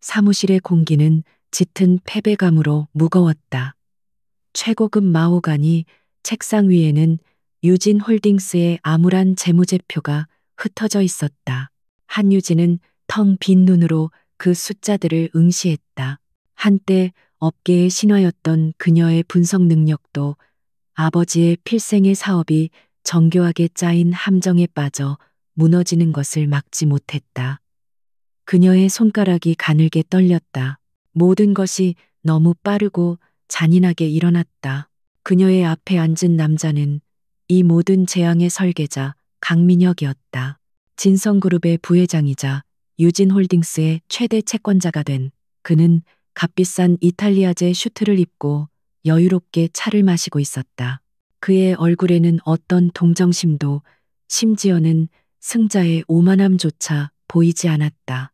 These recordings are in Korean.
사무실의 공기는 짙은 패배감으로 무거웠다. 최고급 마호가니 책상 위에는 유진홀딩스의 암울한 재무제표가 흩어져 있었다. 한유진은 텅 빈 눈으로 그 숫자들을 응시했다. 한때 업계의 신화였던 그녀의 분석 능력도 아버지의 필생의 사업이 정교하게 짜인 함정에 빠져 무너지는 것을 막지 못했다. 그녀의 손가락이 가늘게 떨렸다. 모든 것이 너무 빠르고 잔인하게 일어났다. 그녀의 앞에 앉은 남자는 이 모든 재앙의 설계자 강민혁이었다. 진성그룹의 부회장이자 유진홀딩스의 최대 채권자가 된 그는 값비싼 이탈리아제 슈트를 입고 여유롭게 차를 마시고 있었다. 그의 얼굴에는 어떤 동정심도 심지어는 승자의 오만함조차 보이지 않았다.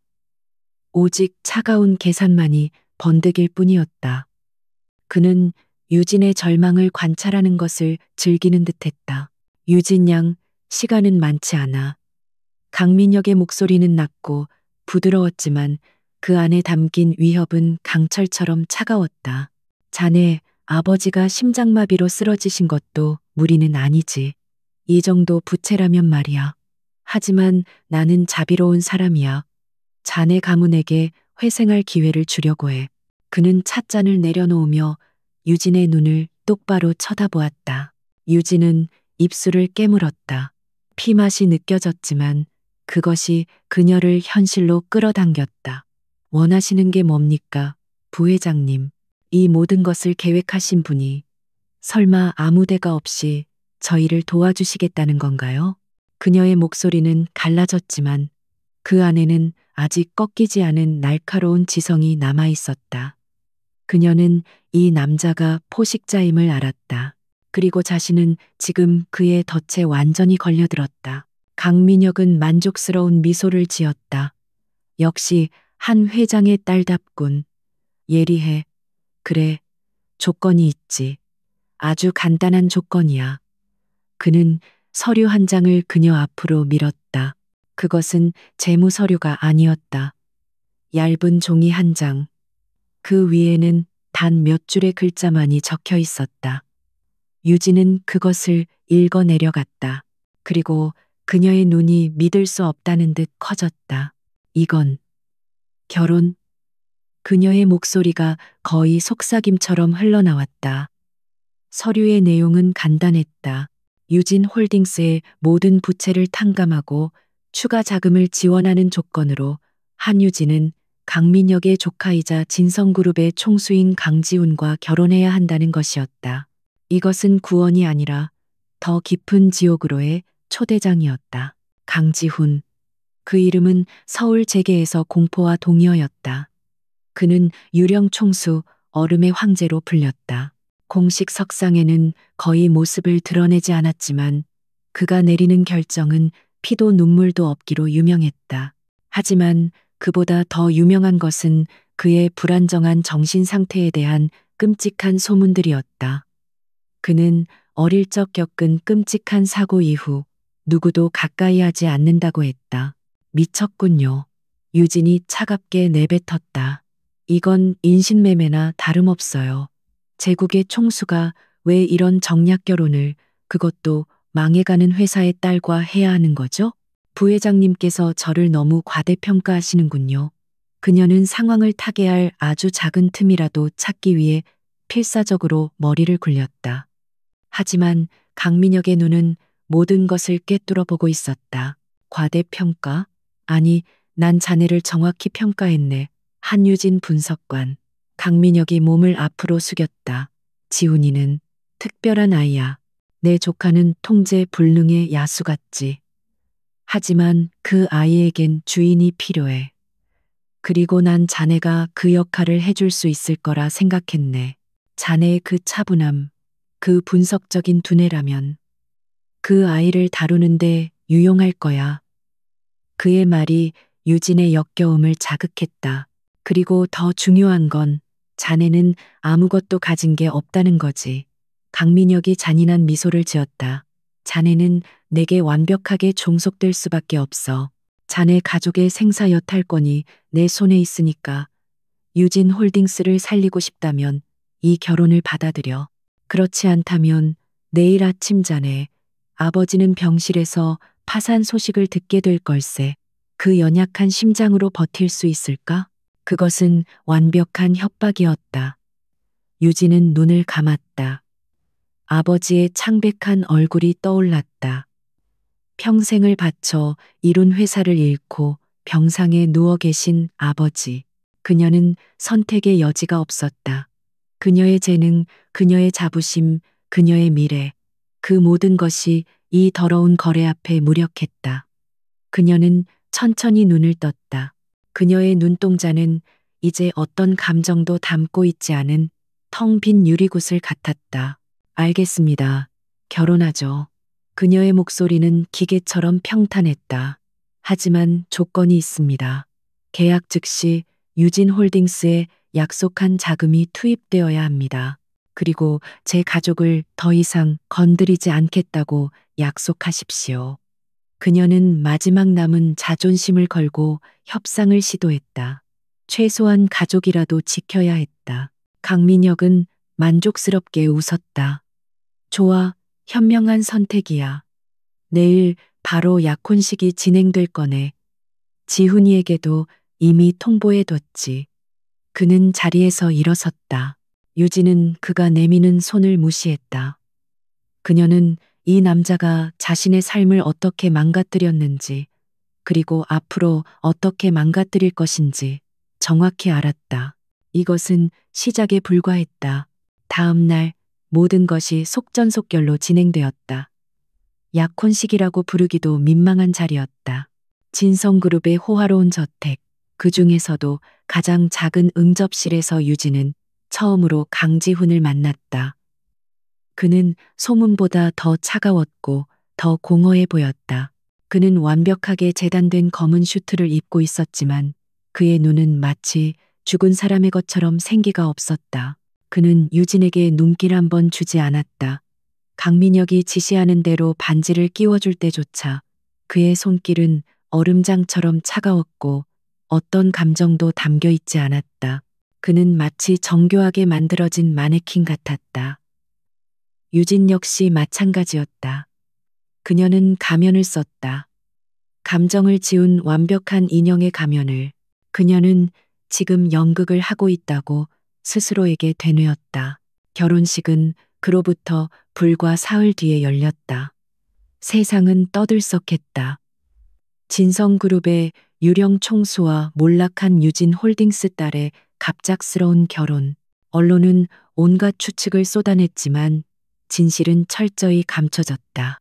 오직 차가운 계산만이 번득일 뿐이었다. 그는 유진의 절망을 관찰하는 것을 즐기는 듯했다. 유진 양, 시간은 많지 않아. 강민혁의 목소리는 낮고 부드러웠지만 그 안에 담긴 위협은 강철처럼 차가웠다. 자네, 아버지가 심장마비로 쓰러지신 것도 무리는 아니지. 이 정도 부채라면 말이야. 하지만 나는 자비로운 사람이야. 자네 가문에게 회생할 기회를 주려고 해. 그는 찻잔을 내려놓으며 유진의 눈을 똑바로 쳐다보았다. 유진은 입술을 깨물었다. 피맛이 느껴졌지만 그것이 그녀를 현실로 끌어당겼다. 원하시는 게 뭡니까, 부회장님? 이 모든 것을 계획하신 분이 설마 아무 데가 없이 저희를 도와주시겠다는 건가요? 그녀의 목소리는 갈라졌지만 그 안에는 아직 꺾이지 않은 날카로운 지성이 남아 있었다. 그녀는 이 남자가 포식자임을 알았다. 그리고 자신은 지금 그의 덫에 완전히 걸려들었다. 강민혁은 만족스러운 미소를 지었다. 역시 한 회장의 딸답군. 예리해. 그래, 조건이 있지. 아주 간단한 조건이야. 그는 서류 한 장을 그녀 앞으로 밀었다. 그것은 재무 서류가 아니었다. 얇은 종이 한 장. 그 위에는 단 몇 줄의 글자만이 적혀 있었다. 유진은 그것을 읽어 내려갔다. 그리고 그녀의 눈이 믿을 수 없다는 듯 커졌다. 이건 결혼? 그녀의 목소리가 거의 속삭임처럼 흘러나왔다. 서류의 내용은 간단했다. 유진 홀딩스의 모든 부채를 탕감하고 추가 자금을 지원하는 조건으로 한유진은 강민혁의 조카이자 진성그룹의 총수인 강지훈과 결혼해야 한다는 것이었다. 이것은 구원이 아니라 더 깊은 지옥으로의 초대장이었다. 강지훈. 그 이름은 서울 재계에서 공포와 동의어였다. 그는 유령 총수 얼음의 황제로 불렸다. 공식 석상에는 거의 모습을 드러내지 않았지만 그가 내리는 결정은 피도 눈물도 없기로 유명했다. 하지만 그보다 더 유명한 것은 그의 불안정한 정신 상태에 대한 끔찍한 소문들이었다. 그는 어릴 적 겪은 끔찍한 사고 이후 누구도 가까이 하지 않는다고 했다. 미쳤군요. 유진이 차갑게 내뱉었다. 이건 인신매매나 다름없어요. 제국의 총수가 왜 이런 정략 결혼을, 그것도 망해가는 회사의 딸과 해야 하는 거죠? 부회장님께서 저를 너무 과대평가하시는군요. 그녀는 상황을 타개할 아주 작은 틈이라도 찾기 위해 필사적으로 머리를 굴렸다. 하지만 강민혁의 눈은 모든 것을 꿰뚫어 보고 있었다. 과대평가? 아니, 난 자네를 정확히 평가했네. 한유진 분석관. 강민혁이 몸을 앞으로 숙였다. 지훈이는 특별한 아이야. 내 조카는 통제 불능의 야수 같지. 하지만 그 아이에겐 주인이 필요해. 그리고 난 자네가 그 역할을 해줄 수 있을 거라 생각했네. 자네의 그 차분함, 그 분석적인 두뇌라면 그 아이를 다루는데 유용할 거야. 그의 말이 유진의 역겨움을 자극했다. 그리고 더 중요한 건 자네는 아무것도 가진 게 없다는 거지. 강민혁이 잔인한 미소를 지었다. 자네는 내게 완벽하게 종속될 수밖에 없어. 자네 가족의 생사 여탈권이 내 손에 있으니까 유진 홀딩스를 살리고 싶다면 이 결혼을 받아들여. 그렇지 않다면 내일 아침 전에 아버지는 병실에서 파산 소식을 듣게 될 걸세. 그 연약한 심장으로 버틸 수 있을까? 그것은 완벽한 협박이었다. 유진은 눈을 감았다. 아버지의 창백한 얼굴이 떠올랐다. 평생을 바쳐 이룬 회사를 잃고 병상에 누워 계신 아버지. 그녀는 선택의 여지가 없었다. 그녀의 재능, 그녀의 자부심, 그녀의 미래. 그 모든 것이 이 더러운 거래 앞에 무력했다. 그녀는 천천히 눈을 떴다. 그녀의 눈동자는 이제 어떤 감정도 담고 있지 않은 텅 빈 유리구슬 같았다. 알겠습니다. 결혼하죠. 그녀의 목소리는 기계처럼 평탄했다. 하지만 조건이 있습니다. 계약 즉시 유진 홀딩스에 약속한 자금이 투입되어야 합니다. 그리고 제 가족을 더 이상 건드리지 않겠다고 약속하십시오. 그녀는 마지막 남은 자존심을 걸고 협상을 시도했다. 최소한 가족이라도 지켜야 했다. 강민혁은 만족스럽게 웃었다. 좋아, 현명한 선택이야. 내일 바로 약혼식이 진행될 거네. 지훈이에게도 이미 통보해뒀지. 그는 자리에서 일어섰다. 유진은 그가 내미는 손을 무시했다. 그녀는 이 남자가 자신의 삶을 어떻게 망가뜨렸는지, 그리고 앞으로 어떻게 망가뜨릴 것인지 정확히 알았다. 이것은 시작에 불과했다. 다음 날 모든 것이 속전속결로 진행되었다. 약혼식이라고 부르기도 민망한 자리였다. 진성그룹의 호화로운 저택, 그 중에서도 가장 작은 응접실에서 유진은 처음으로 강지훈을 만났다. 그는 소문보다 더 차가웠고 더 공허해 보였다. 그는 완벽하게 재단된 검은 슈트를 입고 있었지만 그의 눈은 마치 죽은 사람의 것처럼 생기가 없었다. 그는 유진에게 눈길 한 번 주지 않았다. 강민혁이 지시하는 대로 반지를 끼워줄 때조차 그의 손길은 얼음장처럼 차가웠고 어떤 감정도 담겨 있지 않았다. 그는 마치 정교하게 만들어진 마네킹 같았다. 유진 역시 마찬가지였다. 그녀는 가면을 썼다. 감정을 지운 완벽한 인형의 가면을. 그녀는 지금 연극을 하고 있다고 스스로에게 되뇌었다. 결혼식은 그로부터 불과 사흘 뒤에 열렸다. 세상은 떠들썩했다. 진성그룹의 유령 총수와 몰락한 유진 홀딩스 딸의 갑작스러운 결혼. 언론은 온갖 추측을 쏟아냈지만 진실은 철저히 감춰졌다.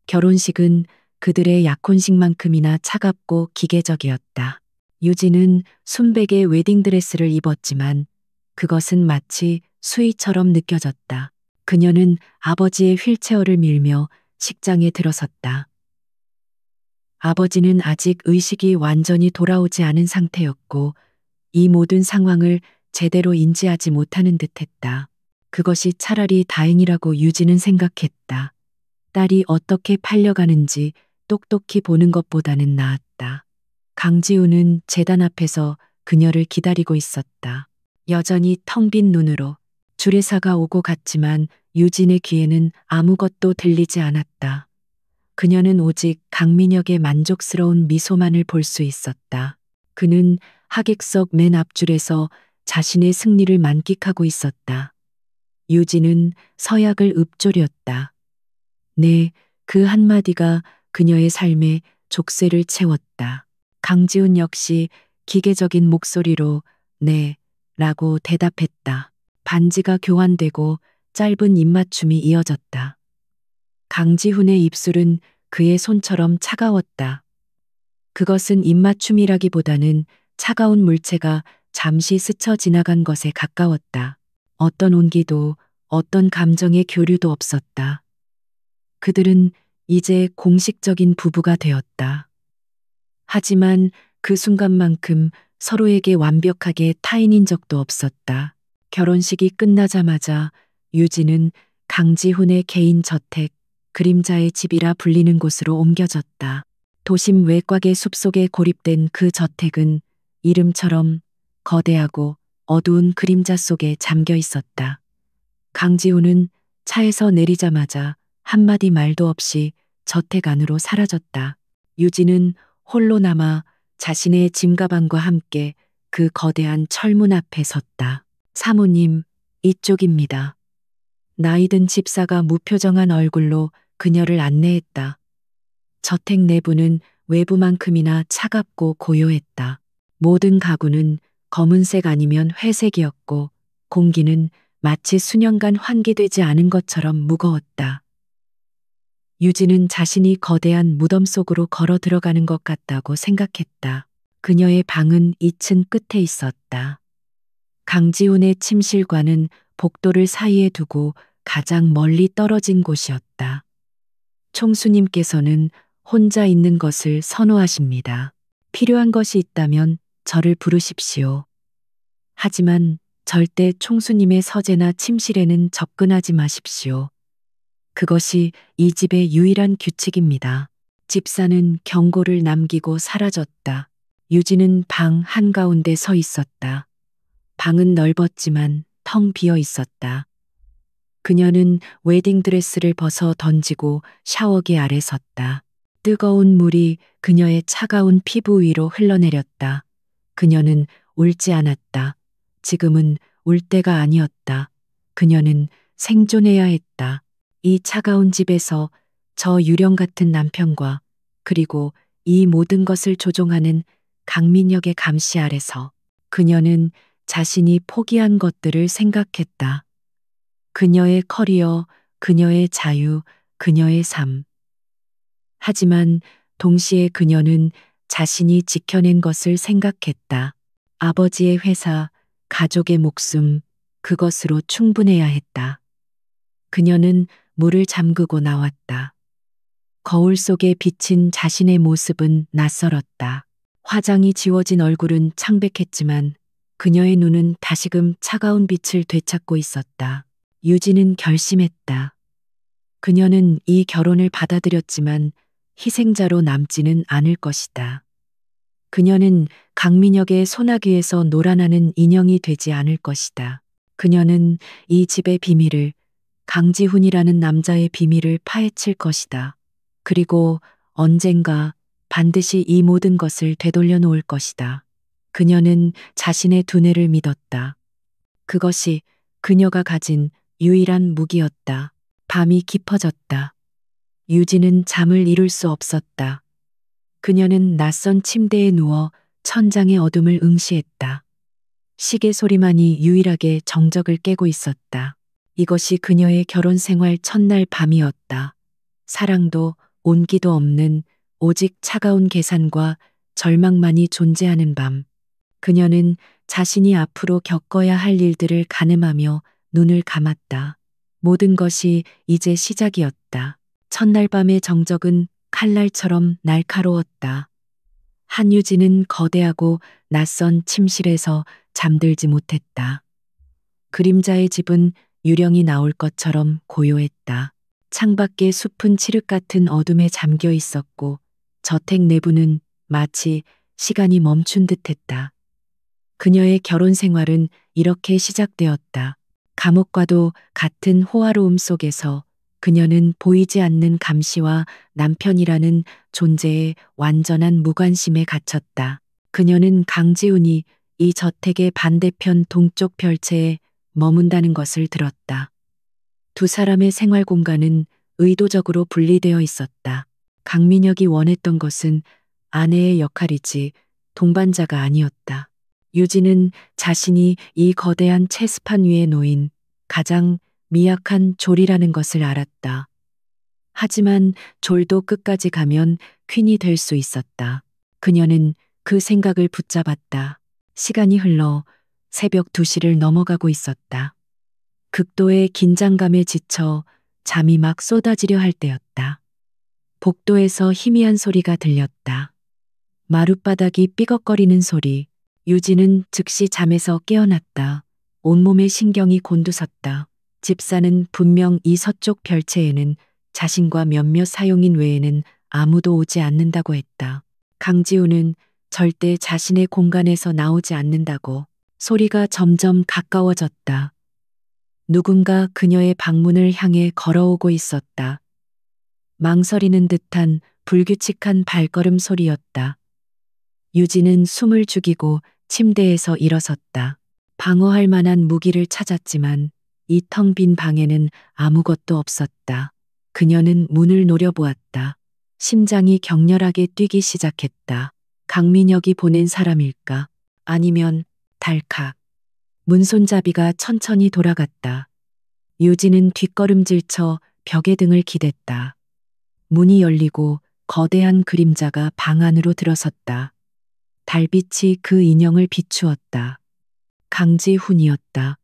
결혼식은 그들의 약혼식만큼이나 차갑고 기계적이었다. 유진은 순백의 웨딩드레스를 입었지만 그것은 마치 수의처럼 느껴졌다. 그녀는 아버지의 휠체어를 밀며 식장에 들어섰다. 아버지는 아직 의식이 완전히 돌아오지 않은 상태였고 이 모든 상황을 제대로 인지하지 못하는 듯했다. 그것이 차라리 다행이라고 유진은 생각했다. 딸이 어떻게 팔려가는지 똑똑히 보는 것보다는 나았다. 강지우는 재단 앞에서 그녀를 기다리고 있었다. 여전히 텅 빈 눈으로. 주례사가 오고 갔지만 유진의 귀에는 아무것도 들리지 않았다. 그녀는 오직 강민혁의 만족스러운 미소만을 볼 수 있었다. 그는 하객석 맨 앞줄에서 자신의 승리를 만끽하고 있었다. 유진은 서약을 읊조렸다. 네, 그 한마디가 그녀의 삶에 족쇄를 채웠다. 강지훈 역시 기계적인 목소리로 네, 라고 대답했다. 반지가 교환되고 짧은 입맞춤이 이어졌다. 강지훈의 입술은 그의 손처럼 차가웠다. 그것은 입맞춤이라기보다는 차가운 물체가 잠시 스쳐 지나간 것에 가까웠다. 어떤 온기도 어떤 감정의 교류도 없었다. 그들은 이제 공식적인 부부가 되었다. 하지만 그 순간만큼 서로에게 완벽하게 타인인 적도 없었다. 결혼식이 끝나자마자 유진은 강지훈의 개인 저택, 그림자의 집이라 불리는 곳으로 옮겨졌다. 도심 외곽의 숲속에 고립된 그 저택은 이름처럼 거대하고 어두운 그림자 속에 잠겨 있었다. 강지우는 차에서 내리자마자 한마디 말도 없이 저택 안으로 사라졌다. 유진은 홀로 남아 자신의 짐가방과 함께 그 거대한 철문 앞에 섰다. 사모님, 이쪽입니다. 나이든 집사가 무표정한 얼굴로 그녀를 안내했다. 저택 내부는 외부만큼이나 차갑고 고요했다. 모든 가구는 검은색 아니면 회색이었고 공기는 마치 수년간 환기되지 않은 것처럼 무거웠다. 유진은 자신이 거대한 무덤 속으로 걸어 들어가는 것 같다고 생각했다. 그녀의 방은 2층 끝에 있었다. 강지훈의 침실과는 복도를 사이에 두고 가장 멀리 떨어진 곳이었다. 총수님께서는 혼자 있는 것을 선호하십니다. 필요한 것이 있다면 저를 부르십시오. 하지만 절대 총수님의 서재나 침실에는 접근하지 마십시오. 그것이 이 집의 유일한 규칙입니다. 집사는 경고를 남기고 사라졌다. 유진은 방 한가운데 서 있었다. 방은 넓었지만 텅 비어 있었다. 그녀는 웨딩드레스를 벗어 던지고 샤워기 아래 섰다. 뜨거운 물이 그녀의 차가운 피부 위로 흘러내렸다. 그녀는 울지 않았다. 지금은 울 때가 아니었다. 그녀는 생존해야 했다. 이 차가운 집에서 저 유령 같은 남편과 그리고 이 모든 것을 조종하는 강민혁의 감시 아래서 그녀는 자신이 포기한 것들을 생각했다. 그녀의 커리어, 그녀의 자유, 그녀의 삶. 하지만 동시에 그녀는 자신이 지켜낸 것을 생각했다. 아버지의 회사, 가족의 목숨, 그것으로 충분해야 했다. 그녀는 문을 잠그고 나왔다. 거울 속에 비친 자신의 모습은 낯설었다. 화장이 지워진 얼굴은 창백했지만 그녀의 눈은 다시금 차가운 빛을 되찾고 있었다. 유진은 결심했다. 그녀는 이 결혼을 받아들였지만 희생자로 남지는 않을 것이다. 그녀는 강민혁의 소나기에서 놀아나는 인형이 되지 않을 것이다. 그녀는 이 집의 비밀을, 강지훈이라는 남자의 비밀을 파헤칠 것이다. 그리고 언젠가 반드시 이 모든 것을 되돌려 놓을 것이다. 그녀는 자신의 두뇌를 믿었다. 그것이 그녀가 가진 유일한 무기였다. 밤이 깊어졌다. 유진은 잠을 이룰 수 없었다. 그녀는 낯선 침대에 누워 천장의 어둠을 응시했다. 시계 소리만이 유일하게 정적을 깨고 있었다. 이것이 그녀의 결혼 생활 첫날 밤이었다. 사랑도 온기도 없는 오직 차가운 계산과 절망만이 존재하는 밤. 그녀는 자신이 앞으로 겪어야 할 일들을 가늠하며 눈을 감았다. 모든 것이 이제 시작이었다. 첫날 밤의 정적은 칼날처럼 날카로웠다. 한유진은 거대하고 낯선 침실에서 잠들지 못했다. 그림자의 집은 유령이 나올 것처럼 고요했다. 창밖의 숲은 칠흑 같은 어둠에 잠겨 있었고 저택 내부는 마치 시간이 멈춘 듯했다. 그녀의 결혼 생활은 이렇게 시작되었다. 감옥과도 같은 호화로움 속에서 그녀는 보이지 않는 감시와 남편이라는 존재의 완전한 무관심에 갇혔다. 그녀는 강지훈이 이 저택의 반대편 동쪽 별채에 머문다는 것을 들었다. 두 사람의 생활 공간은 의도적으로 분리되어 있었다. 강민혁이 원했던 것은 아내의 역할이지 동반자가 아니었다. 유진은 자신이 이 거대한 체스판 위에 놓인 가장 미약한 졸이라는 것을 알았다. 하지만 졸도 끝까지 가면 퀸이 될 수 있었다. 그녀는 그 생각을 붙잡았다. 시간이 흘러 새벽 2시를 넘어가고 있었다. 극도의 긴장감에 지쳐 잠이 막 쏟아지려 할 때였다. 복도에서 희미한 소리가 들렸다. 마룻바닥이 삐걱거리는 소리. 유진은 즉시 잠에서 깨어났다. 온몸의 신경이 곤두섰다. 집사는 분명 이 서쪽 별채에는 자신과 몇몇 사용인 외에는 아무도 오지 않는다고 했다. 강지우는 절대 자신의 공간에서 나오지 않는다고. 소리가 점점 가까워졌다. 누군가 그녀의 방문을 향해 걸어오고 있었다. 망설이는 듯한 불규칙한 발걸음 소리였다. 유진은 숨을 죽이고 침대에서 일어섰다. 방어할 만한 무기를 찾았지만 이 텅 빈 방에는 아무것도 없었다. 그녀는 문을 노려보았다. 심장이 격렬하게 뛰기 시작했다. 강민혁이 보낸 사람일까? 아니면 달칵. 문손잡이가 천천히 돌아갔다. 유진은 뒷걸음질쳐 벽에 등을 기댔다. 문이 열리고 거대한 그림자가 방 안으로 들어섰다. 달빛이 그 인형을 비추었다. 강지훈이었다.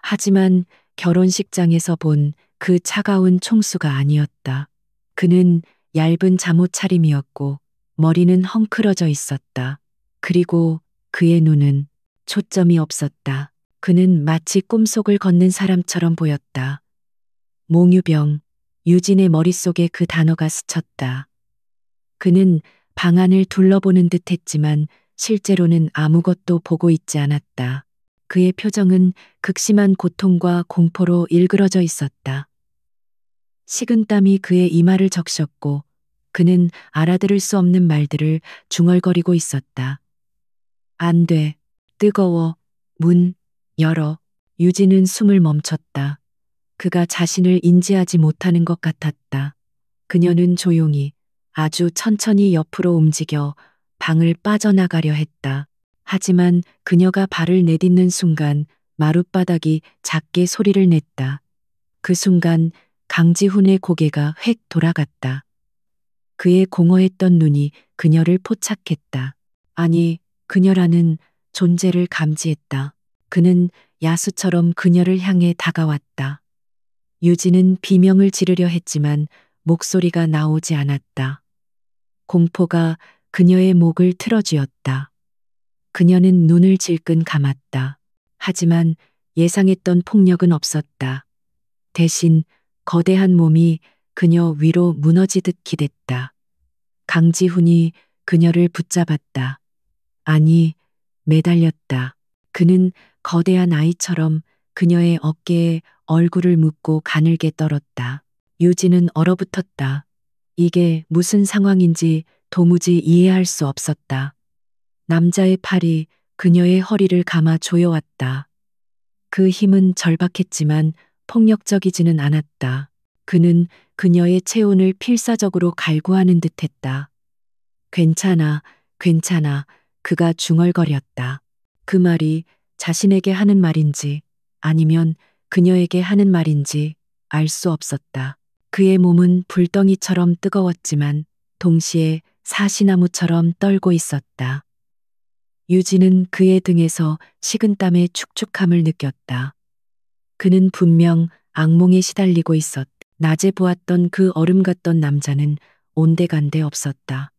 하지만 결혼식장에서 본 그 차가운 총수가 아니었다. 그는 얇은 잠옷 차림이었고 머리는 헝클어져 있었다. 그리고 그의 눈은 초점이 없었다. 그는 마치 꿈속을 걷는 사람처럼 보였다. 몽유병, 유진의 머릿속에 그 단어가 스쳤다. 그는 방안을 둘러보는 듯 했지만 실제로는 아무것도 보고 있지 않았다. 그의 표정은 극심한 고통과 공포로 일그러져 있었다. 식은땀이 그의 이마를 적셨고 그는 알아들을 수 없는 말들을 중얼거리고 있었다. 안 돼. 뜨거워. 문 열어. 유진은 숨을 멈췄다. 그가 자신을 인지하지 못하는 것 같았다. 그녀는 조용히 아주 천천히 옆으로 움직여 방을 빠져나가려 했다. 하지만 그녀가 발을 내딛는 순간 마룻바닥이 작게 소리를 냈다. 그 순간 강지훈의 고개가 획 돌아갔다. 그의 공허했던 눈이 그녀를 포착했다. 아니, 그녀라는 존재를 감지했다. 그는 야수처럼 그녀를 향해 다가왔다. 유진은 비명을 지르려 했지만 목소리가 나오지 않았다. 공포가 그녀의 목을 틀어쥐었다. 그녀는 눈을 질끈 감았다. 하지만 예상했던 폭력은 없었다. 대신 거대한 몸이 그녀 위로 무너지듯 기댔다. 강지훈이 그녀를 붙잡았다. 아니, 매달렸다. 그는 거대한 아이처럼 그녀의 어깨에 얼굴을 묻고 가늘게 떨었다. 유진은 얼어붙었다. 이게 무슨 상황인지 도무지 이해할 수 없었다. 남자의 팔이 그녀의 허리를 감아 조여왔다. 그 힘은 절박했지만 폭력적이지는 않았다. 그는 그녀의 체온을 필사적으로 갈구하는 듯 했다. 괜찮아, 괜찮아. 그가 중얼거렸다. 그 말이 자신에게 하는 말인지 아니면 그녀에게 하는 말인지 알 수 없었다. 그의 몸은 불덩이처럼 뜨거웠지만 동시에 사시나무처럼 떨고 있었다. 유진은 그의 등에서 식은땀의 축축함을 느꼈다. 그는 분명 악몽에 시달리고 있었다. 낮에 보았던 그 얼음 같던 남자는 온데간데 없었다.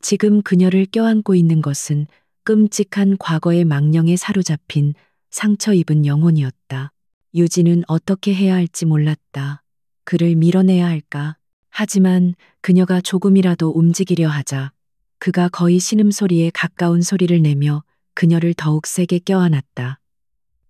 지금 그녀를 껴안고 있는 것은 끔찍한 과거의 망령에 사로잡힌 상처 입은 영혼이었다. 유진은 어떻게 해야 할지 몰랐다. 그를 밀어내야 할까? 하지만 그녀가 조금이라도 움직이려 하자 그가 거의 신음소리에 가까운 소리를 내며 그녀를 더욱 세게 껴안았다.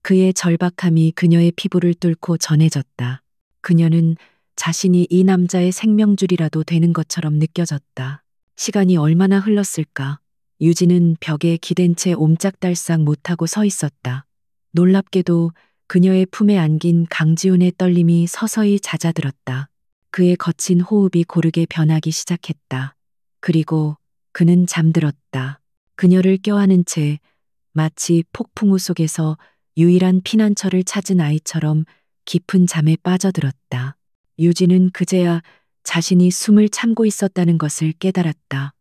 그의 절박함이 그녀의 피부를 뚫고 전해졌다. 그녀는 자신이 이 남자의 생명줄이라도 되는 것처럼 느껴졌다. 시간이 얼마나 흘렀을까? 유진은 벽에 기댄 채 옴짝달싹 못하고 서 있었다. 놀랍게도 그녀의 품에 안긴 강지훈의 떨림이 서서히 잦아들었다. 그의 거친 호흡이 고르게 변하기 시작했다. 그리고 그는 잠들었다. 그녀를 껴안은 채 마치 폭풍우 속에서 유일한 피난처를 찾은 아이처럼 깊은 잠에 빠져들었다. 유진은 그제야 자신이 숨을 참고 있었다는 것을 깨달았다.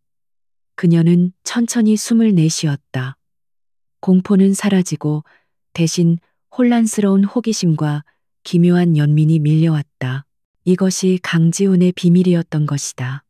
그녀는 천천히 숨을 내쉬었다. 공포는 사라지고 대신 혼란스러운 호기심과 기묘한 연민이 밀려왔다. 이것이 강지훈의 비밀이었던 것이다.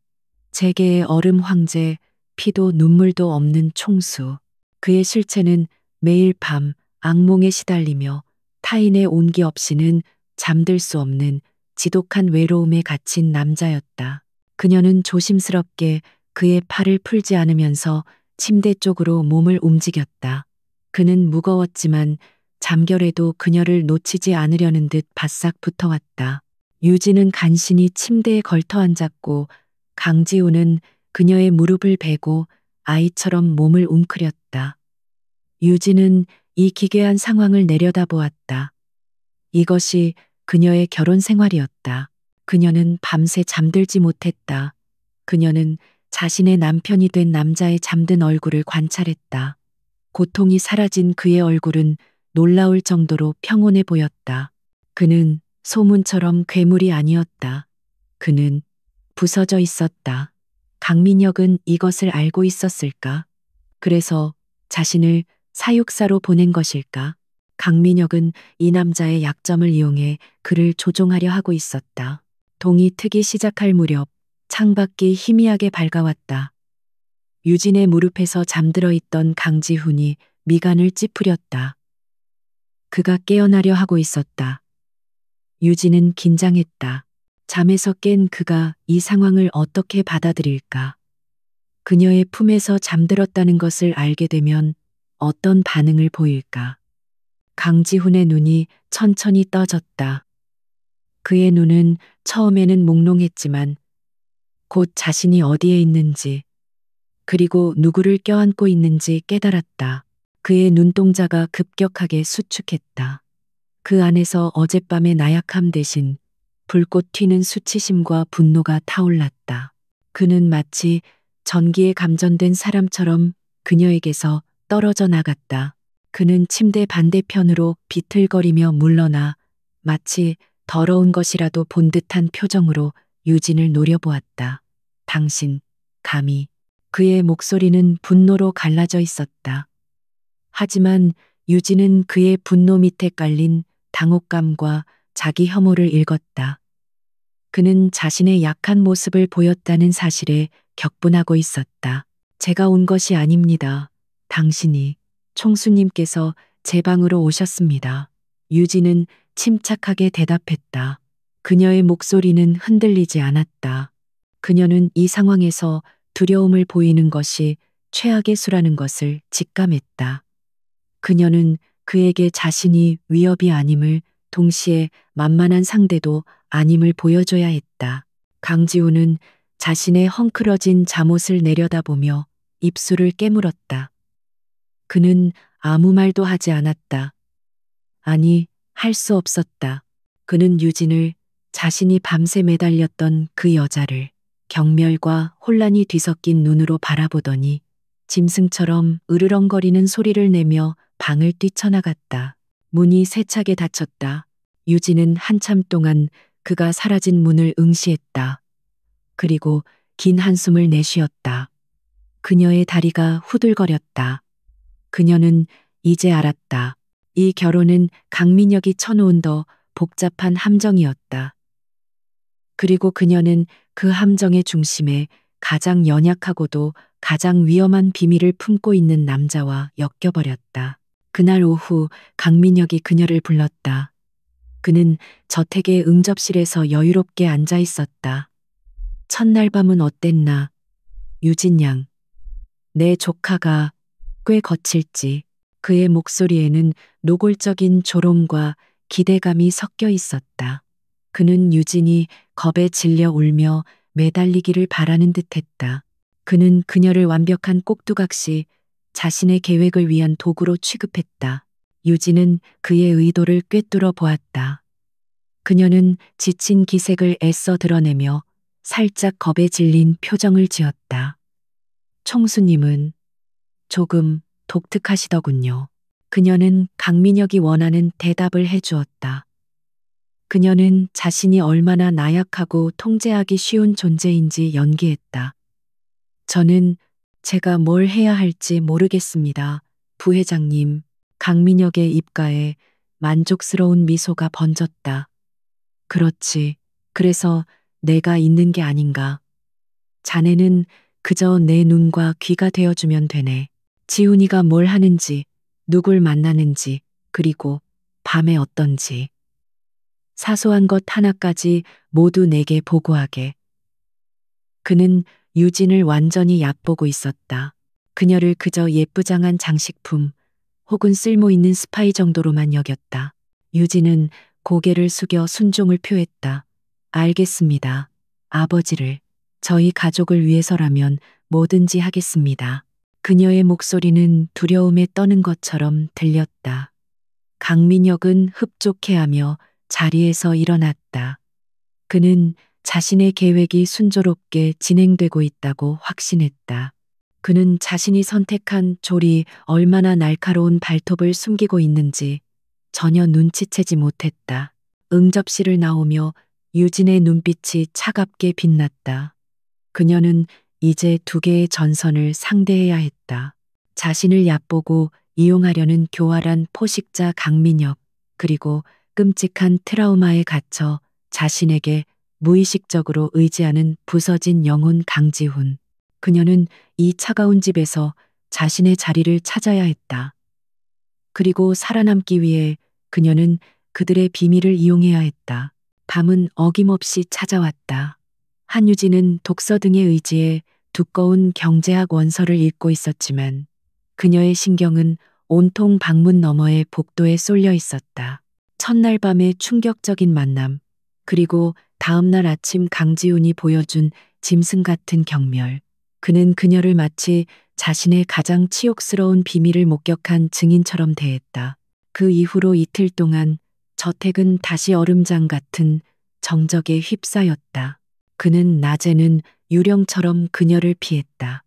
재계의 얼음 황제, 피도 눈물도 없는 총수. 그의 실체는 매일 밤 악몽에 시달리며 타인의 온기 없이는 잠들 수 없는 지독한 외로움에 갇힌 남자였다. 그녀는 조심스럽게 그의 팔을 풀지 않으면서 침대 쪽으로 몸을 움직였다. 그는 무거웠지만 잠결에도 그녀를 놓치지 않으려는 듯 바싹 붙어왔다. 유진은 간신히 침대에 걸터 앉았고 강지우는 그녀의 무릎을 베고 아이처럼 몸을 웅크렸다. 유진은 이 기괴한 상황을 내려다보았다. 이것이 그녀의 결혼 생활이었다. 그녀는 밤새 잠들지 못했다. 그녀는 자신의 남편이 된 남자의 잠든 얼굴을 관찰했다. 고통이 사라진 그의 얼굴은 놀라울 정도로 평온해 보였다. 그는 소문처럼 괴물이 아니었다. 그는 부서져 있었다. 강민혁은 이것을 알고 있었을까? 그래서 자신을 사육사로 보낸 것일까? 강민혁은 이 남자의 약점을 이용해 그를 조종하려 하고 있었다. 동이 트기 시작할 무렵 창밖이 희미하게 밝아왔다. 유진의 무릎에서 잠들어 있던 강지훈이 미간을 찌푸렸다. 그가 깨어나려 하고 있었다. 유진은 긴장했다. 잠에서 깬 그가 이 상황을 어떻게 받아들일까? 그녀의 품에서 잠들었다는 것을 알게 되면 어떤 반응을 보일까? 강지훈의 눈이 천천히 떠졌다. 그의 눈은 처음에는 몽롱했지만 곧 자신이 어디에 있는지 그리고 누구를 껴안고 있는지 깨달았다. 그의 눈동자가 급격하게 수축했다. 그 안에서 어젯밤의 나약함 대신 불꽃 튀는 수치심과 분노가 타올랐다. 그는 마치 전기에 감전된 사람처럼 그녀에게서 떨어져 나갔다. 그는 침대 반대편으로 비틀거리며 물러나 마치 더러운 것이라도 본 듯한 표정으로 유진을 노려보았다. 당신, 감히. 그의 목소리는 분노로 갈라져 있었다. 하지만 유진은 그의 분노 밑에 깔린 당혹감과 자기 혐오를 읽었다. 그는 자신의 약한 모습을 보였다는 사실에 격분하고 있었다. 제가 온 것이 아닙니다. 당신이, 총수님께서 제 방으로 오셨습니다. 유진은 침착하게 대답했다. 그녀의 목소리는 흔들리지 않았다. 그녀는 이 상황에서 두려움을 보이는 것이 최악의 수라는 것을 직감했다. 그녀는 그에게 자신이 위협이 아님을 동시에 만만한 상대도 아님을 보여줘야 했다. 강지우는 자신의 헝클어진 잠옷을 내려다보며 입술을 깨물었다. 그는 아무 말도 하지 않았다. 아니, 할 수 없었다. 그는 유진을 자신이 밤새 매달렸던 그 여자를 경멸과 혼란이 뒤섞인 눈으로 바라보더니 짐승처럼 으르렁거리는 소리를 내며 방을 뛰쳐나갔다. 문이 세차게 닫혔다. 유진은 한참 동안 그가 사라진 문을 응시했다. 그리고 긴 한숨을 내쉬었다. 그녀의 다리가 후들거렸다. 그녀는 이제 알았다. 이 결혼은 강민혁이 쳐놓은 더 복잡한 함정이었다. 그리고 그녀는 그 함정의 중심에 가장 연약하고도 가장 위험한 비밀을 품고 있는 남자와 엮여버렸다. 그날 오후 강민혁이 그녀를 불렀다. 그는 저택의 응접실에서 여유롭게 앉아 있었다. 첫날 밤은 어땠나? 유진 양. 내 조카가 꽤 거칠지. 그의 목소리에는 노골적인 조롱과 기대감이 섞여 있었다. 그는 유진이 겁에 질려 울며 매달리기를 바라는 듯했다. 그는 그녀를 완벽한 꼭두각시 자신의 계획을 위한 도구로 취급했다. 유진은 그의 의도를 꿰뚫어 보았다. 그녀는 지친 기색을 애써 드러내며 살짝 겁에 질린 표정을 지었다. 총수님은 조금 독특하시더군요. 그녀는 강민혁이 원하는 대답을 해주었다. 그녀는 자신이 얼마나 나약하고 통제하기 쉬운 존재인지 연기했다. 저는 제가 뭘 해야 할지 모르겠습니다. 부회장님. 강민혁의 입가에 만족스러운 미소가 번졌다. 그렇지. 그래서 내가 있는 게 아닌가. 자네는 그저 내 눈과 귀가 되어주면 되네. 지훈이가 뭘 하는지, 누굴 만나는지, 그리고 밤에 어떤지. 사소한 것 하나까지 모두 내게 보고하게. 그는 유진을 완전히 얕보고 있었다. 그녀를 그저 예쁘장한 장식품, 혹은 쓸모 있는 스파이 정도로만 여겼다. 유진은 고개를 숙여 순종을 표했다. 알겠습니다. 아버지를, 저희 가족을 위해서라면 뭐든지 하겠습니다. 그녀의 목소리는 두려움에 떠는 것처럼 들렸다. 강민혁은 흡족해하며 자리에서 일어났다. 그는 자신의 계획이 순조롭게 진행되고 있다고 확신했다. 그는 자신이 선택한 졸이 얼마나 날카로운 발톱을 숨기고 있는지 전혀 눈치채지 못했다. 응접실을 나오며 유진의 눈빛이 차갑게 빛났다. 그녀는 이제 두 개의 전선을 상대해야 했다. 자신을 얕보고 이용하려는 교활한 포식자 강민혁, 그리고 끔찍한 트라우마에 갇혀 자신에게 무의식적으로 의지하는 부서진 영혼 강지훈. 그녀는 이 차가운 집에서 자신의 자리를 찾아야 했다. 그리고 살아남기 위해 그녀는 그들의 비밀을 이용해야 했다. 밤은 어김없이 찾아왔다. 한유진은 독서 등의 의지에 두꺼운 경제학 원서를 읽고 있었지만 그녀의 신경은 온통 방문 너머의 복도에 쏠려 있었다. 첫날 밤의 충격적인 만남, 그리고 다음날 아침 강지훈이 보여준 짐승 같은 경멸. 그는 그녀를 마치 자신의 가장 치욕스러운 비밀을 목격한 증인처럼 대했다. 그 이후로 이틀 동안 저택은 다시 얼음장 같은 정적에 휩싸였다. 그는 낮에는 유령처럼 그녀를 피했다.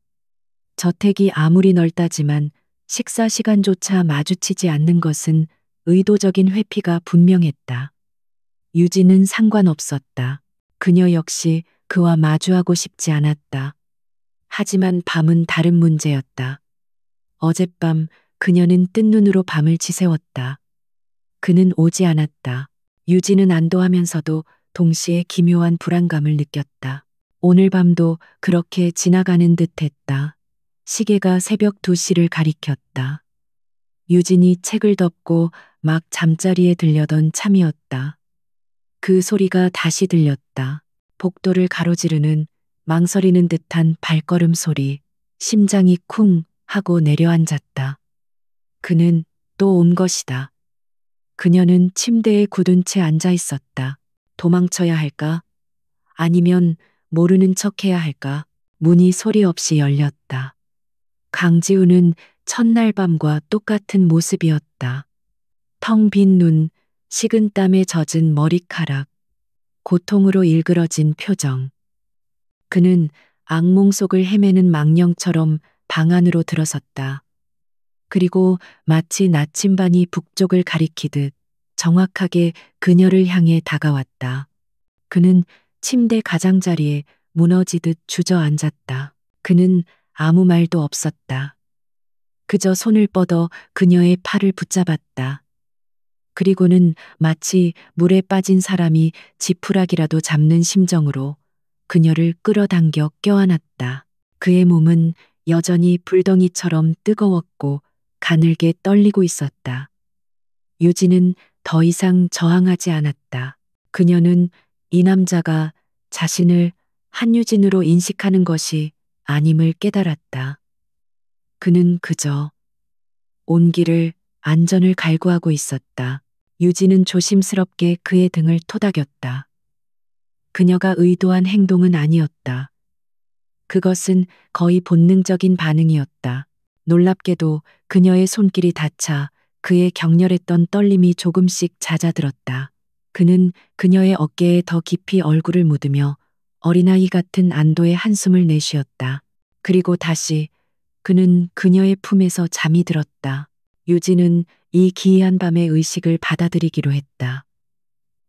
저택이 아무리 넓다지만 식사 시간조차 마주치지 않는 것은 의도적인 회피가 분명했다. 유진은 상관없었다. 그녀 역시 그와 마주하고 싶지 않았다. 하지만 밤은 다른 문제였다. 어젯밤 그녀는 뜬 눈으로 밤을 지새웠다. 그는 오지 않았다. 유진은 안도하면서도 동시에 기묘한 불안감을 느꼈다. 오늘 밤도 그렇게 지나가는 듯 했다. 시계가 새벽 2시를 가리켰다. 유진이 책을 덮고 막 잠자리에 들려던 참이었다. 그 소리가 다시 들렸다. 복도를 가로지르는 망설이는 듯한 발걸음 소리, 심장이 쿵 하고 내려앉았다. 그는 또 온 것이다. 그녀는 침대에 굳은 채 앉아 있었다. 도망쳐야 할까? 아니면 모르는 척 해야 할까? 문이 소리 없이 열렸다. 강지우는 첫날 밤과 똑같은 모습이었다. 텅 빈 눈, 식은 땀에 젖은 머리카락, 고통으로 일그러진 표정. 그는 악몽 속을 헤매는 망령처럼 방 안으로 들어섰다. 그리고 마치 나침반이 북쪽을 가리키듯 정확하게 그녀를 향해 다가왔다. 그는 침대 가장자리에 무너지듯 주저앉았다. 그는 아무 말도 없었다. 그저 손을 뻗어 그녀의 팔을 붙잡았다. 그리고는 마치 물에 빠진 사람이 지푸라기라도 잡는 심정으로 그녀를 끌어당겨 껴안았다. 그의 몸은 여전히 불덩이처럼 뜨거웠고 가늘게 떨리고 있었다. 유진은 더 이상 저항하지 않았다. 그녀는 이 남자가 자신을 한유진으로 인식하는 것이 아님을 깨달았다. 그는 그저 온기를, 안전을 갈구하고 있었다. 유진은 조심스럽게 그의 등을 토닥였다. 그녀가 의도한 행동은 아니었다. 그것은 거의 본능적인 반응이었다. 놀랍게도 그녀의 손길이 닿자 그의 격렬했던 떨림이 조금씩 잦아들었다. 그는 그녀의 어깨에 더 깊이 얼굴을 묻으며 어린아이 같은 안도의 한숨을 내쉬었다. 그리고 다시 그는 그녀의 품에서 잠이 들었다. 유진은 이 기이한 밤의 의식을 받아들이기로 했다.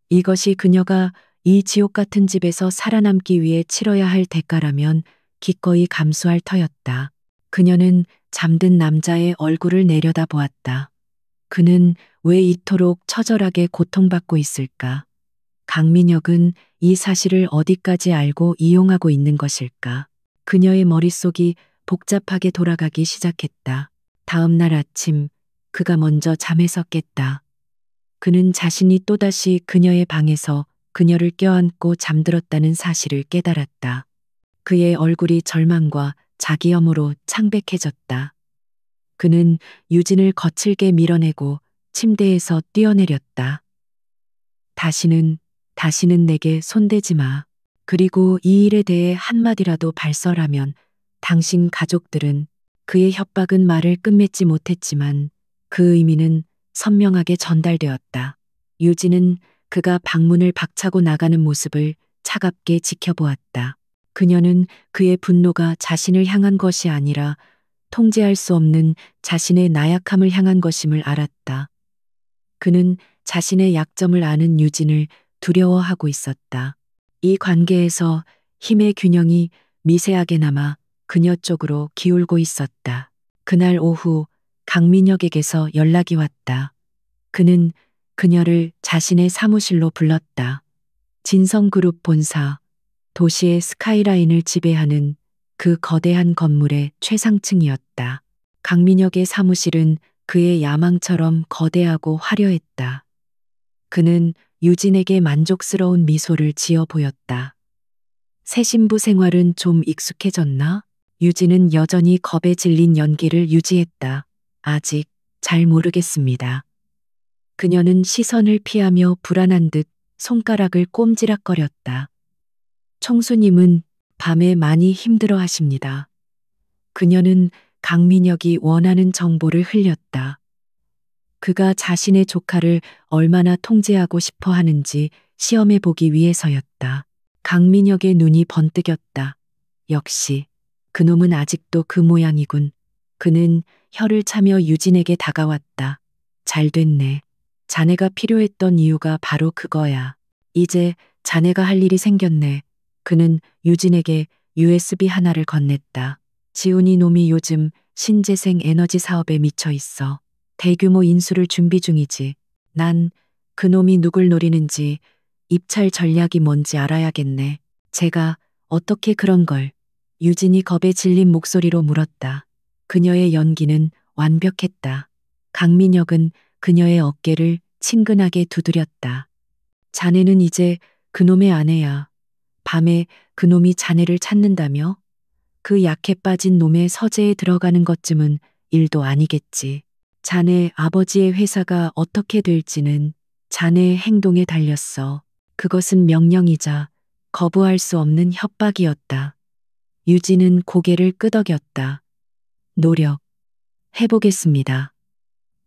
이것이 그녀가 이 지옥 같은 집에서 살아남기 위해 치러야 할 대가라면 기꺼이 감수할 터였다. 그녀는 잠든 남자의 얼굴을 내려다 보았다. 그는 왜 이토록 처절하게 고통받고 있을까? 강민혁은 이 사실을 어디까지 알고 이용하고 있는 것일까? 그녀의 머릿속이 복잡하게 돌아가기 시작했다. 다음 날 아침 그가 먼저 잠에서 깼다. 그는 자신이 또다시 그녀의 방에서 그녀를 껴안고 잠들었다는 사실을 깨달았다. 그의 얼굴이 절망과 자기혐오로 창백해졌다. 그는 유진을 거칠게 밀어내고 침대에서 뛰어내렸다. 다시는 내게 손대지 마. 그리고 이 일에 대해 한마디라도 발설하면 당신 가족들은. 그의 협박은 말을 끝맺지 못했지만 그 의미는 선명하게 전달되었다. 유진은 그가 방문을 박차고 나가는 모습을 차갑게 지켜보았다. 그녀는 그의 분노가 자신을 향한 것이 아니라 통제할 수 없는 자신의 나약함을 향한 것임을 알았다. 그는 자신의 약점을 아는 유진을 두려워하고 있었다. 이 관계에서 힘의 균형이 미세하게 남아 그녀 쪽으로 기울고 있었다. 그날 오후 강민혁에게서 연락이 왔다. 그는 그녀를 자신의 사무실로 불렀다. 진성그룹 본사, 도시의 스카이라인을 지배하는 그 거대한 건물의 최상층이었다. 강민혁의 사무실은 그의 야망처럼 거대하고 화려했다. 그는 유진에게 만족스러운 미소를 지어 보였다. 새 신부 생활은 좀 익숙해졌나? 유진은 여전히 겁에 질린 연기를 유지했다. 아직 잘 모르겠습니다. 그녀는 시선을 피하며 불안한 듯 손가락을 꼼지락거렸다. 청수님은 밤에 많이 힘들어 하십니다. 그녀는 강민혁이 원하는 정보를 흘렸다. 그가 자신의 조카를 얼마나 통제하고 싶어 하는지 시험해 보기 위해서였다. 강민혁의 눈이 번뜩였다. 역시 그놈은 아직도 그 모양이군. 그는 혀를 차며 유진에게 다가왔다. 잘 됐네. 자네가 필요했던 이유가 바로 그거야. 이제 자네가 할 일이 생겼네. 그는 유진에게 USB 하나를 건넸다. 지훈이 놈이 요즘 신재생 에너지 사업에 미쳐 있어. 대규모 인수를 준비 중이지. 난 그놈이 누굴 노리는지 입찰 전략이 뭔지 알아야겠네. 제가 어떻게 그런 걸. 유진이 겁에 질린 목소리로 물었다. 그녀의 연기는 완벽했다. 강민혁은 그녀의 어깨를 친근하게 두드렸다. 자네는 이제 그놈의 아내야. 밤에 그놈이 자네를 찾는다며? 그 약해 빠진 놈의 서재에 들어가는 것쯤은 일도 아니겠지. 자네 아버지의 회사가 어떻게 될지는 자네의 행동에 달렸어. 그것은 명령이자 거부할 수 없는 협박이었다. 유진은 고개를 끄덕였다. 노력 해보겠습니다.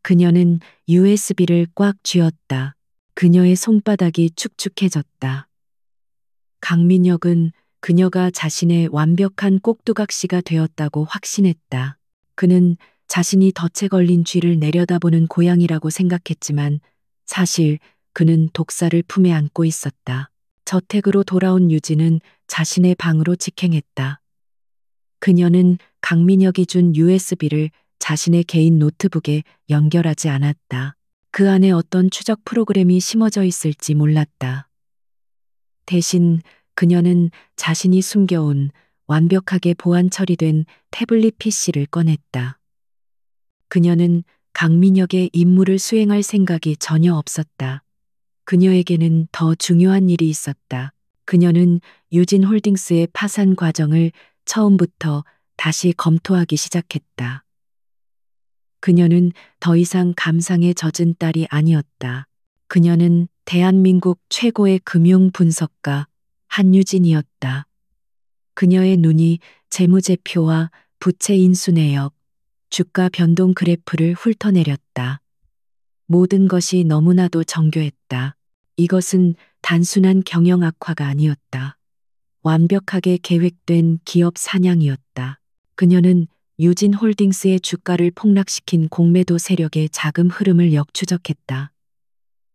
그녀는 USB를 꽉 쥐었다. 그녀의 손바닥이 축축해졌다. 강민혁은 그녀가 자신의 완벽한 꼭두각시가 되었다고 확신했다. 그는 자신이 덫에 걸린 쥐를 내려다보는 고양이라고 생각했지만 사실 그는 독사를 품에 안고 있었다. 저택으로 돌아온 유진은 자신의 방으로 직행했다. 그녀는 강민혁이 준 USB를 자신의 개인 노트북에 연결하지 않았다. 그 안에 어떤 추적 프로그램이 심어져 있을지 몰랐다. 대신 그녀는 자신이 숨겨온 완벽하게 보안 처리된 태블릿 PC를 꺼냈다. 그녀는 강민혁의 임무를 수행할 생각이 전혀 없었다. 그녀에게는 더 중요한 일이 있었다. 그녀는 유진홀딩스의 파산 과정을 처음부터 다시 검토하기 시작했다. 그녀는 더 이상 감상에 젖은 딸이 아니었다. 그녀는 대한민국 최고의 금융 분석가 한유진이었다. 그녀의 눈이 재무제표와 부채 인수 내역, 주가 변동 그래프를 훑어내렸다. 모든 것이 너무나도 정교했다. 이것은 단순한 경영 악화가 아니었다. 완벽하게 계획된 기업 사냥이었다. 그녀는 유진홀딩스의 주가를 폭락시킨 공매도 세력의 자금 흐름을 역추적했다.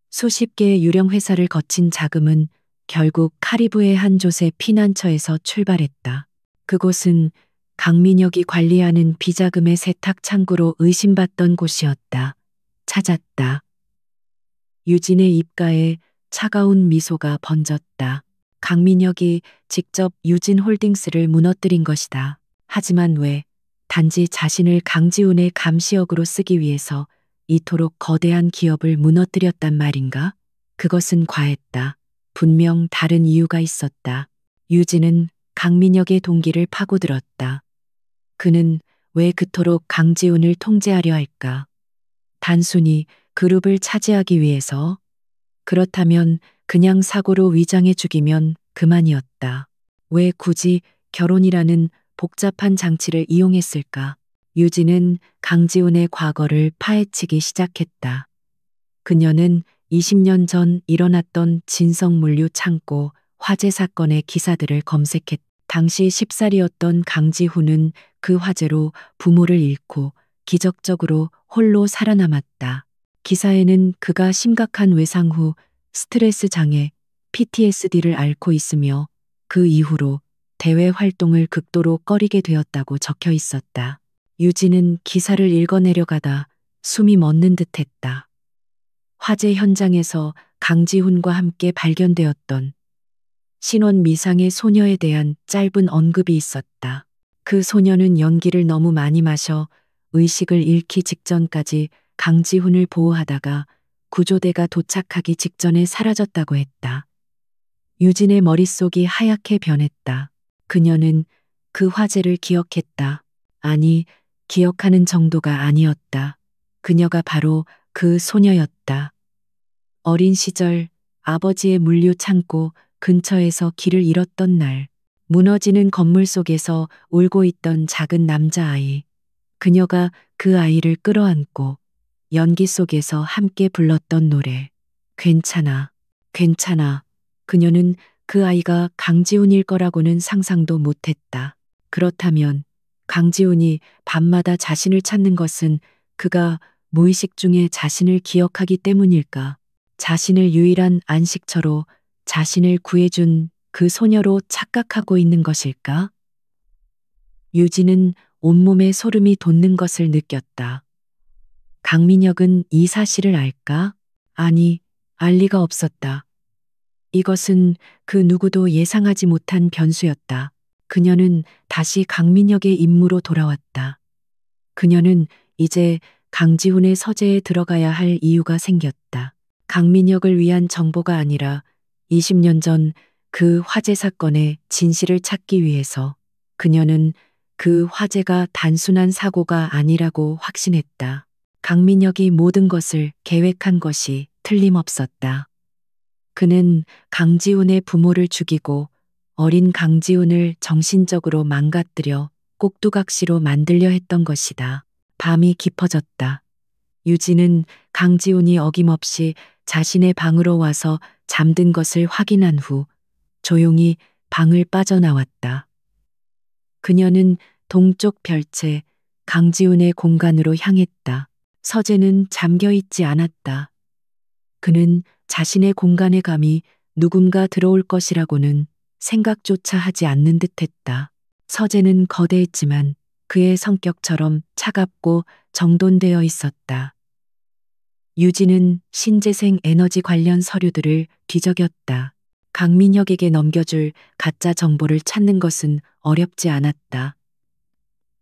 수십 개의 유령 회사를 거친 자금은 결국 카리브의 한 조세 피난처에서 출발했다. 그곳은 강민혁이 관리하는 비자금의 세탁 창구로 의심받던 곳이었다. 찾았다. 유진의 입가에 차가운 미소가 번졌다. 강민혁이 직접 유진홀딩스를 무너뜨린 것이다. 하지만 왜 단지 자신을 강지훈의 감시역으로 쓰기 위해서 이토록 거대한 기업을 무너뜨렸단 말인가? 그것은 과했다. 분명 다른 이유가 있었다. 유진은 강민혁의 동기를 파고들었다. 그는 왜 그토록 강지훈을 통제하려 할까? 단순히 그룹을 차지하기 위해서? 그렇다면 그냥 사고로 위장해 죽이면 그만이었다. 왜 굳이 결혼이라는 복잡한 장치를 이용했을까? 유진은 강지훈의 과거를 파헤치기 시작했다. 그녀는 20년 전 일어났던 진성물류 창고 화재 사건의 기사들을 검색했다. 당시 10살이었던 강지훈은 그 화재로 부모를 잃고 기적적으로 홀로 살아남았다. 기사에는 그가 심각한 외상 후 스트레스 장애, PTSD를 앓고 있으며 그 이후로 대외 활동을 극도로 꺼리게 되었다고 적혀 있었다. 유진은 기사를 읽어내려가다 숨이 멎는 듯 했다. 화재 현장에서 강지훈과 함께 발견되었던 신원 미상의 소녀에 대한 짧은 언급이 있었다. 그 소녀는 연기를 너무 많이 마셔 의식을 잃기 직전까지 강지훈을 보호하다가 구조대가 도착하기 직전에 사라졌다고 했다. 유진의 머릿속이 하얗게 변했다. 그녀는 그 화재를 기억했다. 아니, 기억하는 정도가 아니었다. 그녀가 바로 그 소녀였다. 어린 시절 아버지의 물류 창고 근처에서 길을 잃었던 날, 무너지는 건물 속에서 울고 있던 작은 남자아이. 그녀가 그 아이를 끌어안고 연기 속에서 함께 불렀던 노래. 괜찮아, 괜찮아. 그녀는 그 아이가 강지훈일 거라고는 상상도 못했다. 그렇다면 강지훈이 밤마다 자신을 찾는 것은 그가 무의식 중에 자신을 기억하기 때문일까? 자신을 유일한 안식처로 자신을 구해준 그 소녀로 착각하고 있는 것일까? 유진은 온몸에 소름이 돋는 것을 느꼈다. 강민혁은 이 사실을 알까? 아니, 알 리가 없었다. 이것은 그 누구도 예상하지 못한 변수였다. 그녀는 다시 강민혁의 임무로 돌아왔다. 그녀는 이제 강지훈의 서재에 들어가야 할 이유가 생겼다. 강민혁을 위한 정보가 아니라 20년 전 그 화재 사건의 진실을 찾기 위해서 그녀는 그 화재가 단순한 사고가 아니라고 확신했다. 강민혁이 모든 것을 계획한 것이 틀림없었다. 그는 강지훈의 부모를 죽이고 어린 강지훈을 정신적으로 망가뜨려 꼭두각시로 만들려 했던 것이다. 밤이 깊어졌다. 유진은 강지훈이 어김없이 자신의 방으로 와서 잠든 것을 확인한 후 조용히 방을 빠져나왔다. 그녀는 동쪽 별채 강지훈의 공간으로 향했다. 서재는 잠겨 있지 않았다. 그는 자신의 공간에 감히 누군가 들어올 것이라고는 생각조차 하지 않는 듯 했다. 서재는 거대했지만 그의 성격처럼 차갑고 정돈되어 있었다. 유진은 신재생 에너지 관련 서류들을 뒤적였다. 강민혁에게 넘겨줄 가짜 정보를 찾는 것은 어렵지 않았다.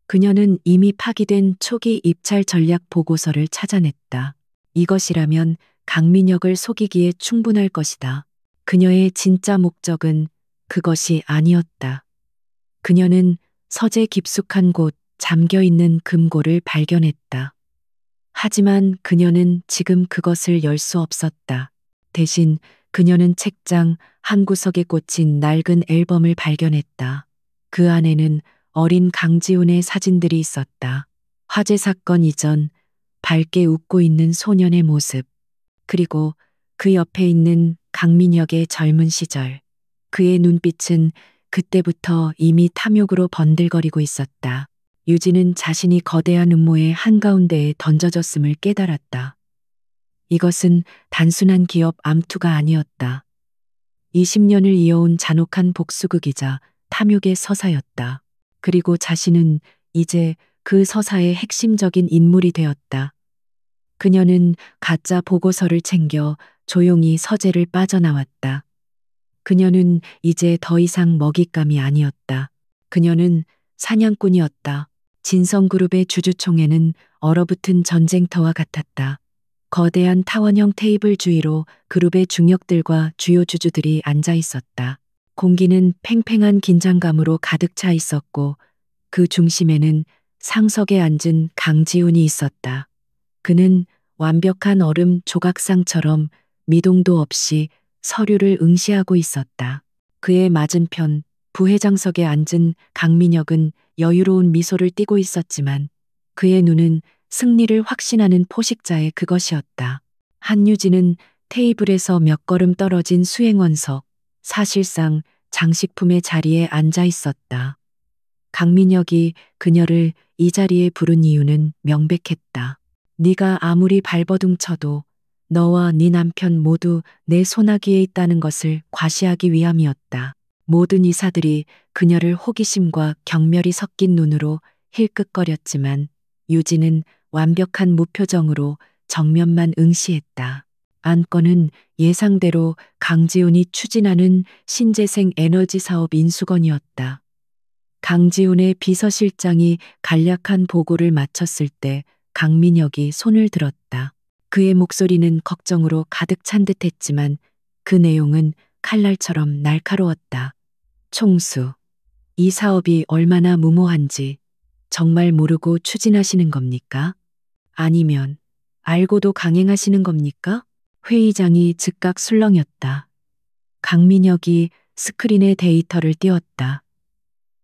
그녀는 이미 파기된 초기 입찰 전략 보고서를 찾아냈다. 이것이라면 강민혁을 속이기에 충분할 것이다. 그녀의 진짜 목적은 그것이 아니었다. 그녀는 서재 깊숙한 곳 잠겨 있는 금고를 발견했다. 하지만 그녀는 지금 그것을 열 수 없었다. 대신 그녀는 책장 한 구석에 꽂힌 낡은 앨범을 발견했다. 그 안에는 어린 강지훈의 사진들이 있었다. 화재 사건 이전 밝게 웃고 있는 소년의 모습, 그리고 그 옆에 있는 강민혁의 젊은 시절. 그의 눈빛은 그때부터 이미 탐욕으로 번들거리고 있었다. 유진은 자신이 거대한 음모의 한가운데에 던져졌음을 깨달았다. 이것은 단순한 기업 암투가 아니었다. 20년을 이어온 잔혹한 복수극이자 탐욕의 서사였다. 그리고 자신은 이제 그 서사의 핵심적인 인물이 되었다. 그녀는 가짜 보고서를 챙겨 조용히 서재를 빠져나왔다. 그녀는 이제 더 이상 먹잇감이 아니었다. 그녀는 사냥꾼이었다. 진성그룹의 주주총회는 얼어붙은 전쟁터와 같았다. 거대한 타원형 테이블 주위로 그룹의 중역들과 주요 주주들이 앉아 있었다. 공기는 팽팽한 긴장감으로 가득 차 있었고 그 중심에는 상석에 앉은 강지훈이 있었다. 그는 완벽한 얼음 조각상처럼 미동도 없이 서류를 응시하고 있었다. 그의 맞은편 부회장석에 앉은 강민혁은 여유로운 미소를 띠고 있었지만 그의 눈은 승리를 확신하는 포식자의 그것이었다. 한유진은 테이블에서 몇 걸음 떨어진 수행원석, 사실상 장식품의 자리에 앉아 있었다. 강민혁이 그녀를 이 자리에 부른 이유는 명백했다. 네가 아무리 발버둥 쳐도 너와 네 남편 모두 내 손아귀에 있다는 것을 과시하기 위함이었다. 모든 이사들이 그녀를 호기심과 경멸이 섞인 눈으로 힐끗거렸지만 유진은 완벽한 무표정으로 정면만 응시했다. 안건은 예상대로 강지훈이 추진하는 신재생 에너지 사업 인수건이었다. 강지훈의 비서실장이 간략한 보고를 마쳤을 때 강민혁이 손을 들었다. 그의 목소리는 걱정으로 가득 찬 듯했지만 그 내용은 칼날처럼 날카로웠다. 총수, 이 사업이 얼마나 무모한지 정말 모르고 추진하시는 겁니까? 아니면 알고도 강행하시는 겁니까? 회의장이 즉각 술렁였다. 강민혁이 스크린에 데이터를 띄웠다.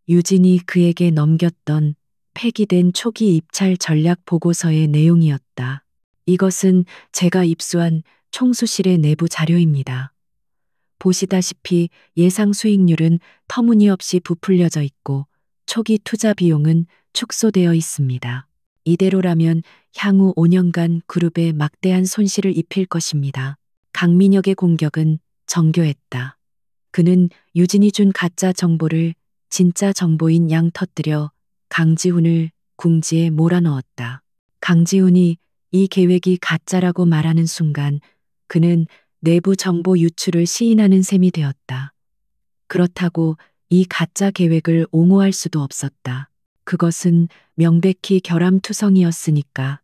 유진이 그에게 넘겼던 폐기된 초기 입찰 전략 보고서의 내용이었다. 이것은 제가 입수한 총수실의 내부 자료입니다. 보시다시피 예상 수익률은 터무니없이 부풀려져 있고 초기 투자 비용은 축소되어 있습니다. 이대로라면 향후 5년간 그룹에 막대한 손실을 입힐 것입니다. 강민혁의 공격은 정교했다. 그는 유진이 준 가짜 정보를 진짜 정보인 양 터뜨려 강지훈을 궁지에 몰아넣었다. 강지훈이 이 계획이 가짜라고 말하는 순간 그는 내부 정보 유출을 시인하는 셈이 되었다. 그렇다고 이 가짜 계획을 옹호할 수도 없었다. 그것은 명백히 결함투성이었으니까.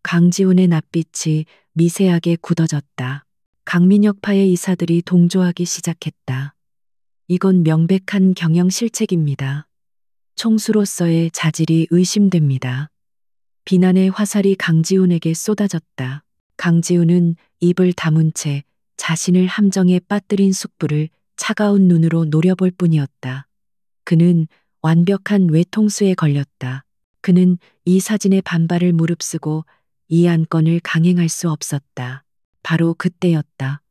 강지훈의 낯빛이 미세하게 굳어졌다. 강민혁파의 이사들이 동조하기 시작했다. 이건 명백한 경영 실책입니다. 총수로서의 자질이 의심됩니다. 비난의 화살이 강지훈에게 쏟아졌다. 강지훈은 입을 다문 채 자신을 함정에 빠뜨린 숙부를 차가운 눈으로 노려볼 뿐이었다. 그는 완벽한 외통수에 걸렸다. 그는 이 사진의 반발을 무릅쓰고 이 안건을 강행할 수 없었다. 바로 그때였다.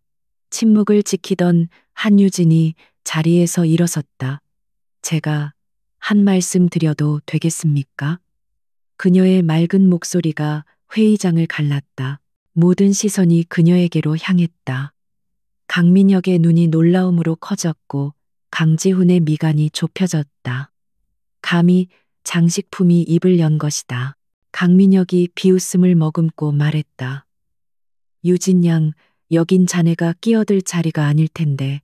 침묵을 지키던 한유진이 자리에서 일어섰다. 제가 한 말씀 드려도 되겠습니까? 그녀의 맑은 목소리가 회의장을 갈랐다. 모든 시선이 그녀에게로 향했다. 강민혁의 눈이 놀라움으로 커졌고 강지훈의 미간이 좁혀졌다. 감히 장식품이 입을 연 것이다. 강민혁이 비웃음을 머금고 말했다. 유진 양, 여긴 자네가 끼어들 자리가 아닐 텐데.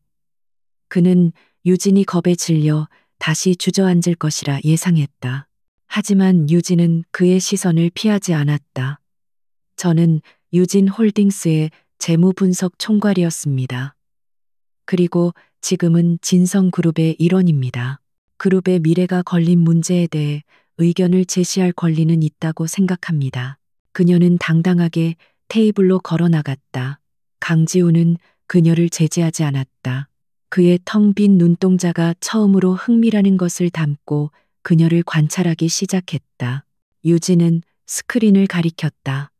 그는 유진이 겁에 질려 다시 주저앉을 것이라 예상했다. 하지만 유진은 그의 시선을 피하지 않았다. 저는 유진 홀딩스의 재무분석 총괄이었습니다. 그리고 지금은 진성그룹의 일원입니다. 그룹의 미래가 걸린 문제에 대해 의견을 제시할 권리는 있다고 생각합니다. 그녀는 당당하게 테이블로 걸어 나갔다. 강지훈은 그녀를 제지하지 않았다. 그의 텅 빈 눈동자가 처음으로 흥미라는 것을 담고 그녀를 관찰하기 시작했다. 유진은 스크린을 가리켰다.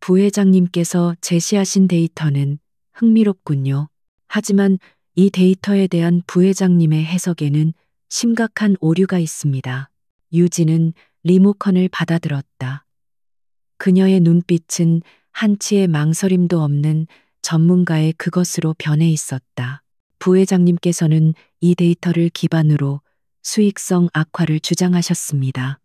부회장님께서 제시하신 데이터는 흥미롭군요. 하지만 이 데이터에 대한 부회장님의 해석에는 심각한 오류가 있습니다. 유진은 리모컨을 받아들었다. 그녀의 눈빛은 한치의 망설임도 없는 전문가의 그것으로 변해 있었다. 부회장님께서는 이 데이터를 기반으로 수익성 악화를 주장하셨습니다.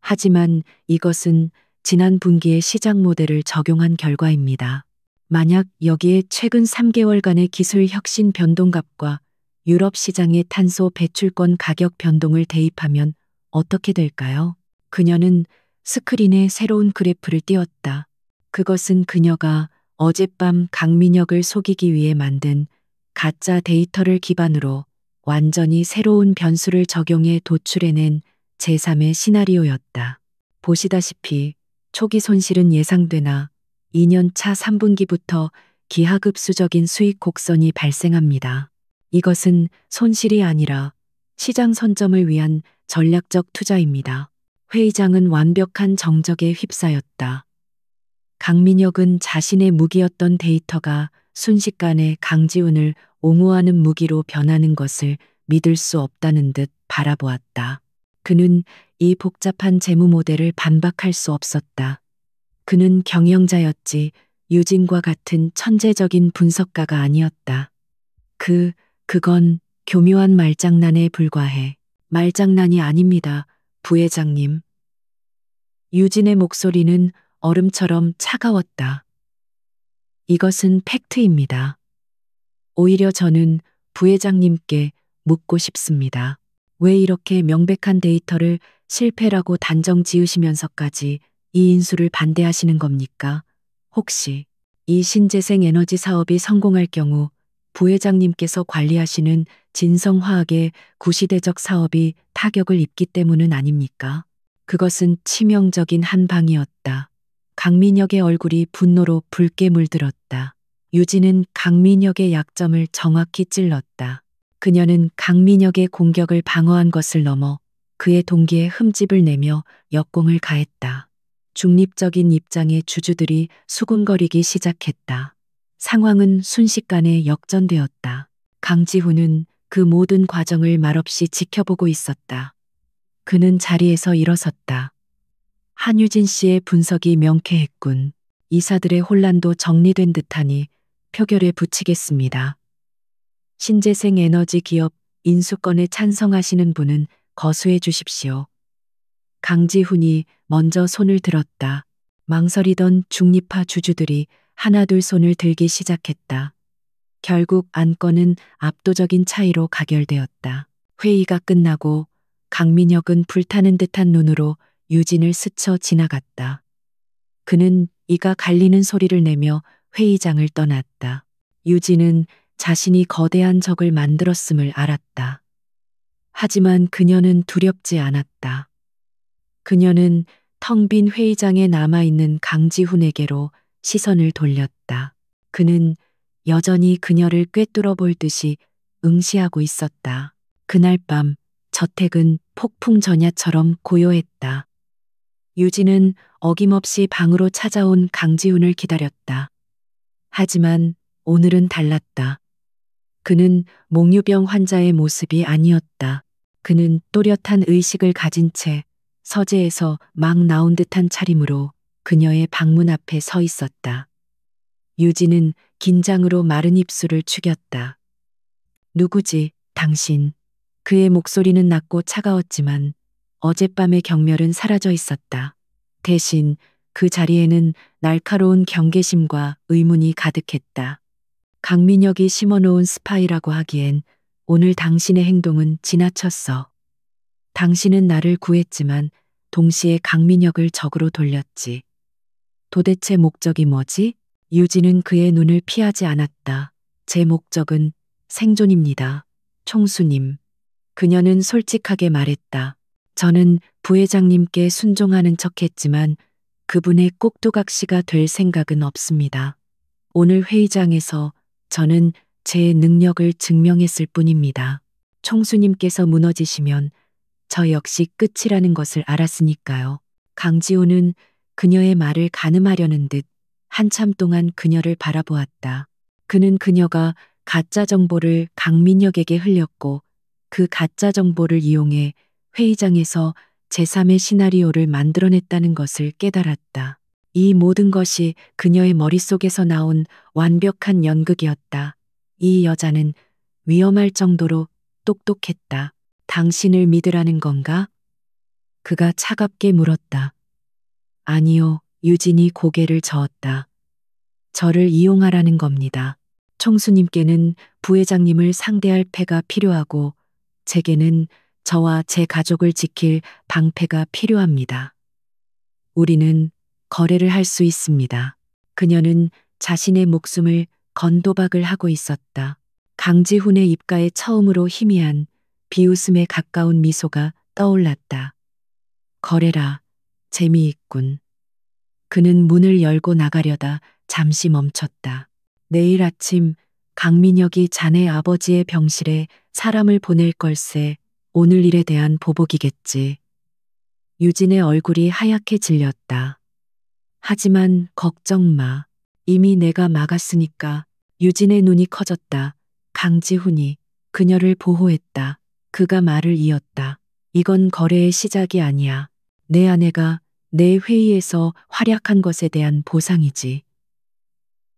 하지만 이것은 지난 분기의 시장 모델을 적용한 결과입니다. 만약 여기에 최근 3개월간의 기술 혁신 변동값과 유럽 시장의 탄소 배출권 가격 변동을 대입하면 어떻게 될까요? 그녀는 스크린에 새로운 그래프를 띄웠다. 그것은 그녀가 어젯밤 강민혁을 속이기 위해 만든 가짜 데이터를 기반으로 완전히 새로운 변수를 적용해 도출해낸 제3의 시나리오였다. 보시다시피 초기 손실은 예상되나 2년차 3분기부터 기하급수적인 수익 곡선이 발생합니다. 이것은 손실이 아니라 시장 선점을 위한 전략적 투자입니다. 회의장은 완벽한 정적에 휩싸였다. 강민혁은 자신의 무기였던 데이터가 순식간에 강지훈을 옹호하는 무기로 변하는 것을 믿을 수 없다는 듯 바라보았다. 그는 이 복잡한 재무 모델을 반박할 수 없었다. 그는 경영자였지 유진과 같은 천재적인 분석가가 아니었다. 그건 교묘한 말장난에 불과해. 말장난이 아닙니다, 부회장님. 유진의 목소리는 얼음처럼 차가웠다. 이것은 팩트입니다. 오히려 저는 부회장님께 묻고 싶습니다. 왜 이렇게 명백한 데이터를 실패라고 단정 지으시면서까지 이 인수를 반대하시는 겁니까? 혹시 이 신재생 에너지 사업이 성공할 경우 부회장님께서 관리하시는 진성화학의 구시대적 사업이 타격을 입기 때문은 아닙니까? 그것은 치명적인 한방이었다. 강민혁의 얼굴이 분노로 붉게 물들었다. 유진은 강민혁의 약점을 정확히 찔렀다. 그녀는 강민혁의 공격을 방어한 것을 넘어 그의 동기에 흠집을 내며 역공을 가했다. 중립적인 입장의 주주들이 수군거리기 시작했다. 상황은 순식간에 역전되었다. 강지훈은 그 모든 과정을 말없이 지켜보고 있었다. 그는 자리에서 일어섰다. 한유진 씨의 분석이 명쾌했군. 이사들의 혼란도 정리된 듯하니 표결에 붙이겠습니다. 신재생 에너지 기업 인수권에 찬성하시는 분은 거수해 주십시오. 강지훈이 먼저 손을 들었다. 망설이던 중립파 주주들이 하나둘 손을 들기 시작했다. 결국 안건은 압도적인 차이로 가결되었다. 회의가 끝나고 강민혁은 불타는 듯한 눈으로 유진을 스쳐 지나갔다. 그는 이가 갈리는 소리를 내며 회의장을 떠났다. 유진은 자신이 거대한 적을 만들었음을 알았다. 하지만 그녀는 두렵지 않았다. 그녀는 텅 빈 회의장에 남아있는 강지훈에게로 시선을 돌렸다. 그는 여전히 그녀를 꿰뚫어 볼 듯이 응시하고 있었다. 그날 밤 저택은 폭풍 전야처럼 고요했다. 유진은 어김없이 방으로 찾아온 강지훈을 기다렸다. 하지만 오늘은 달랐다. 그는 몽유병 환자의 모습이 아니었다. 그는 또렷한 의식을 가진 채 서재에서 막 나온 듯한 차림으로 그녀의 방문 앞에 서 있었다. 유진은 긴장으로 마른 입술을 축였다. 누구지, 당신? 그의 목소리는 낮고 차가웠지만 어젯밤의 경멸은 사라져 있었다. 대신 그 자리에는 날카로운 경계심과 의문이 가득했다. 강민혁이 심어놓은 스파이라고 하기엔 오늘 당신의 행동은 지나쳤어. 당신은 나를 구했지만 동시에 강민혁을 적으로 돌렸지. 도대체 목적이 뭐지? 유진은 그의 눈을 피하지 않았다. 제 목적은 생존입니다. 총수님. 그녀는 솔직하게 말했다. 저는 부회장님께 순종하는 척했지만 그분의 꼭두각시가 될 생각은 없습니다. 오늘 회의장에서 저는 제 능력을 증명했을 뿐입니다. 총수님께서 무너지시면 저 역시 끝이라는 것을 알았으니까요. 강지호는 그녀의 말을 가늠하려는 듯 한참 동안 그녀를 바라보았다. 그는 그녀가 가짜 정보를 강민혁에게 흘렸고 그 가짜 정보를 이용해 회의장에서 제3의 시나리오를 만들어냈다는 것을 깨달았다. 이 모든 것이 그녀의 머릿속에서 나온 완벽한 연극이었다. 이 여자는 위험할 정도로 똑똑했다. 당신을 믿으라는 건가? 그가 차갑게 물었다. 아니요, 유진이 고개를 저었다. 저를 이용하라는 겁니다. 총수님께는 부회장님을 상대할 패가 필요하고 제게는 저와 제 가족을 지킬 방패가 필요합니다. 우리는 거래를 할 수 있습니다. 그녀는 자신의 목숨을 건도박을 하고 있었다. 강지훈의 입가에 처음으로 희미한 비웃음에 가까운 미소가 떠올랐다. 거래라. 재미있군. 그는 문을 열고 나가려다 잠시 멈췄다. 내일 아침 강민혁이 자네 아버지의 병실에 사람을 보낼 걸세. 오늘 일에 대한 보복이겠지. 유진의 얼굴이 하얗게 질렸다. 하지만 걱정 마. 이미 내가 막았으니까. 유진의 눈이 커졌다. 강지훈이 그녀를 보호했다. 그가 말을 이었다. 이건 거래의 시작이 아니야. 내 아내가 내 회의에서 활약한 것에 대한 보상이지.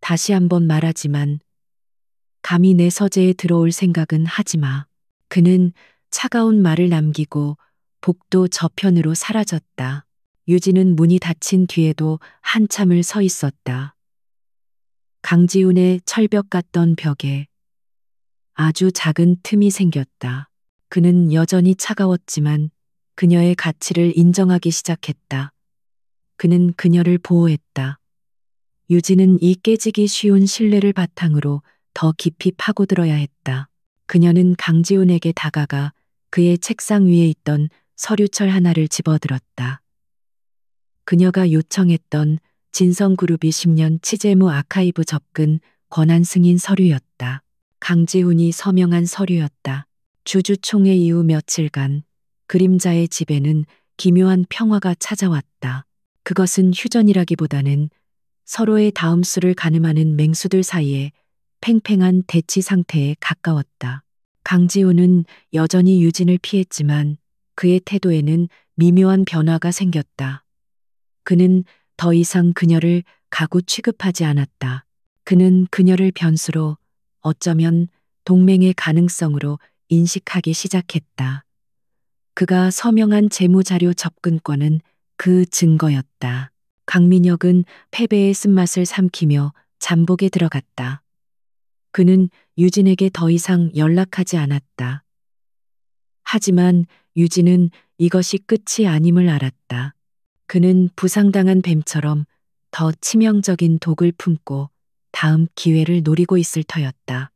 다시 한번 말하지만 감히 내 서재에 들어올 생각은 하지 마. 그는 차가운 말을 남기고 복도 저편으로 사라졌다. 유진은 문이 닫힌 뒤에도 한참을 서 있었다. 강지훈의 철벽 같던 벽에 아주 작은 틈이 생겼다. 그는 여전히 차가웠지만 그녀의 가치를 인정하기 시작했다. 그는 그녀를 보호했다. 유진은 이 깨지기 쉬운 신뢰를 바탕으로 더 깊이 파고들어야 했다. 그녀는 강지훈에게 다가가 그의 책상 위에 있던 서류철 하나를 집어들었다. 그녀가 요청했던 진성그룹이 10년 치재무 아카이브 접근 권한 승인 서류였다. 강지훈이 서명한 서류였다. 주주총회 이후 며칠간 그림자의 집에는 기묘한 평화가 찾아왔다. 그것은 휴전이라기보다는 서로의 다음 수를 가늠하는 맹수들 사이에 팽팽한 대치 상태에 가까웠다. 강지훈은 여전히 유진을 피했지만 그의 태도에는 미묘한 변화가 생겼다. 그는 더 이상 그녀를 가구 취급하지 않았다. 그는 그녀를 변수로, 어쩌면 동맹의 가능성으로 인식하기 시작했다. 그가 서명한 재무자료 접근권은 그 증거였다. 강민혁은 패배의 쓴맛을 삼키며 잠복에 들어갔다. 그는 유진에게 더 이상 연락하지 않았다. 하지만 유진은 이것이 끝이 아님을 알았다. 그는 부상당한 뱀처럼 더 치명적인 독을 품고 다음 기회를 노리고 있을 터였다.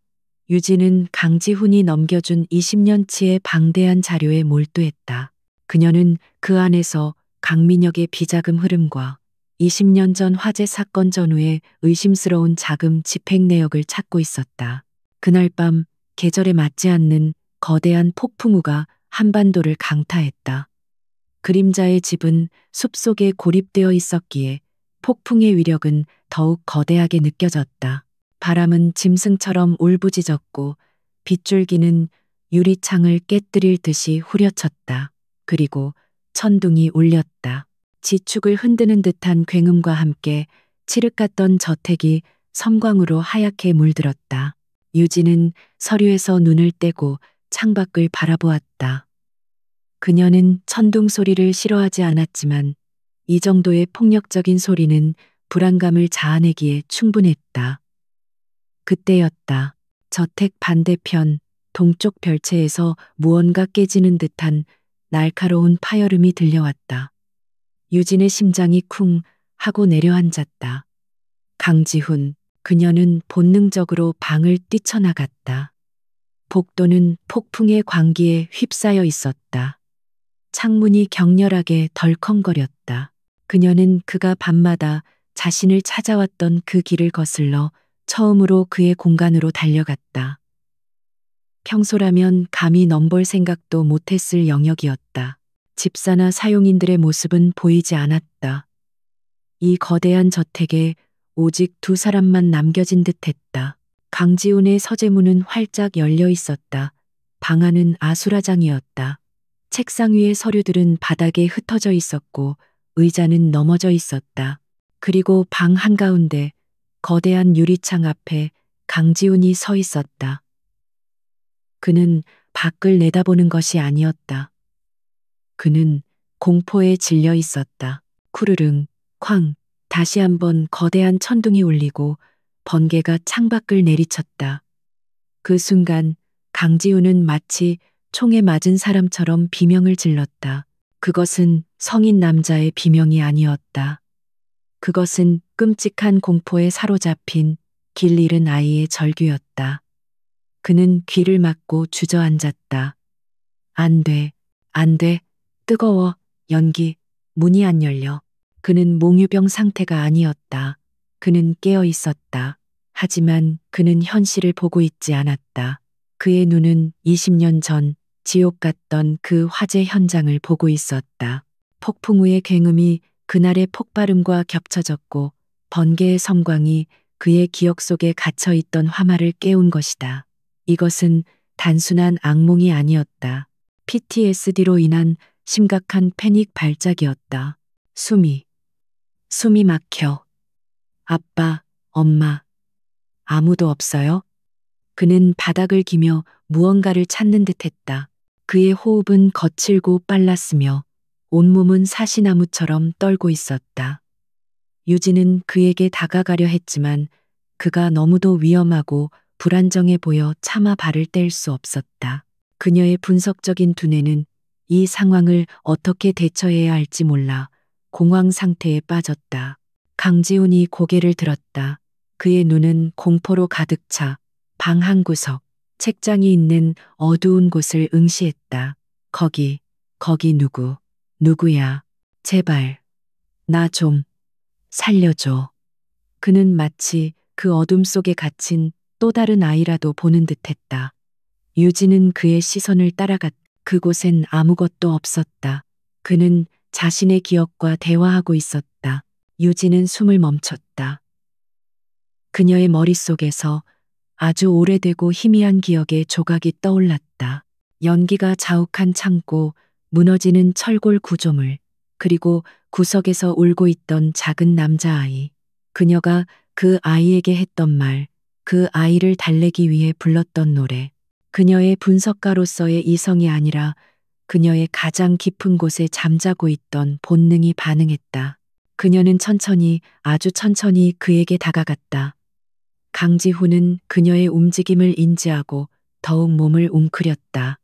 유진은 강지훈이 넘겨준 20년치의 방대한 자료에 몰두했다. 그녀는 그 안에서 강민혁의 비자금 흐름과 20년 전 화재 사건 전후의 의심스러운 자금 집행 내역을 찾고 있었다. 그날 밤 계절에 맞지 않는 거대한 폭풍우가 한반도를 강타했다. 그림자의 집은 숲속에 고립되어 있었기에 폭풍의 위력은 더욱 거대하게 느껴졌다. 바람은 짐승처럼 울부짖었고 빗줄기는 유리창을 깨뜨릴 듯이 후려쳤다. 그리고 천둥이 울렸다. 지축을 흔드는 듯한 굉음과 함께 칠흑 같던 저택이 섬광으로 하얗게 물들었다. 유진은 서류에서 눈을 떼고 창밖을 바라보았다. 그녀는 천둥 소리를 싫어하지 않았지만 이 정도의 폭력적인 소리는 불안감을 자아내기에 충분했다. 그때였다. 저택 반대편 동쪽 별채에서 무언가 깨지는 듯한 날카로운 파열음이 들려왔다. 유진의 심장이 쿵 하고 내려앉았다. 강지훈, 그녀는 본능적으로 방을 뛰쳐나갔다. 복도는 폭풍의 광기에 휩싸여 있었다. 창문이 격렬하게 덜컹거렸다. 그녀는 그가 밤마다 자신을 찾아왔던 그 길을 거슬러 처음으로 그의 공간으로 달려갔다. 평소라면 감히 넘볼 생각도 못했을 영역이었다. 집사나 사용인들의 모습은 보이지 않았다. 이 거대한 저택에 오직 두 사람만 남겨진 듯했다. 강지훈의 서재문은 활짝 열려 있었다. 방 안은 아수라장이었다. 책상 위의 서류들은 바닥에 흩어져 있었고 의자는 넘어져 있었다. 그리고 방 한가운데 거대한 유리창 앞에 강지훈이 서 있었다. 그는 밖을 내다보는 것이 아니었다. 그는 공포에 질려 있었다. 쿠르릉, 쾅, 다시 한번 거대한 천둥이 울리고 번개가 창밖을 내리쳤다. 그 순간 강지훈은 마치 총에 맞은 사람처럼 비명을 질렀다. 그것은 성인 남자의 비명이 아니었다. 그것은 끔찍한 공포에 사로잡힌 길 잃은 아이의 절규였다. 그는 귀를 막고 주저앉았다. 안 돼, 안 돼, 뜨거워, 연기, 문이 안 열려. 그는 몽유병 상태가 아니었다. 그는 깨어 있었다. 하지만 그는 현실을 보고 있지 않았다. 그의 눈은 20년 전 지옥 같던 그 화재 현장을 보고 있었다. 폭풍 후의 굉음이 그날의 폭발음과 겹쳐졌고 번개의 섬광이 그의 기억 속에 갇혀 있던 화마를 깨운 것이다. 이것은 단순한 악몽이 아니었다. PTSD로 인한 심각한 패닉 발작이었다. 숨이 막혀. 아빠, 엄마, 아무도 없어요? 그는 바닥을 기며 무언가를 찾는 듯 했다. 그의 호흡은 거칠고 빨랐으며 온몸은 사시나무처럼 떨고 있었다. 유진은 그에게 다가가려 했지만 그가 너무도 위험하고 불안정해 보여 차마 발을 뗄 수 없었다. 그녀의 분석적인 두뇌는 이 상황을 어떻게 대처해야 할지 몰라 공황 상태에 빠졌다. 강지훈이 고개를 들었다. 그의 눈은 공포로 가득 차 방 한 구석, 책장이 있는 어두운 곳을 응시했다. 거기 누구야? 제발, 나 좀 살려줘. 그는 마치 그 어둠 속에 갇힌 또 다른 아이라도 보는 듯 했다. 유진은 그의 시선을 따라갔다. 그곳엔 아무것도 없었다. 그는 자신의 기억과 대화하고 있었다. 유진은 숨을 멈췄다. 그녀의 머릿속에서 아주 오래되고 희미한 기억의 조각이 떠올랐다. 연기가 자욱한 창고, 무너지는 철골 구조물, 그리고 구석에서 울고 있던 작은 남자아이. 그녀가 그 아이에게 했던 말, 그 아이를 달래기 위해 불렀던 노래. 그녀의 분석가로서의 이성이 아니라 그녀의 가장 깊은 곳에 잠자고 있던 본능이 반응했다. 그녀는 천천히, 아주 천천히 그에게 다가갔다. 강지훈은 그녀의 움직임을 인지하고 더욱 몸을 웅크렸다.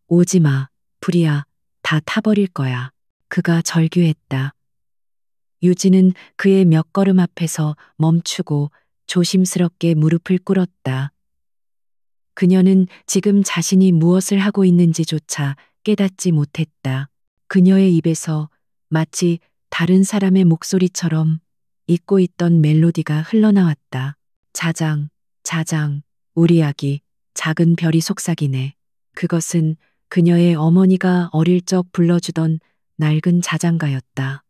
오지 마, 불이야. 다 타버릴 거야. 그가 절규했다. 유진은 그의 몇 걸음 앞에서 멈추고 조심스럽게 무릎을 꿇었다. 그녀는 지금 자신이 무엇을 하고 있는지조차 깨닫지 못했다. 그녀의 입에서 마치 다른 사람의 목소리처럼 잊고 있던 멜로디가 흘러나왔다. 자장, 우리 아기, 작은 별이 속삭이네. 그것은 그녀의 어머니가 어릴 적 불러주던 낡은 자장가였다.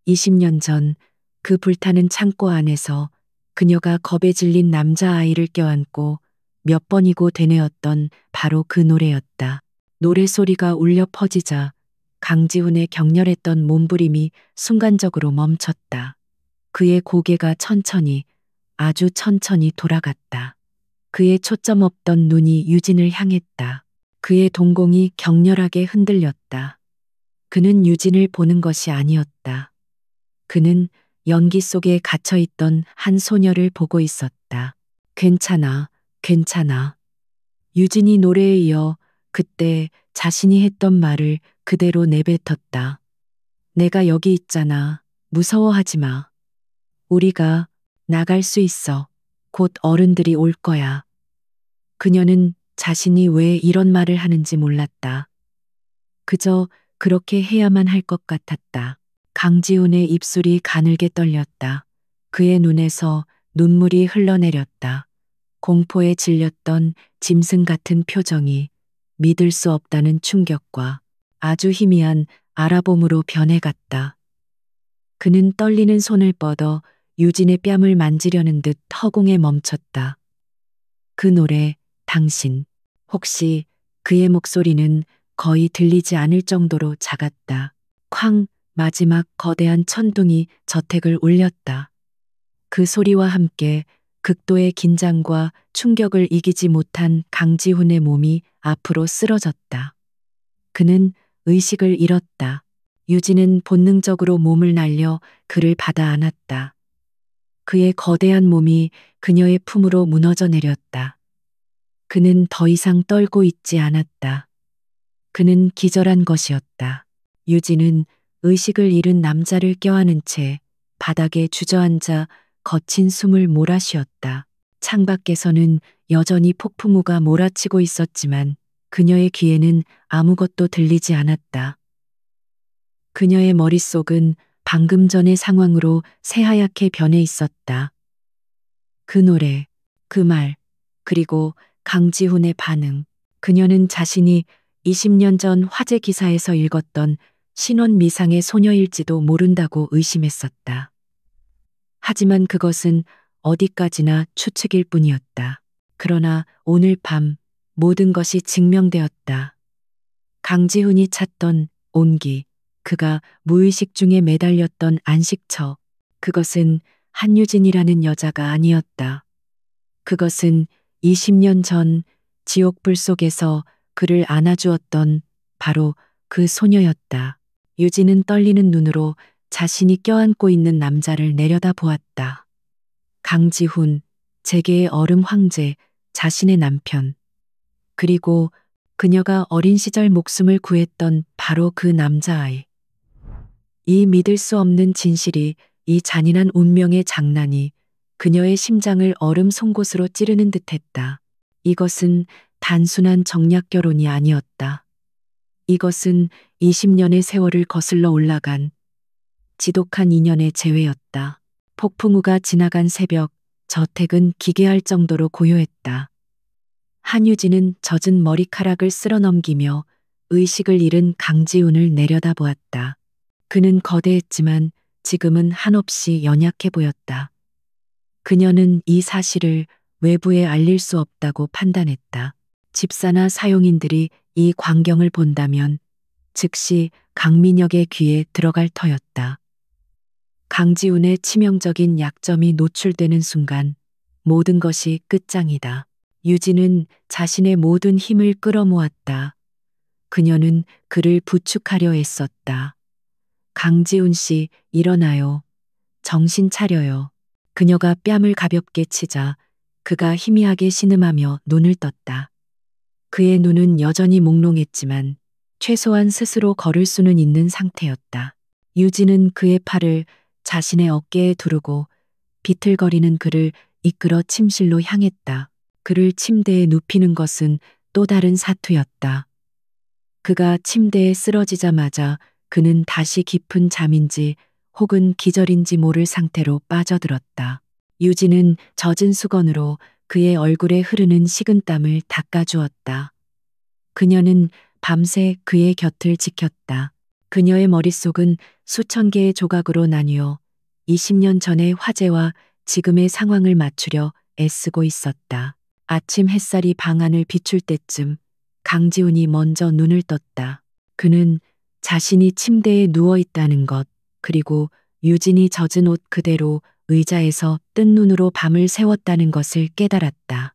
20년 전 그 불타는 창고 안에서 그녀가 겁에 질린 남자아이를 껴안고 몇 번이고 되뇌었던 바로 그 노래였다. 노래소리가 울려 퍼지자 강지훈의 격렬했던 몸부림이 순간적으로 멈췄다. 그의 고개가 천천히, 아주 천천히 돌아갔다. 그의 초점 없던 눈이 유진을 향했다. 그의 동공이 격렬하게 흔들렸다. 그는 유진을 보는 것이 아니었다. 그는 연기 속에 갇혀있던 한 소녀를 보고 있었다. 괜찮아. 유진이 노래에 이어 그때 자신이 했던 말을 그대로 내뱉었다. 내가 여기 있잖아. 무서워하지 마. 우리가 나갈 수 있어. 곧 어른들이 올 거야. 그녀는 자신이 왜 이런 말을 하는지 몰랐다. 그저 그렇게 해야만 할 것 같았다. 강지훈의 입술이 가늘게 떨렸다. 그의 눈에서 눈물이 흘러내렸다. 공포에 질렸던 짐승 같은 표정이 믿을 수 없다는 충격과 아주 희미한 알아봄으로 변해갔다. 그는 떨리는 손을 뻗어 유진의 뺨을 만지려는 듯 허공에 멈췄다. 그 노래, 당신. 혹시 그의 목소리는 거의 들리지 않을 정도로 작았다. 쾅, 마지막 거대한 천둥이 저택을 울렸다. 그 소리와 함께 극도의 긴장과 충격을 이기지 못한 강지훈의 몸이 앞으로 쓰러졌다. 그는 의식을 잃었다. 유진은 본능적으로 몸을 날려 그를 받아 안았다. 그의 거대한 몸이 그녀의 품으로 무너져 내렸다. 그는 더 이상 떨고 있지 않았다. 그는 기절한 것이었다. 유진은 의식을 잃은 남자를 껴안은 채 바닥에 주저앉아 거친 숨을 몰아쉬었다. 창밖에서는 여전히 폭풍우가 몰아치고 있었지만 그녀의 귀에는 아무것도 들리지 않았다. 그녀의 머릿속은 방금 전의 상황으로 새하얗게 변해 있었다. 그 노래, 그 말, 그리고 강지훈의 반응. 그녀는 자신이 20년 전 화재 기사에서 읽었던 신원 미상의 소녀일지도 모른다고 의심했었다. 하지만 그것은 어디까지나 추측일 뿐이었다. 그러나 오늘 밤 모든 것이 증명되었다. 강지훈이 찾던 온기, 그가 무의식 중에 매달렸던 안식처, 그것은 한유진이라는 여자가 아니었다. 그것은 20년 전 지옥불 속에서 그를 안아주었던 바로 그 소녀였다. 유진은 떨리는 눈으로 자신이 껴안고 있는 남자를 내려다 보았다. 강지훈, 재계의 얼음 황제, 자신의 남편. 그리고 그녀가 어린 시절 목숨을 구했던 바로 그 남자아이. 이 믿을 수 없는 진실이, 이 잔인한 운명의 장난이 그녀의 심장을 얼음 송곳으로 찌르는 듯했다. 이것은 단순한 정략 결혼이 아니었다. 이것은 20년의 세월을 거슬러 올라간 지독한 인연의 재회였다. 폭풍우가 지나간 새벽, 저택은 기괴할 정도로 고요했다. 한유진은 젖은 머리카락을 쓸어 넘기며 의식을 잃은 강지훈을 내려다보았다. 그는 거대했지만 지금은 한없이 연약해 보였다. 그녀는 이 사실을 외부에 알릴 수 없다고 판단했다. 집사나 사용인들이 이 광경을 본다면 즉시 강민혁의 귀에 들어갈 터였다. 강지훈의 치명적인 약점이 노출되는 순간 모든 것이 끝장이다. 유진은 자신의 모든 힘을 끌어모았다. 그녀는 그를 부축하려 애썼다. 강지훈 씨, 일어나요. 정신 차려요. 그녀가 뺨을 가볍게 치자 그가 희미하게 신음하며 눈을 떴다. 그의 눈은 여전히 몽롱했지만 최소한 스스로 걸을 수는 있는 상태였다. 유진은 그의 팔을 자신의 어깨에 두르고 비틀거리는 그를 이끌어 침실로 향했다. 그를 침대에 눕히는 것은 또 다른 사투였다. 그가 침대에 쓰러지자마자 그는 다시 깊은 잠인지 혹은 기절인지 모를 상태로 빠져들었다. 유진은 젖은 수건으로 그의 얼굴에 흐르는 식은땀을 닦아주었다. 그녀는 밤새 그의 곁을 지켰다. 그녀의 머릿속은 수천 개의 조각으로 나뉘어 20년 전의 화재와 지금의 상황을 맞추려 애쓰고 있었다. 아침 햇살이 방 안을 비출 때쯤 강지훈이 먼저 눈을 떴다. 그는 자신이 침대에 누워 있다는 것, 그리고 유진이 젖은 옷 그대로 의자에서 뜬 눈으로 밤을 새웠다는 것을 깨달았다.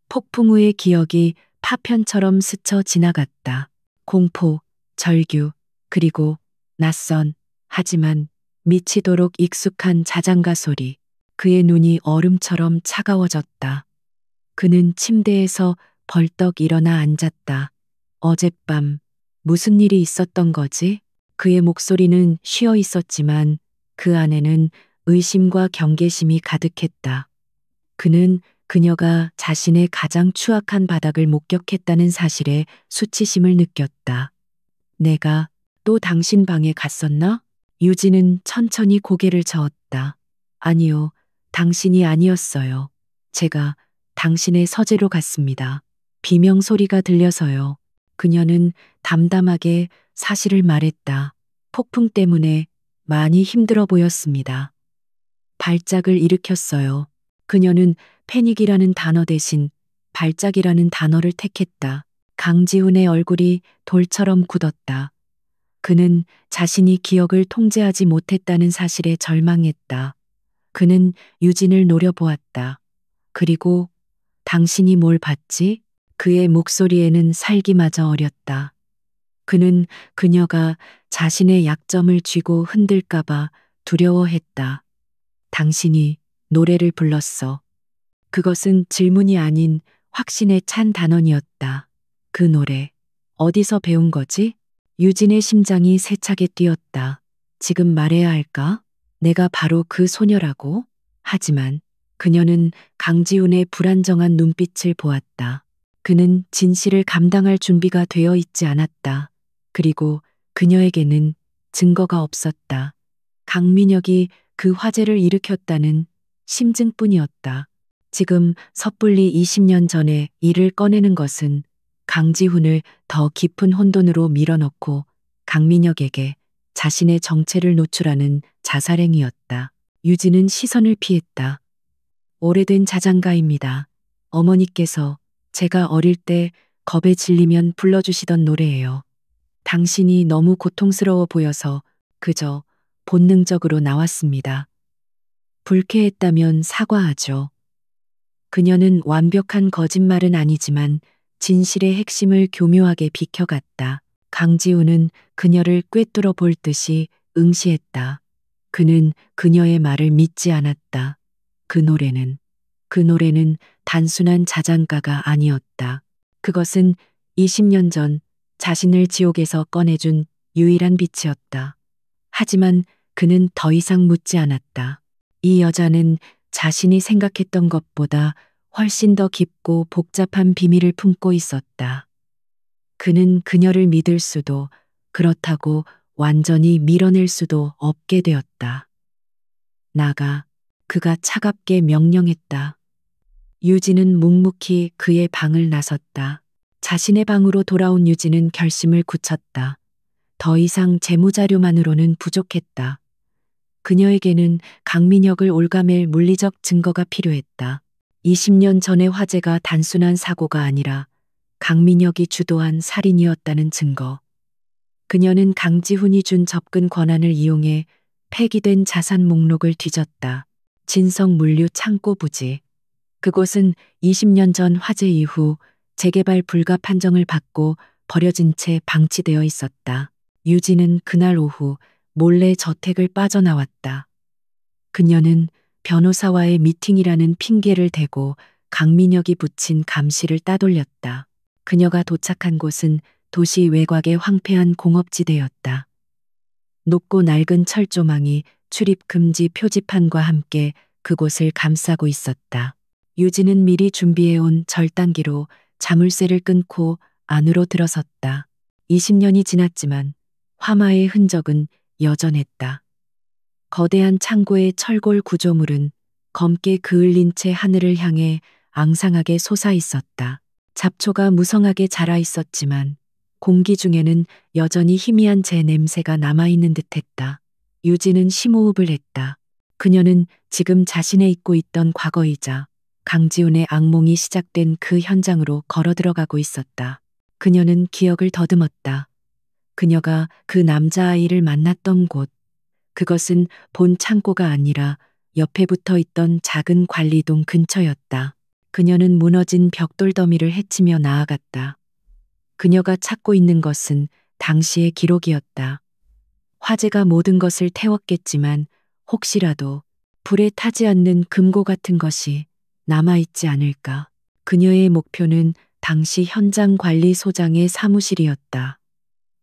폭풍우의 기억이 파편처럼 스쳐 지나갔다. 공포, 절규, 그리고 낯선, 하지만 미치도록 익숙한 자장가 소리. 그의 눈이 얼음처럼 차가워졌다. 그는 침대에서 벌떡 일어나 앉았다. 어젯밤 무슨 일이 있었던 거지? 그의 목소리는 쉬어 있었지만 그 안에는 의심과 경계심이 가득했다. 그는 그녀가 자신의 가장 추악한 바닥을 목격했다는 사실에 수치심을 느꼈다. 내가 또 당신 방에 갔었나? 유진은 천천히 고개를 저었다. 아니요, 당신이 아니었어요. 제가 당신의 서재로 갔습니다. 비명 소리가 들려서요. 그녀는 담담하게 사실을 말했다. 폭풍 때문에 많이 힘들어 보였습니다. 발작을 일으켰어요. 그녀는 패닉이라는 단어 대신 발작이라는 단어를 택했다. 강지훈의 얼굴이 돌처럼 굳었다. 그는 자신이 기억을 통제하지 못했다는 사실에 절망했다. 그는 유진을 노려보았다. 그리고 당신이 뭘 봤지? 그의 목소리에는 살기마저 어렸다. 그는 그녀가 자신의 약점을 쥐고 흔들까봐 두려워했다. 당신이 노래를 불렀어. 그것은 질문이 아닌 확신에 찬 단언이었다. 그 노래, 어디서 배운 거지? 유진의 심장이 세차게 뛰었다. 지금 말해야 할까? 내가 바로 그 소녀라고? 하지만 그녀는 강지훈의 불안정한 눈빛을 보았다. 그는 진실을 감당할 준비가 되어 있지 않았다. 그리고 그녀에게는 증거가 없었다. 강민혁이 그 화재를 일으켰다는 심증뿐이었다. 지금 섣불리 20년 전의 일을 꺼내는 것은 강지훈을 더 깊은 혼돈으로 밀어넣고 강민혁에게 자신의 정체를 노출하는 자살행위였다. 유진은 시선을 피했다. 오래된 자장가입니다. 어머니께서 제가 어릴 때 겁에 질리면 불러주시던 노래예요. 당신이 너무 고통스러워 보여서 그저 본능적으로 나왔습니다. 불쾌했다면 사과하죠. 그녀는 완벽한 거짓말은 아니지만 진실의 핵심을 교묘하게 비켜갔다. 강지우는 그녀를 꿰뚫어 볼 듯이 응시했다. 그는 그녀의 말을 믿지 않았다. 그 노래는 단순한 자장가가 아니었다. 그것은 20년 전 자신을 지옥에서 꺼내준 유일한 빛이었다. 하지만 그는 더 이상 묻지 않았다. 이 여자는 자신이 생각했던 것보다 훨씬 더 깊고 복잡한 비밀을 품고 있었다. 그는 그녀를 믿을 수도, 그렇다고 완전히 밀어낼 수도 없게 되었다. 나가, 그가 차갑게 명령했다. 유진은 묵묵히 그의 방을 나섰다. 자신의 방으로 돌아온 유진은 결심을 굳혔다. 더 이상 재무자료만으로는 부족했다. 그녀에게는 강민혁을 올가맬 물리적 증거가 필요했다. 20년 전의 화재가 단순한 사고가 아니라 강민혁이 주도한 살인이었다는 증거. 그녀는 강지훈이 준 접근 권한을 이용해 폐기된 자산 목록을 뒤졌다. 진성물류 창고 부지. 그곳은 20년 전 화재 이후 재개발 불가 판정을 받고 버려진 채 방치되어 있었다. 유진은 그날 오후 몰래 저택을 빠져나왔다. 그녀는 변호사와의 미팅이라는 핑계를 대고 강민혁이 붙인 감시를 따돌렸다. 그녀가 도착한 곳은 도시 외곽의 황폐한 공업지대였다. 높고 낡은 철조망이 출입 금지 표지판과 함께 그곳을 감싸고 있었다. 유진은 미리 준비해온 절단기로 자물쇠를 끊고 안으로 들어섰다. 20년이 지났지만 화마의 흔적은 여전했다. 거대한 창고의 철골 구조물은 검게 그을린 채 하늘을 향해 앙상하게 솟아 있었다. 잡초가 무성하게 자라 있었지만 공기 중에는 여전히 희미한 재 냄새가 남아있는 듯했다. 유진은 심호흡을 했다. 그녀는 지금 자신의 잊고 있던 과거이자 강지훈의 악몽이 시작된 그 현장으로 걸어 들어가고 있었다. 그녀는 기억을 더듬었다. 그녀가 그 남자아이를 만났던 곳. 그것은 본 창고가 아니라 옆에 붙어 있던 작은 관리동 근처였다. 그녀는 무너진 벽돌 더미를 헤치며 나아갔다. 그녀가 찾고 있는 것은 당시의 기록이었다. 화재가 모든 것을 태웠겠지만 혹시라도 불에 타지 않는 금고 같은 것이 남아있지 않을까. 그녀의 목표는 당시 현장 관리소장의 사무실이었다.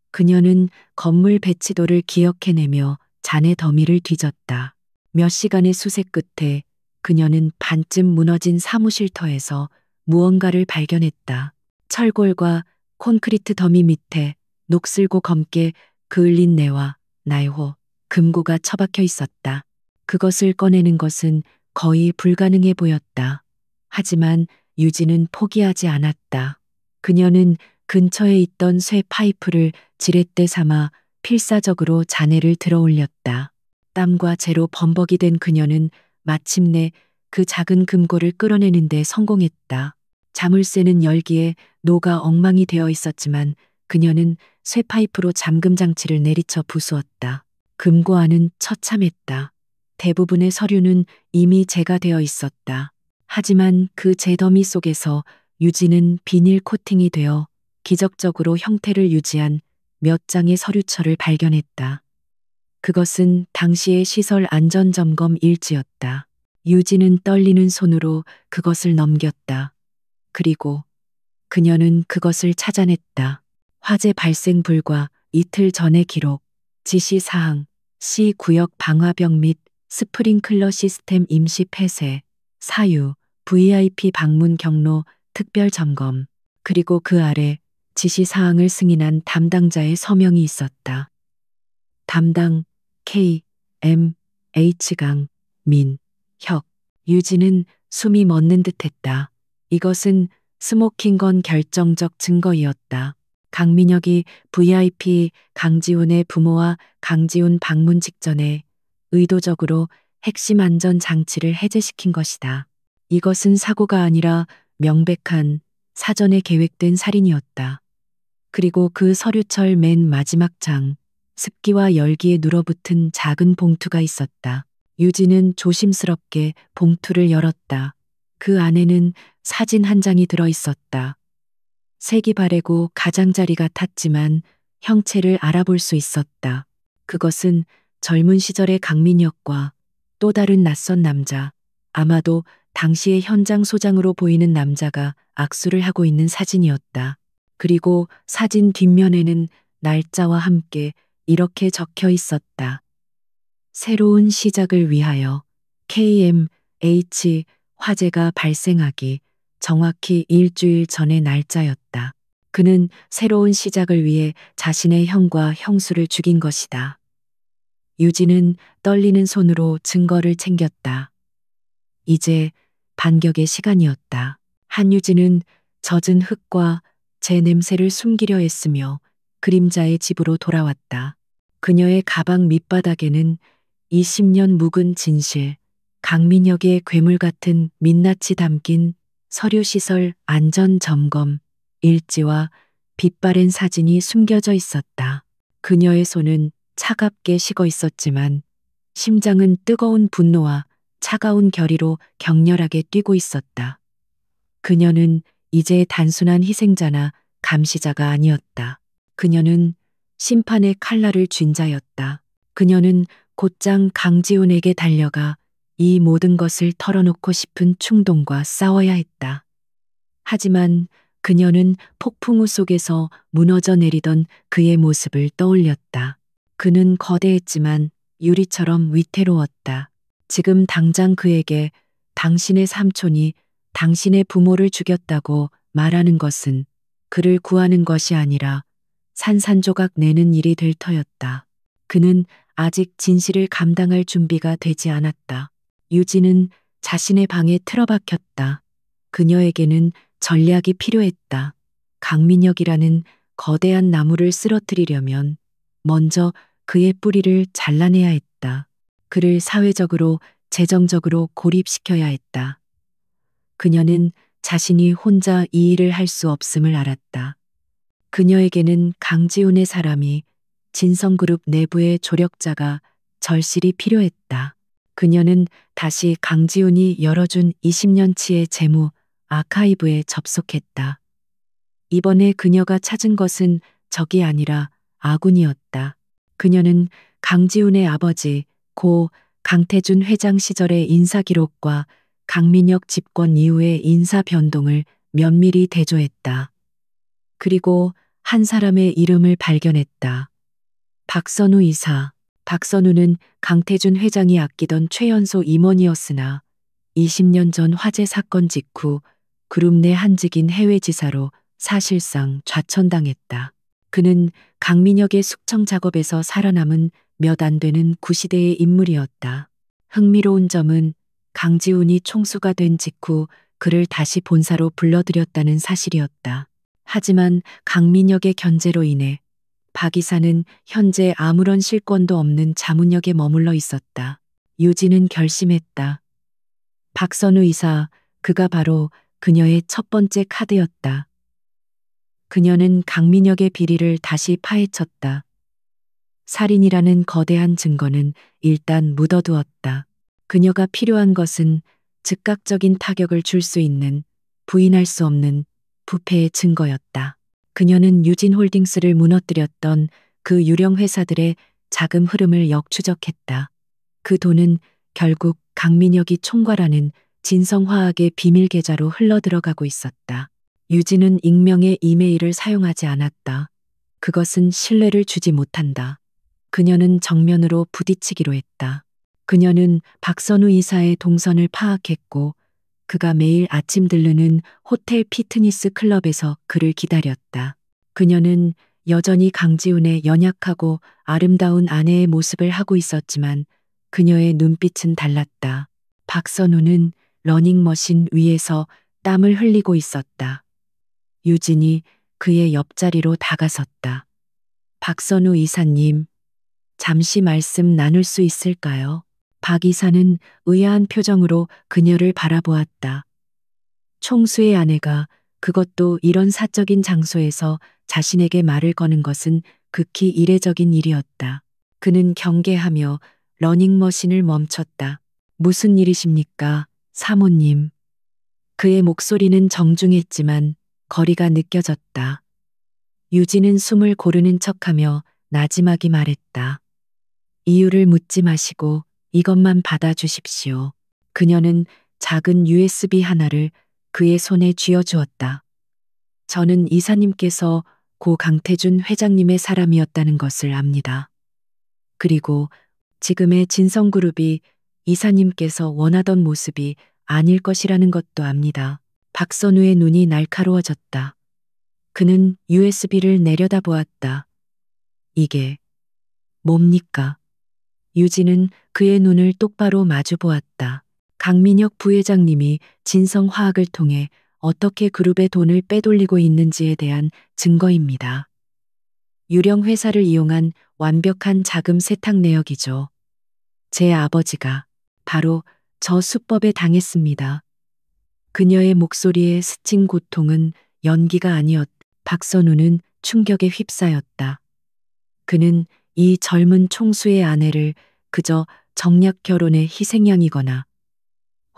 그녀는 건물 배치도를 기억해내며 잔해 더미를 뒤졌다. 몇 시간의 수색 끝에 그녀는 반쯤 무너진 사무실터에서 무언가를 발견했다. 철골과 콘크리트 더미 밑에 녹슬고 검게 그을린 내와 나이호, 금고가 처박혀 있었다. 그것을 꺼내는 것은 거의 불가능해 보였다. 하지만 유진은 포기하지 않았다. 그녀는 근처에 있던 쇠 파이프를 지렛대 삼아 필사적으로 잔해를 들어 올렸다. 땀과 재로 범벅이 된 그녀는 마침내 그 작은 금고를 끌어내는 데 성공했다. 자물쇠는 열기에 녹아 엉망이 되어 있었지만 그녀는 쇠파이프로 잠금 장치를 내리쳐 부수었다. 금고 안은 처참했다. 대부분의 서류는 이미 재가 되어 있었다. 하지만 그 재더미 속에서 유진은 비닐 코팅이 되어 기적적으로 형태를 유지한 몇 장의 서류철을 발견했다. 그것은 당시의 시설 안전점검 일지였다. 유진은 떨리는 손으로 그것을 넘겼다. 그리고 그녀는 그것을 찾아냈다. 화재 발생 불과 이틀 전의 기록, 지시사항, C구역 방화벽 및 스프링클러 시스템 임시 폐쇄, 사유, VIP 방문 경로 특별 점검, 그리고 그 아래 지시사항을 승인한 담당자의 서명이 있었다. 담당 K, M, H강, 민, 혁. 유진은 숨이 멎는 듯했다. 이것은 스모킹 건 결정적 증거이었다. 강민혁이 VIP 강지훈의 부모와 강지훈 방문 직전에 의도적으로 핵심 안전 장치를 해제시킨 것이다. 이것은 사고가 아니라 명백한 사전에 계획된 살인이었다. 그리고 그 서류철 맨 마지막 장, 습기와 열기에 눌어붙은 작은 봉투가 있었다. 유진은 조심스럽게 봉투를 열었다. 그 안에는 사진 한 장이 들어 있었다. 색이 바래고 가장자리가 탔지만 형체를 알아볼 수 있었다. 그것은 젊은 시절의 강민혁과 또 다른 낯선 남자, 아마도 당시의 현장 소장으로 보이는 남자가 악수를 하고 있는 사진이었다. 그리고 사진 뒷면에는 날짜와 함께 이렇게 적혀 있었다. 새로운 시작을 위하여 KMH 화재가 발생하기 정확히 일주일 전의 날짜였다. 그는 새로운 시작을 위해 자신의 형과 형수를 죽인 것이다. 유진은 떨리는 손으로 증거를 챙겼다. 이제 반격의 시간이었다. 한유진은 젖은 흙과 제 냄새를 숨기려 했으며 그림자의 집으로 돌아왔다. 그녀의 가방 밑바닥에는 20년 묵은 진실, 강민혁의 괴물 같은 민낯이 담긴 서류시설 안전점검, 일지와 빛바랜 사진이 숨겨져 있었다. 그녀의 손은 차갑게 식어 있었지만 심장은 뜨거운 분노와 차가운 결의로 격렬하게 뛰고 있었다. 그녀는 이제 단순한 희생자나 감시자가 아니었다. 그녀는 심판의 칼날을 쥔 자였다. 그녀는 곧장 강지훈에게 달려가 이 모든 것을 털어놓고 싶은 충동과 싸워야 했다. 하지만 그녀는 폭풍우 속에서 무너져 내리던 그의 모습을 떠올렸다. 그는 거대했지만 유리처럼 위태로웠다. 지금 당장 그에게 당신의 삼촌이 당신의 부모를 죽였다고 말하는 것은 그를 구하는 것이 아니라 산산조각 내는 일이 될 터였다. 그는 아직 진실을 감당할 준비가 되지 않았다. 유진은 자신의 방에 틀어박혔다. 그녀에게는 전략이 필요했다. 강민혁이라는 거대한 나무를 쓰러뜨리려면 먼저 그의 뿌리를 잘라내야 했다. 그를 사회적으로, 재정적으로 고립시켜야 했다. 그녀는 자신이 혼자 이 일을 할 수 없음을 알았다. 그녀에게는 강지훈의 사람이 진성그룹 내부의 조력자가 절실히 필요했다. 그녀는 다시 강지훈이 열어준 20년치의 재무 아카이브에 접속했다. 이번에 그녀가 찾은 것은 적이 아니라 아군이었다. 그녀는 강지훈의 아버지 고 강태준 회장 시절의 인사기록과 강민혁 집권 이후의 인사 변동을 면밀히 대조했다. 그리고 한 사람의 이름을 발견했다. 박선우 이사. 박선우는 강태준 회장이 아끼던 최연소 임원이었으나 20년 전 화재 사건 직후 그룹 내 한직인 해외지사로 사실상 좌천당했다. 그는 강민혁의 숙청 작업에서 살아남은 몇 안 되는 구시대의 인물이었다. 흥미로운 점은 강지훈이 총수가 된 직후 그를 다시 본사로 불러들였다는 사실이었다. 하지만 강민혁의 견제로 인해 박 이사는 현재 아무런 실권도 없는 자문역에 머물러 있었다. 유진은 결심했다. 박선우 이사, 그가 바로 그녀의 첫 번째 카드였다. 그녀는 강민혁의 비리를 다시 파헤쳤다. 살인이라는 거대한 증거는 일단 묻어두었다. 그녀가 필요한 것은 즉각적인 타격을 줄 수 있는 부인할 수 없는 부패의 증거였다. 그녀는 유진홀딩스를 무너뜨렸던 그 유령 회사들의 자금 흐름을 역추적했다. 그 돈은 결국 강민혁이 총괄하는 진성화학의 비밀 계좌로 흘러들어가고 있었다. 유진은 익명의 이메일을 사용하지 않았다. 그것은 신뢰를 주지 못한다. 그녀는 정면으로 부딪히기로 했다. 그녀는 박선우 이사의 동선을 파악했고 그가 매일 아침 들르는 호텔 피트니스 클럽에서 그를 기다렸다. 그녀는 여전히 강지훈의 연약하고 아름다운 아내의 모습을 하고 있었지만 그녀의 눈빛은 달랐다. 박선우는 러닝머신 위에서 땀을 흘리고 있었다. 유진이 그의 옆자리로 다가섰다. 박선우 이사님, 잠시 말씀 나눌 수 있을까요? 박 이사는 의아한 표정으로 그녀를 바라보았다. 총수의 아내가 그것도 이런 사적인 장소에서 자신에게 말을 거는 것은 극히 이례적인 일이었다. 그는 경계하며 러닝머신을 멈췄다. 무슨 일이십니까, 사모님? 그의 목소리는 정중했지만 거리가 느껴졌다. 유진은 숨을 고르는 척하며 나지막이 말했다. 이유를 묻지 마시고 이것만 받아주십시오. 그녀는 작은 USB 하나를 그의 손에 쥐어주었다. 저는 이사님께서 고 강태준 회장님의 사람이었다는 것을 압니다. 그리고 지금의 진성그룹이 이사님께서 원하던 모습이 아닐 것이라는 것도 압니다. 박선우의 눈이 날카로워졌다. 그는 USB를 내려다보았다. 이게 뭡니까? 유진은 그의 눈을 똑바로 마주 보았다. 강민혁 부회장님이 진성화학을 통해 어떻게 그룹의 돈을 빼돌리고 있는지에 대한 증거입니다. 유령 회사를 이용한 완벽한 자금 세탁 내역이죠. 제 아버지가 바로 저 수법에 당했습니다. 그녀의 목소리에 스친 고통은 연기가 아니었다. 박선우는 충격에 휩싸였다. 그는 이 젊은 총수의 아내를 그저 정략 결혼의 희생양이거나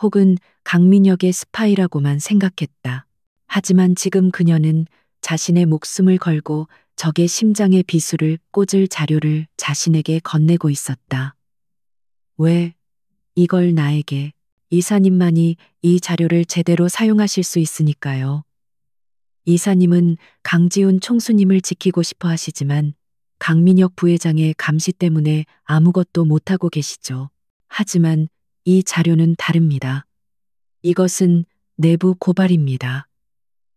혹은 강민혁의 스파이라고만 생각했다. 하지만 지금 그녀는 자신의 목숨을 걸고 적의 심장의 비수를 꽂을 자료를 자신에게 건네고 있었다. 왜 이걸 나에게? 이사님만이 이 자료를 제대로 사용하실 수 있으니까요. 이사님은 강지훈 총수님을 지키고 싶어 하시지만 강민혁 부회장의 감시 때문에 아무것도 못하고 계시죠. 하지만 이 자료는 다릅니다. 이것은 내부 고발입니다.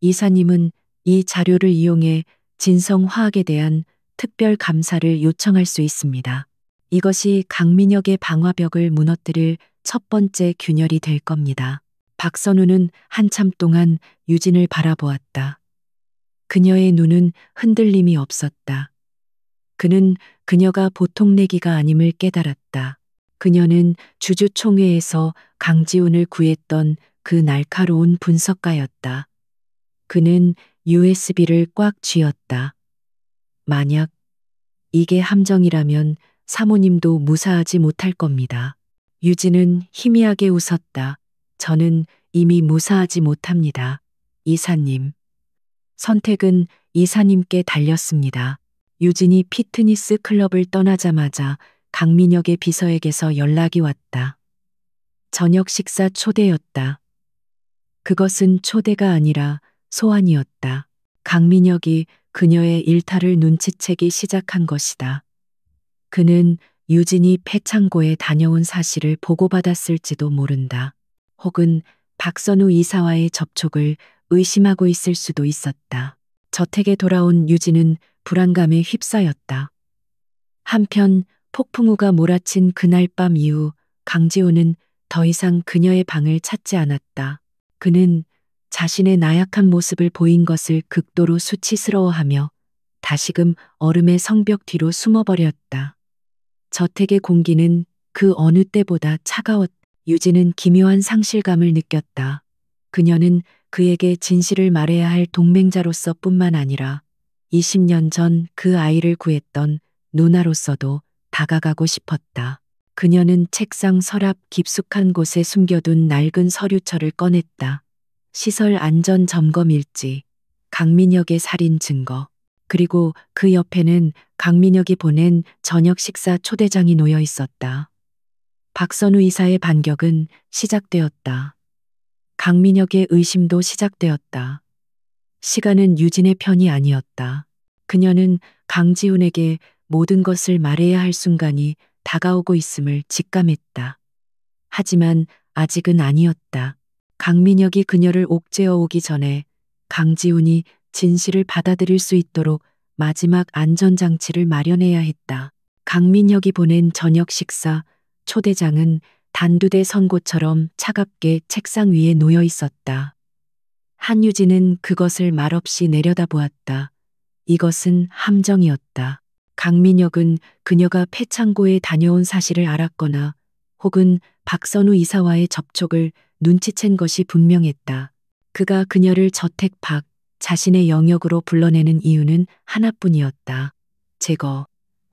이사님은 이 자료를 이용해 진성화학에 대한 특별 감사를 요청할 수 있습니다. 이것이 강민혁의 방화벽을 무너뜨릴 첫 번째 균열이 될 겁니다. 박선우는 한참 동안 유진을 바라보았다. 그녀의 눈은 흔들림이 없었다. 그는 그녀가 보통 내기가 아님을 깨달았다. 그녀는 주주총회에서 강지훈을 구했던 그 날카로운 분석가였다. 그는 USB를 꽉 쥐었다. 만약 이게 함정이라면 사모님도 무사하지 못할 겁니다. 유진은 희미하게 웃었다. 저는 이미 무사하지 못합니다. 이사님. 선택은 이사님께 달렸습니다. 유진이 피트니스 클럽을 떠나자마자 강민혁의 비서에게서 연락이 왔다. 저녁 식사 초대였다. 그것은 초대가 아니라 소환이었다. 강민혁이 그녀의 일탈을 눈치채기 시작한 것이다. 그는 유진이 폐창고에 다녀온 사실을 보고받았을지도 모른다. 혹은 박선우 이사와의 접촉을 의심하고 있을 수도 있었다. 저택에 돌아온 유진은 불안감에 휩싸였다. 한편 폭풍우가 몰아친 그날 밤 이후 강지호는 더 이상 그녀의 방을 찾지 않았다. 그는 자신의 나약한 모습을 보인 것을 극도로 수치스러워하며 다시금 얼음의 성벽 뒤로 숨어버렸다. 저택의 공기는 그 어느 때보다 차가웠다. 유진은 기묘한 상실감을 느꼈다. 그녀는 그에게 진실을 말해야 할 동맹자로서 뿐만 아니라 20년 전 그 아이를 구했던 누나로서도 다가가고 싶었다. 그녀는 책상 서랍 깊숙한 곳에 숨겨둔 낡은 서류철을 꺼냈다. 시설 안전 점검 일지, 강민혁의 살인 증거, 그리고 그 옆에는 강민혁이 보낸 저녁 식사 초대장이 놓여 있었다. 박선우 이사의 반격은 시작되었다. 강민혁의 의심도 시작되었다. 시간은 유진의 편이 아니었다. 그녀는 강지훈에게 모든 것을 말해야 할 순간이 다가오고 있음을 직감했다. 하지만 아직은 아니었다. 강민혁이 그녀를 옥죄어 오기 전에 강지훈이 진실을 받아들일 수 있도록 마지막 안전장치를 마련해야 했다. 강민혁이 보낸 저녁 식사, 초대장은 단두대 선고처럼 차갑게 책상 위에 놓여 있었다. 한유진은 그것을 말없이 내려다보았다. 이것은 함정이었다. 강민혁은 그녀가 폐창고에 다녀온 사실을 알았거나 혹은 박선우 이사와의 접촉을 눈치챈 것이 분명했다. 그가 그녀를 저택 밖 자신의 영역으로 불러내는 이유는 하나뿐이었다. 제거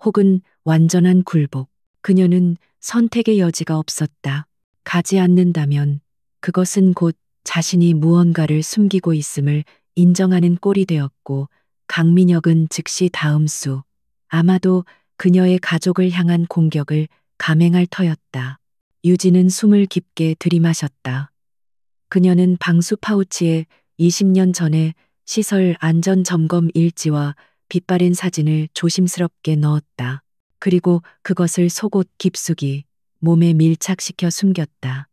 혹은 완전한 굴복. 그녀는 선택의 여지가 없었다. 가지 않는다면 그것은 곧 자신이 무언가를 숨기고 있음을 인정하는 꼴이 되었고 강민혁은 즉시 다음 수 아마도 그녀의 가족을 향한 공격을 감행할 터였다. 유진은 숨을 깊게 들이마셨다. 그녀는 방수 파우치에 20년 전에 시설 안전 점검 일지와 빛바랜 사진을 조심스럽게 넣었다. 그리고 그것을 속옷 깊숙이 몸에 밀착시켜 숨겼다.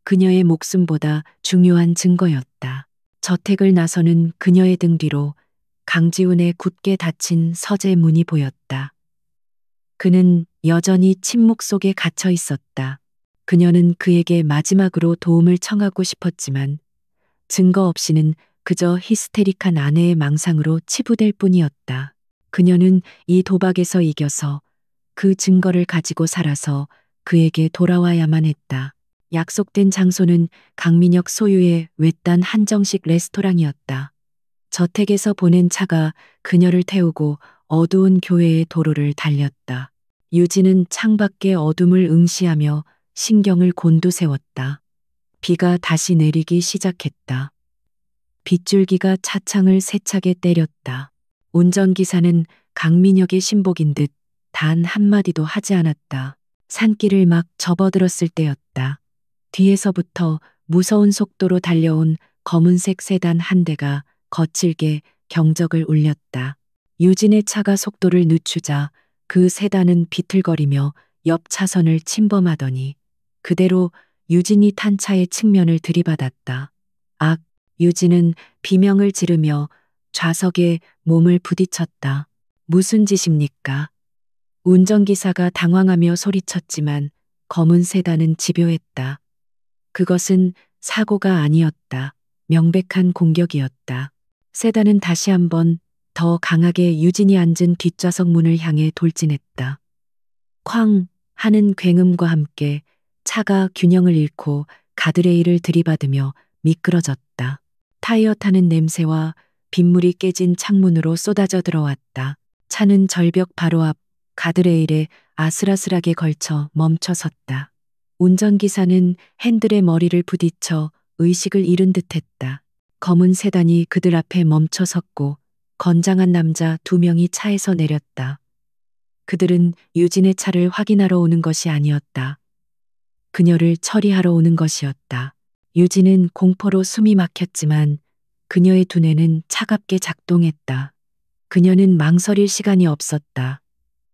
그녀의 목숨보다 중요한 증거였다. 저택을 나서는 그녀의 등 뒤로 강지훈의 굳게 닫힌 서재 문이 보였다. 그는 여전히 침묵 속에 갇혀 있었다. 그녀는 그에게 마지막으로 도움을 청하고 싶었지만 증거 없이는 그저 히스테릭한 아내의 망상으로 치부될 뿐이었다. 그녀는 이 도박에서 이겨서 그 증거를 가지고 살아서 그에게 돌아와야만 했다. 약속된 장소는 강민혁 소유의 외딴 한정식 레스토랑이었다. 저택에서 보낸 차가 그녀를 태우고 어두운 교회의 도로를 달렸다. 유진은 창밖의 어둠을 응시하며 신경을 곤두세웠다. 비가 다시 내리기 시작했다. 빗줄기가 차창을 세차게 때렸다. 운전기사는 강민혁의 신복인 듯 단 한마디도 하지 않았다. 산길을 막 접어들었을 때였다. 뒤에서부터 무서운 속도로 달려온 검은색 세단 한 대가 거칠게 경적을 울렸다. 유진의 차가 속도를 늦추자 그 세단은 비틀거리며 옆 차선을 침범하더니 그대로 유진이 탄 차의 측면을 들이받았다. 악! 유진은 비명을 지르며 좌석에 몸을 부딪혔다. 무슨 짓입니까? 운전기사가 당황하며 소리쳤지만 검은 세단은 집요했다. 그것은 사고가 아니었다. 명백한 공격이었다. 세단은 다시 한번 더 강하게 유진이 앉은 뒷좌석 문을 향해 돌진했다. 쾅 하는 굉음과 함께 차가 균형을 잃고 가드레일을 들이받으며 미끄러졌다. 타이어 타는 냄새와 빗물이 깨진 창문으로 쏟아져 들어왔다. 차는 절벽 바로 앞 가드레일에 아슬아슬하게 걸쳐 멈춰 섰다. 운전기사는 핸들에 머리를 부딪혀 의식을 잃은 듯했다. 검은 세단이 그들 앞에 멈춰 섰고 건장한 남자 2명이 차에서 내렸다. 그들은 유진의 차를 확인하러 오는 것이 아니었다. 그녀를 처리하러 오는 것이었다. 유진은 공포로 숨이 막혔지만 그녀의 두뇌는 차갑게 작동했다. 그녀는 망설일 시간이 없었다.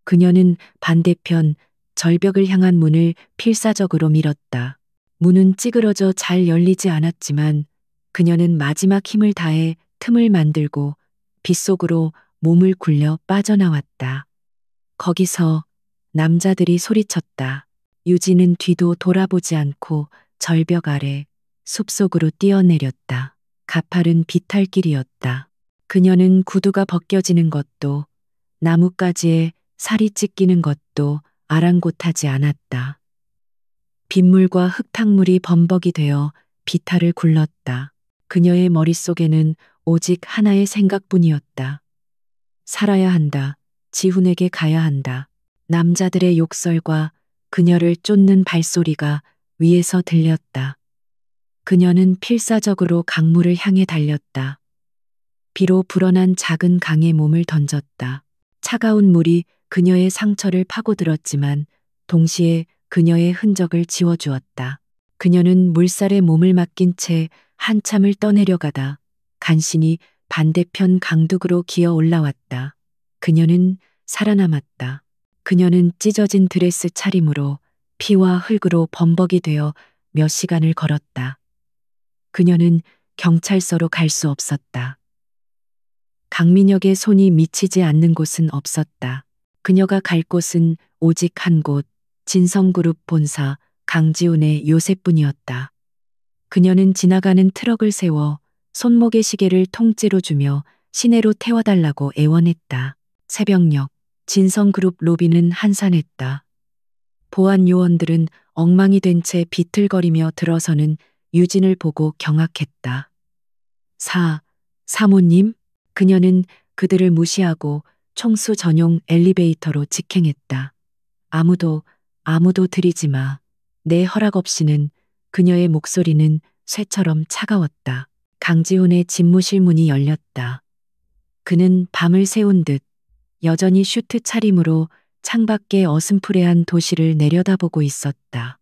그녀는 반대편 절벽을 향한 문을 필사적으로 밀었다. 문은 찌그러져 잘 열리지 않았지만 그녀는 마지막 힘을 다해 틈을 만들고 빗속으로 몸을 굴려 빠져나왔다. 거기서 남자들이 소리쳤다. 유진은 뒤도 돌아보지 않고 절벽 아래 숲속으로 뛰어내렸다. 가파른 비탈길이었다. 그녀는 구두가 벗겨지는 것도 나뭇가지에 살이 찢기는 것도 아랑곳하지 않았다. 빗물과 흙탕물이 범벅이 되어 비탈을 굴렀다. 그녀의 머릿속에는 오직 하나의 생각뿐이었다. 살아야 한다. 지훈에게 가야 한다. 남자들의 욕설과 그녀를 쫓는 발소리가 위에서 들렸다. 그녀는 필사적으로 강물을 향해 달렸다. 비로 불어난 작은 강에 몸을 던졌다. 차가운 물이 그녀의 상처를 파고들었지만 동시에 그녀의 흔적을 지워주었다. 그녀는 물살에 몸을 맡긴 채 한참을 떠내려가다 간신히 반대편 강둑으로 기어 올라왔다. 그녀는 살아남았다. 그녀는 찢어진 드레스 차림으로 피와 흙으로 범벅이 되어 몇 시간을 걸었다. 그녀는 경찰서로 갈 수 없었다. 강민혁의 손이 미치지 않는 곳은 없었다. 그녀가 갈 곳은 오직 한 곳, 진성그룹 본사 강지훈의 요새뿐이었다. 그녀는 지나가는 트럭을 세워 손목에 시계를 통째로 주며 시내로 태워달라고 애원했다. 새벽녘 진성그룹 로비는 한산했다. 보안 요원들은 엉망이 된 채 비틀거리며 들어서는 유진을 보고 경악했다. 사모님? 그녀는 그들을 무시하고 총수 전용 엘리베이터로 직행했다. 아무도 들이지 마. 내 허락 없이는. 그녀의 목소리는 쇠처럼 차가웠다. 강지훈의 집무실 문이 열렸다. 그는 밤을 새운 듯 여전히 슈트 차림으로 창밖의 어슴푸레한 도시를 내려다보고 있었다.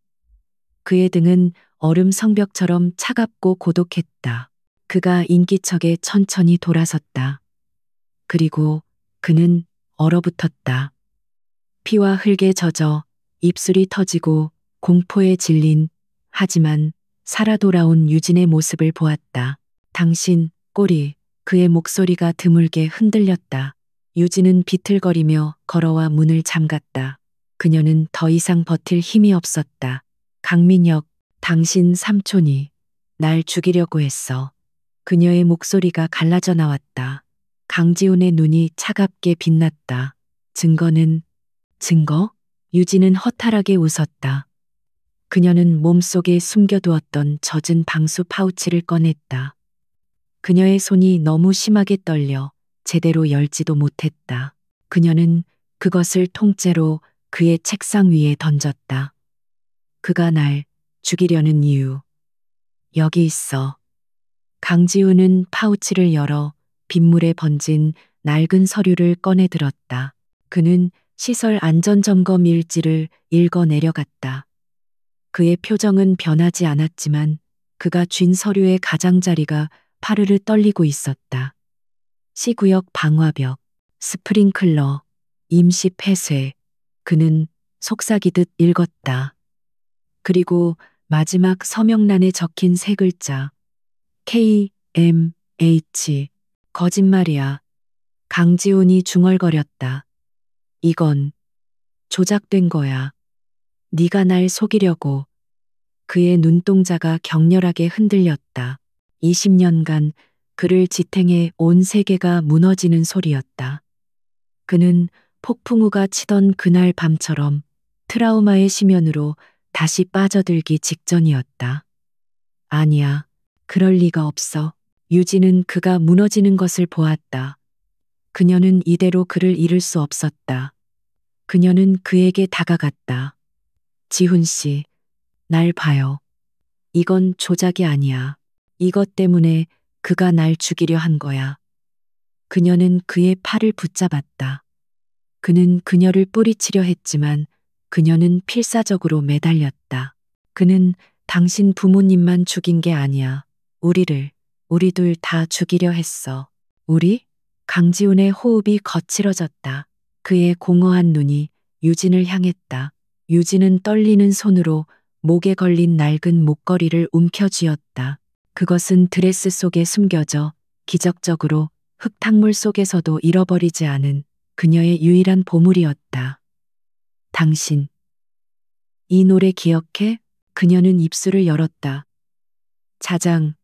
그의 등은 얼음 성벽처럼 차갑고 고독했다. 그가 인기척에 천천히 돌아섰다. 그리고 그는 얼어붙었다. 피와 흙에 젖어 입술이 터지고 공포에 질린 하지만 살아 돌아온 유진의 모습을 보았다. 당신 꼬리. 그의 목소리가 드물게 흔들렸다. 유진은 비틀거리며 걸어와 문을 잠갔다. 그녀는 더 이상 버틸 힘이 없었다. 강민혁, 당신 삼촌이 날 죽이려고 했어. 그녀의 목소리가 갈라져 나왔다. 강지훈의 눈이 차갑게 빛났다. 증거? 유진은 허탈하게 웃었다. 그녀는 몸속에 숨겨두었던 젖은 방수 파우치를 꺼냈다. 그녀의 손이 너무 심하게 떨려 제대로 열지도 못했다. 그녀는 그것을 통째로 그의 책상 위에 던졌다. 그가 날 죽이려는 이유. 여기 있어. 강지훈은 파우치를 열어 빗물에 번진 낡은 서류를 꺼내 들었다. 그는 시설 안전점검 일지를 읽어 내려갔다. 그의 표정은 변하지 않았지만 그가 쥔 서류의 가장자리가 파르르 떨리고 있었다. 시구역 방화벽, 스프링클러, 임시 폐쇄. 그는 속삭이듯 읽었다. 그리고 마지막 서명란에 적힌 세 글자. KMH. 거짓말이야. 강지훈이 중얼거렸다. 이건 조작된 거야. 네가 날 속이려고. 그의 눈동자가 격렬하게 흔들렸다. 20년간 그를 지탱해 온 세계가 무너지는 소리였다. 그는 폭풍우가 치던 그날 밤처럼 트라우마의 심연으로 다시 빠져들기 직전이었다. 아니야. 그럴 리가 없어. 유진은 그가 무너지는 것을 보았다. 그녀는 이대로 그를 잃을 수 없었다. 그녀는 그에게 다가갔다. 지훈 씨, 날 봐요. 이건 조작이 아니야. 이것 때문에 그가 날 죽이려 한 거야. 그녀는 그의 팔을 붙잡았다. 그는 그녀를 뿌리치려 했지만 그녀는 필사적으로 매달렸다. 그는 당신 부모님만 죽인 게 아니야. 우리 둘 다 죽이려 했어. 우리? 강지훈의 호흡이 거칠어졌다. 그의 공허한 눈이 유진을 향했다. 유진은 떨리는 손으로 목에 걸린 낡은 목걸이를 움켜쥐었다. 그것은 드레스 속에 숨겨져 기적적으로 흙탕물 속에서도 잃어버리지 않은 그녀의 유일한 보물이었다. 당신. 이 노래 기억해? 그녀는 입술을 열었다. 자장,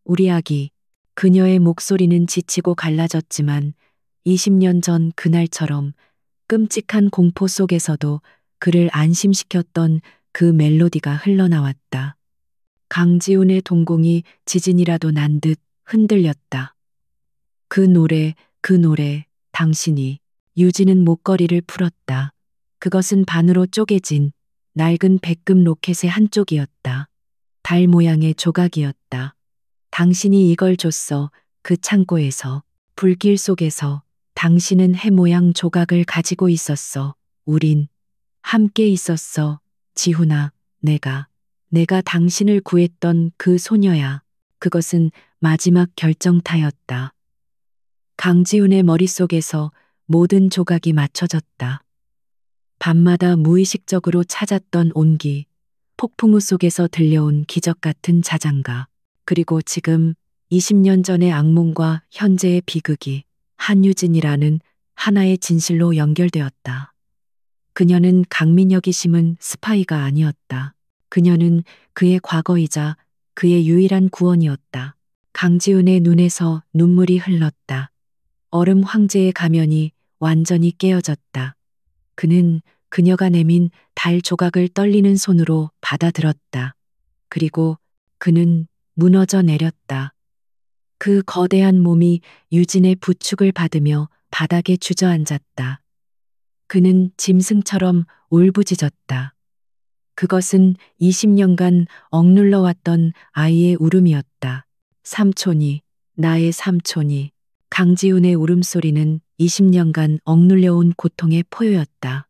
우리 아기. 그녀의 목소리는 지치고 갈라졌지만 20년 전 그날처럼 끔찍한 공포 속에서도 그를 안심시켰던 그 멜로디가 흘러나왔다. 강지훈의 동공이 지진이라도 난 듯 흔들렸다. 그 노래, 당신이. 유진은 목걸이를 풀었다. 그것은 반으로 쪼개진 낡은 백금 로켓의 한쪽이었다. 달 모양의 조각이었다. 당신이 이걸 줬어. 그 창고에서, 불길 속에서 당신은 해 모양 조각을 가지고 있었어. 우린 함께 있었어. 지훈아, 내가 당신을 구했던 그 소녀야. 그것은 마지막 결정타였다. 강지훈의 머릿속에서 모든 조각이 맞춰졌다. 밤마다 무의식적으로 찾았던 온기, 폭풍우 속에서 들려온 기적 같은 자장가, 그리고 지금 20년 전의 악몽과 현재의 비극이 한유진이라는 하나의 진실로 연결되었다. 그녀는 강민혁이 심은 스파이가 아니었다. 그녀는 그의 과거이자 그의 유일한 구원이었다. 강지훈의 눈에서 눈물이 흘렀다. 얼음 황제의 가면이 완전히 깨어졌다. 그는 그녀가 내민 달 조각을 떨리는 손으로 받아들었다. 그리고 그는 무너져 내렸다. 그 거대한 몸이 유진의 부축을 받으며 바닥에 주저앉았다. 그는 짐승처럼 울부짖었다. 그것은 20년간 억눌러왔던 아이의 울음이었다. 삼촌이, 나의 삼촌이. 강지훈의 울음소리는 20년간 억눌려온 고통의 포효였다.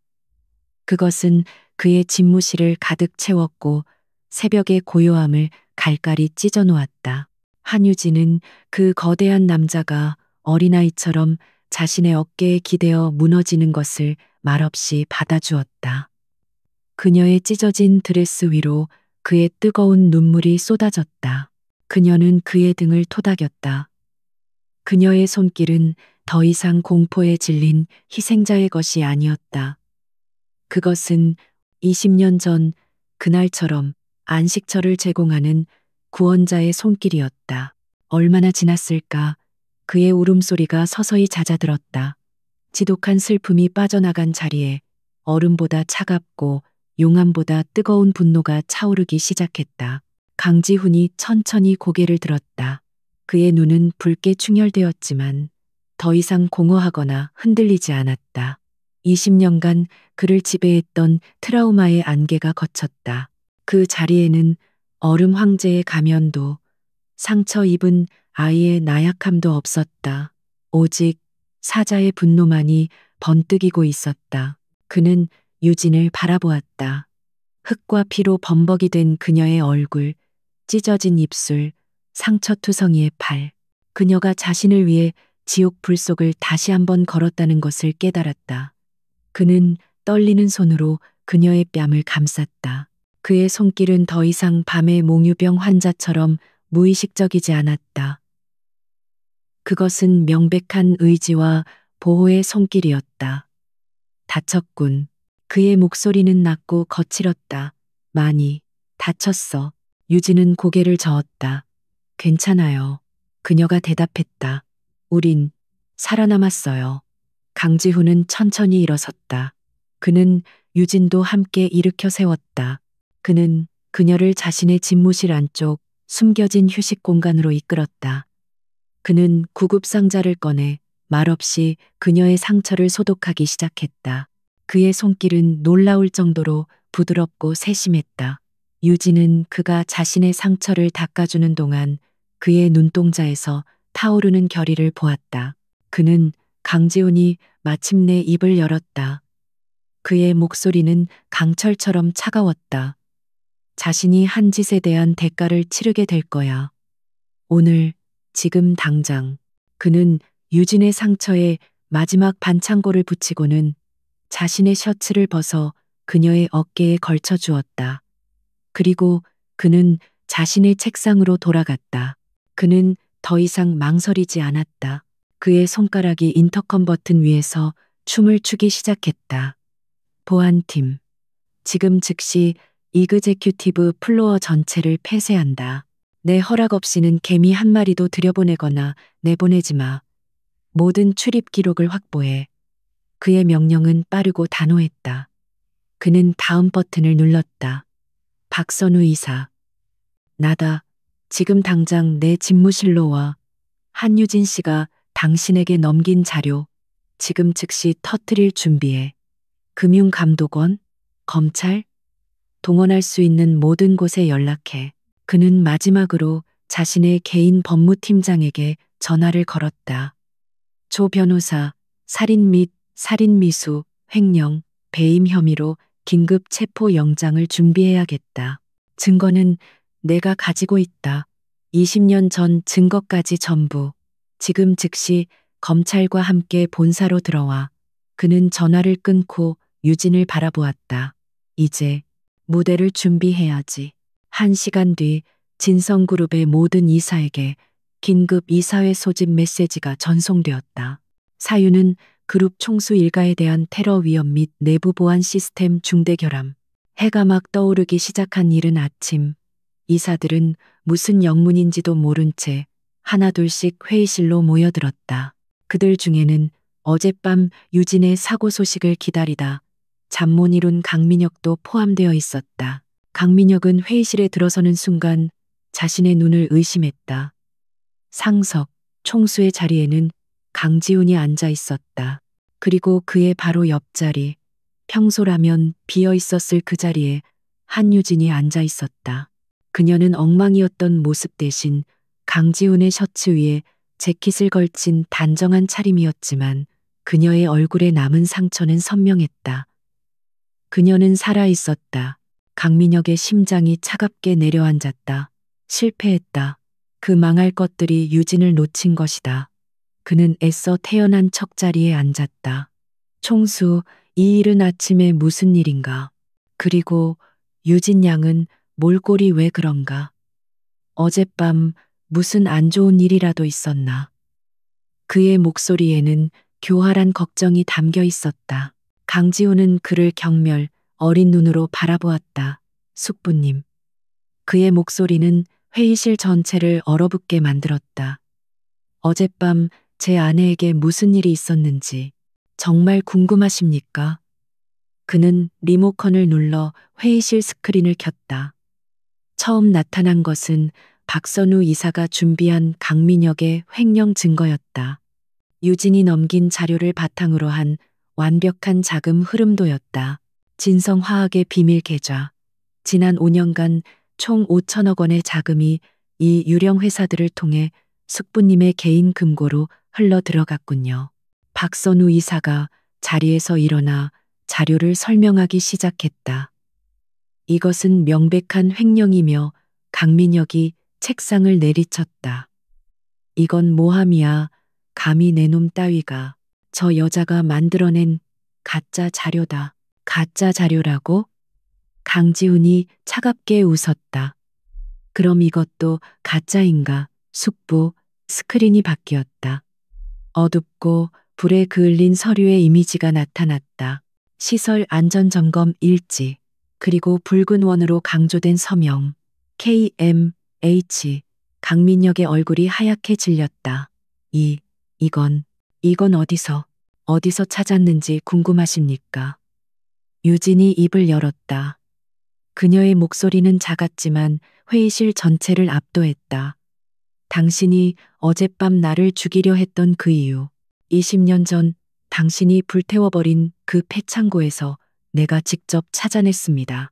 그것은 그의 집무실을 가득 채웠고 새벽의 고요함을 갈갈이 찢어 놓았다. 한유진은 그 거대한 남자가 어린아이처럼 자신의 어깨에 기대어 무너지는 것을 말없이 받아주었다. 그녀의 찢어진 드레스 위로 그의 뜨거운 눈물이 쏟아졌다. 그녀는 그의 등을 토닥였다. 그녀의 손길은 더 이상 공포에 질린 희생자의 것이 아니었다. 그것은 20년 전 그날처럼 안식처를 제공하는 구원자의 손길이었다. 얼마나 지났을까? 그의 울음소리가 서서히 잦아들었다. 지독한 슬픔이 빠져나간 자리에 얼음보다 차갑고 용암보다 뜨거운 분노가 차오르기 시작했다. 강지훈이 천천히 고개를 들었다. 그의 눈은 붉게 충혈되었지만 더 이상 공허하거나 흔들리지 않았다. 20년간 그를 지배했던 트라우마의 안개가 걷혔다. 그 자리에는 얼음 황제의 가면도 상처 입은 아이의 나약함도 없었다. 오직 사자의 분노만이 번뜩이고 있었다. 그는 유진을 바라보았다. 흙과 피로 범벅이 된 그녀의 얼굴, 찢어진 입술, 상처투성이의 팔. 그녀가 자신을 위해 지옥 불속을 다시 한번 걸었다는 것을 깨달았다. 그는 떨리는 손으로 그녀의 뺨을 감쌌다. 그의 손길은 더 이상 밤의 몽유병 환자처럼 무의식적이지 않았다. 그것은 명백한 의지와 보호의 손길이었다. 다쳤군. 그의 목소리는 낮고 거칠었다. 많이 다쳤어. 유진은 고개를 저었다. 괜찮아요. 그녀가 대답했다. 우린 살아남았어요. 강지훈은 천천히 일어섰다. 그는 유진도 함께 일으켜 세웠다. 그는 그녀를 자신의 집무실 안쪽 숨겨진 휴식 공간으로 이끌었다. 그는 구급상자를 꺼내 말없이 그녀의 상처를 소독하기 시작했다. 그의 손길은 놀라울 정도로 부드럽고 세심했다. 유진은 그가 자신의 상처를 닦아주는 동안 그의 눈동자에서 타오르는 결의를 보았다. 그는 강지훈이 마침내 입을 열었다. 그의 목소리는 강철처럼 차가웠다. 자신이 한 짓에 대한 대가를 치르게 될 거야. 오늘, 지금 당장. 그는 유진의 상처에 마지막 반창고를 붙이고는 자신의 셔츠를 벗어 그녀의 어깨에 걸쳐 주었다. 그리고 그는 자신의 책상으로 돌아갔다. 그는 더 이상 망설이지 않았다. 그의 손가락이 인터컴 버튼 위에서 춤을 추기 시작했다. 보안팀. 지금 즉시 이그제큐티브 플로어 전체를 폐쇄한다. 내 허락 없이는 개미 한 마리도 들여보내거나 내보내지 마. 모든 출입 기록을 확보해. 그의 명령은 빠르고 단호했다. 그는 다음 버튼을 눌렀다. 박선우 이사. 나다. 지금 당장 내 집무실로 와. 한유진 씨가 당신에게 넘긴 자료 지금 즉시 터뜨릴 준비해. 금융감독원, 검찰, 동원할 수 있는 모든 곳에 연락해. 그는 마지막으로 자신의 개인 법무팀장에게 전화를 걸었다. 조 변호사, 살인 및 살인미수, 횡령, 배임 혐의로 긴급 체포 영장을 준비해야겠다. 증거는 내가 가지고 있다. 20년 전 증거까지 전부. 지금 즉시 검찰과 함께 본사로 들어와. 그는 전화를 끊고 유진을 바라보았다. 이제 무대를 준비해야지. 1시간 뒤 진성그룹의 모든 이사에게 긴급 이사회 소집 메시지가 전송되었다. 사유는 그룹 총수 일가에 대한 테러 위험 및 내부 보안 시스템 중대 결함. 해가 막 떠오르기 시작한 이른 아침, 이사들은 무슨 영문인지도 모른 채 하나둘씩 회의실로 모여들었다. 그들 중에는 어젯밤 유진의 사고 소식을 기다리다 잠 못 이룬 강민혁도 포함되어 있었다. 강민혁은 회의실에 들어서는 순간 자신의 눈을 의심했다. 상석, 총수의 자리에는 강지훈이 앉아 있었다. 그리고 그의 바로 옆자리, 평소라면 비어 있었을 그 자리에 한유진이 앉아 있었다. 그녀는 엉망이었던 모습 대신 강지훈의 셔츠 위에 재킷을 걸친 단정한 차림이었지만 그녀의 얼굴에 남은 상처는 선명했다. 그녀는 살아 있었다. 강민혁의 심장이 차갑게 내려앉았다. 실패했다. 그 망할 것들이 유진을 놓친 것이다. 그는 애써 태어난 척자리에 앉았다. 총수, 이 이른 아침에 무슨 일인가? 그리고 유진 양은 몰골이 왜 그런가? 어젯밤 무슨 안 좋은 일이라도 있었나? 그의 목소리에는 교활한 걱정이 담겨 있었다. 강지훈은 그를 경멸, 어린 눈으로 바라보았다. 숙부님. 그의 목소리는 회의실 전체를 얼어붙게 만들었다. 어젯밤 제 아내에게 무슨 일이 있었는지 정말 궁금하십니까? 그는 리모컨을 눌러 회의실 스크린을 켰다. 처음 나타난 것은 박선우 이사가 준비한 강민혁의 횡령 증거였다. 유진이 넘긴 자료를 바탕으로 한 완벽한 자금 흐름도였다. 진성화학의 비밀 계좌. 지난 5년간 총 5천억 원의 자금이 이 유령 회사들을 통해 숙부님의 개인 금고로 흘러 들어갔군요. 박선우 이사가 자리에서 일어나 자료를 설명하기 시작했다. 이것은 명백한 횡령이며 강민혁이 책상을 내리쳤다. 이건 모함이야. 감히 내 놈 따위가. 저 여자가 만들어낸 가짜 자료다. 가짜 자료라고? 강지훈이 차갑게 웃었다. 그럼 이것도 가짜인가? 숙부, 스크린이 바뀌었다. 어둡고 불에 그을린 서류의 이미지가 나타났다. 시설 안전점검 일지, 그리고 붉은 원으로 강조된 서명, KMH. 강민혁의 얼굴이 하얗게 질렸다. 이건 어디서 찾았는지 궁금하십니까? 유진이 입을 열었다. 그녀의 목소리는 작았지만 회의실 전체를 압도했다. 당신이 어젯밤 나를 죽이려 했던 그 이유. 20년 전 당신이 불태워버린 그 폐창고에서 내가 직접 찾아냈습니다.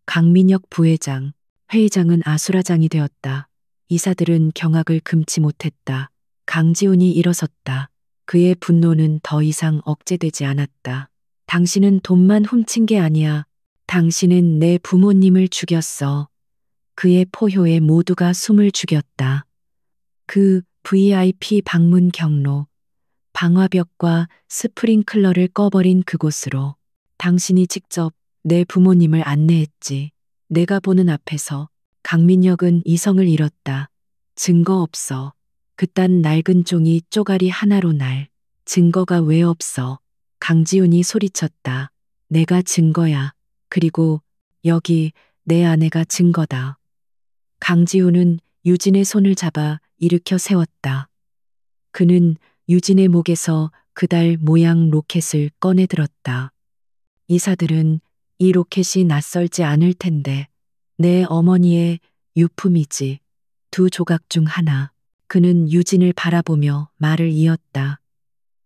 강민혁 부회장, 회의장은 아수라장이 되었다. 이사들은 경악을 금치 못했다. 강지훈이 일어섰다. 그의 분노는 더 이상 억제되지 않았다. 당신은 돈만 훔친 게 아니야. 당신은 내 부모님을 죽였어. 그의 포효에 모두가 숨을 죽였다. 그 VIP 방문 경로, 방화벽과 스프링클러를 꺼버린 그곳으로 당신이 직접 내 부모님을 안내했지. 내가 보는 앞에서. 강민혁은 이성을 잃었다. 증거 없어. 그딴 낡은 종이 쪼가리 하나로 날. 증거가 왜 없어? 강지훈이 소리쳤다. 내가 증거야. 그리고 여기 내 아내가 증거다. 강지훈은 유진의 손을 잡아 일으켜 세웠다. 그는 유진의 목에서 그달 모양 로켓을 꺼내 들었다. 이사들은 이 로켓이 낯설지 않을 텐데 내 어머니의 유품이지. 두 조각 중 하나. 그는 유진을 바라보며 말을 이었다.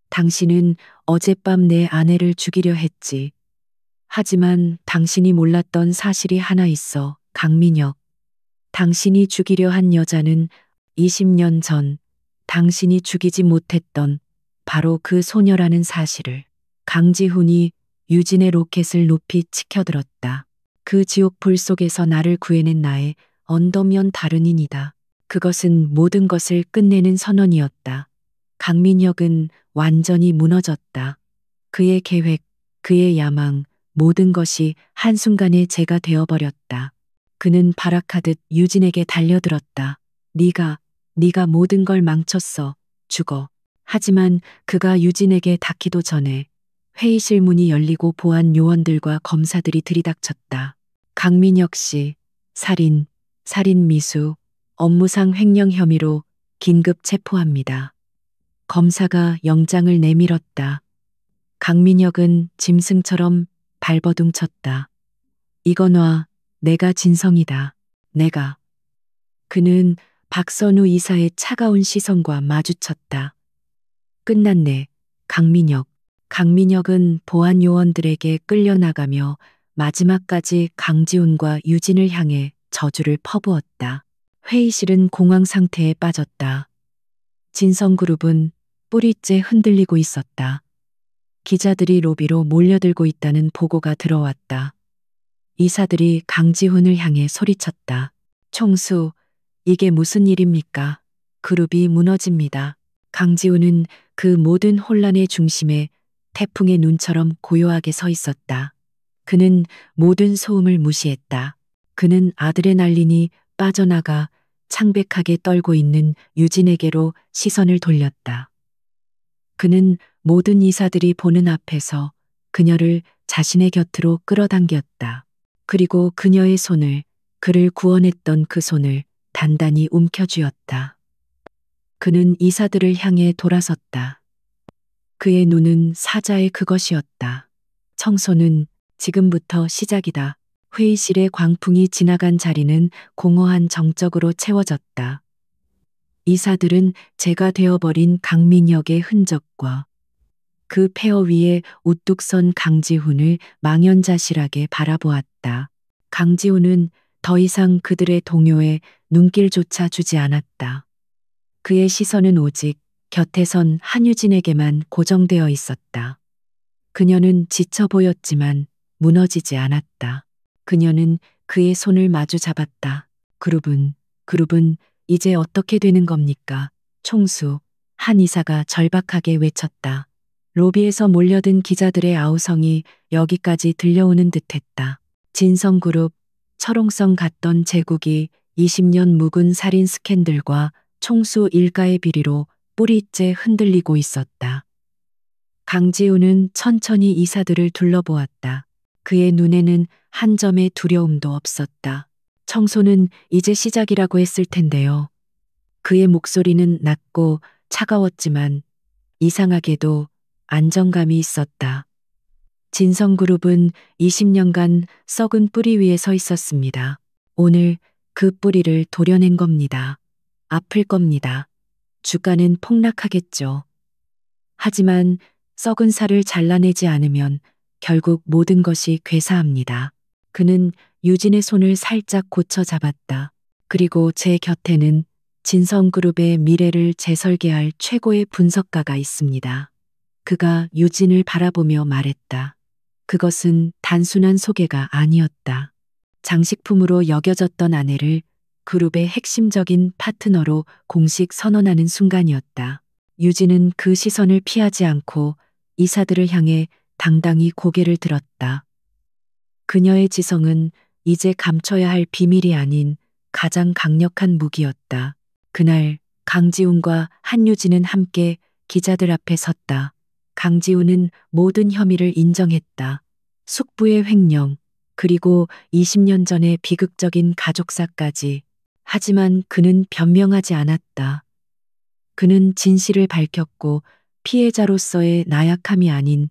당신은 어젯밤 내 아내를 죽이려 했지. 하지만 당신이 몰랐던 사실이 하나 있어. 강민혁. 당신이 죽이려 한 여자는 20년 전 당신이 죽이지 못했던 바로 그 소녀라는 사실을. 강지훈이 유진의 로켓을 높이 치켜들었다. 그 지옥불 속에서 나를 구해낸 나의 언더면 다른 인이다. 그것은 모든 것을 끝내는 선언이었다. 강민혁은 완전히 무너졌다. 그의 계획, 그의 야망, 모든 것이 한순간에 재가 되어버렸다. 그는 발악하듯 유진에게 달려들었다. 네가 네가 모든 걸 망쳤어. 죽어. 하지만 그가 유진에게 닿기도 전에 회의실 문이 열리고 보안 요원들과 검사들이 들이닥쳤다. 강민혁 씨, 살인, 살인 미수, 업무상 횡령 혐의로 긴급 체포합니다. 검사가 영장을 내밀었다. 강민혁은 짐승처럼 발버둥 쳤다. 이거 놔. 내가 진성이다. 내가. 그는 박선우 이사의 차가운 시선과 마주쳤다. 끝났네. 강민혁. 강민혁은 보안 요원들에게 끌려나가며 마지막까지 강지훈과 유진을 향해 저주를 퍼부었다. 회의실은 공황 상태에 빠졌다. 진성그룹은 뿌리째 흔들리고 있었다. 기자들이 로비로 몰려들고 있다는 보고가 들어왔다. 이사들이 강지훈을 향해 소리쳤다. 총수, 이게 무슨 일입니까? 그룹이 무너집니다. 강지훈은 그 모든 혼란의 중심에 태풍의 눈처럼 고요하게 서 있었다. 그는 모든 소음을 무시했다. 그는 아드레날린이 빠져나가 창백하게 떨고 있는 유진에게로 시선을 돌렸다. 그는 모든 이사들이 보는 앞에서 그녀를 자신의 곁으로 끌어당겼다. 그리고 그녀의 손을, 그를 구원했던 그 손을 단단히 움켜쥐었다. 그는 이사들을 향해 돌아섰다. 그의 눈은 사자의 그것이었다. 청소는 지금부터 시작이다. 회의실의 광풍이 지나간 자리는 공허한 정적으로 채워졌다. 이사들은 제가 되어버린 강민혁의 흔적과 그 폐허 위에 우뚝 선 강지훈을 망연자실하게 바라보았다. 강지훈은 더 이상 그들의 동요에 눈길조차 주지 않았다. 그의 시선은 오직 곁에 선 한유진에게만 고정되어 있었다. 그녀는 지쳐 보였지만 무너지지 않았다. 그녀는 그의 손을 마주 잡았다. 그룹은 이제 어떻게 되는 겁니까? 총수, 한 이사가 절박하게 외쳤다. 로비에서 몰려든 기자들의 아우성이 여기까지 들려오는 듯했다. 진성그룹, 철옹성 같던 제국이 20년 묵은 살인 스캔들과 총수 일가의 비리로 뿌리째 흔들리고 있었다. 강지훈은 천천히 이사들을 둘러보았다. 그의 눈에는 한 점의 두려움도 없었다. 청소는 이제 시작이라고 했을 텐데요. 그의 목소리는 낮고 차가웠지만 이상하게도 안정감이 있었다. 진성그룹은 20년간 썩은 뿌리 위에 서 있었습니다. 오늘 그 뿌리를 도려낸 겁니다. 아플 겁니다. 주가는 폭락하겠죠. 하지만 썩은 살을 잘라내지 않으면 결국 모든 것이 괴사합니다. 그는 유진의 손을 살짝 고쳐 잡았다. 그리고 제 곁에는 진성그룹의 미래를 재설계할 최고의 분석가가 있습니다. 그가 유진을 바라보며 말했다. 그것은 단순한 소개가 아니었다. 장식품으로 여겨졌던 아내를 그룹의 핵심적인 파트너로 공식 선언하는 순간이었다. 유진은 그 시선을 피하지 않고 이사들을 향해 당당히 고개를 들었다. 그녀의 지성은 이제 감춰야 할 비밀이 아닌 가장 강력한 무기였다. 그날 강지훈과 한유진은 함께 기자들 앞에 섰다. 강지훈은 모든 혐의를 인정했다. 숙부의 횡령, 그리고 20년 전의 비극적인 가족사까지. 하지만 그는 변명하지 않았다. 그는 진실을 밝혔고 피해자로서의 나약함이 아닌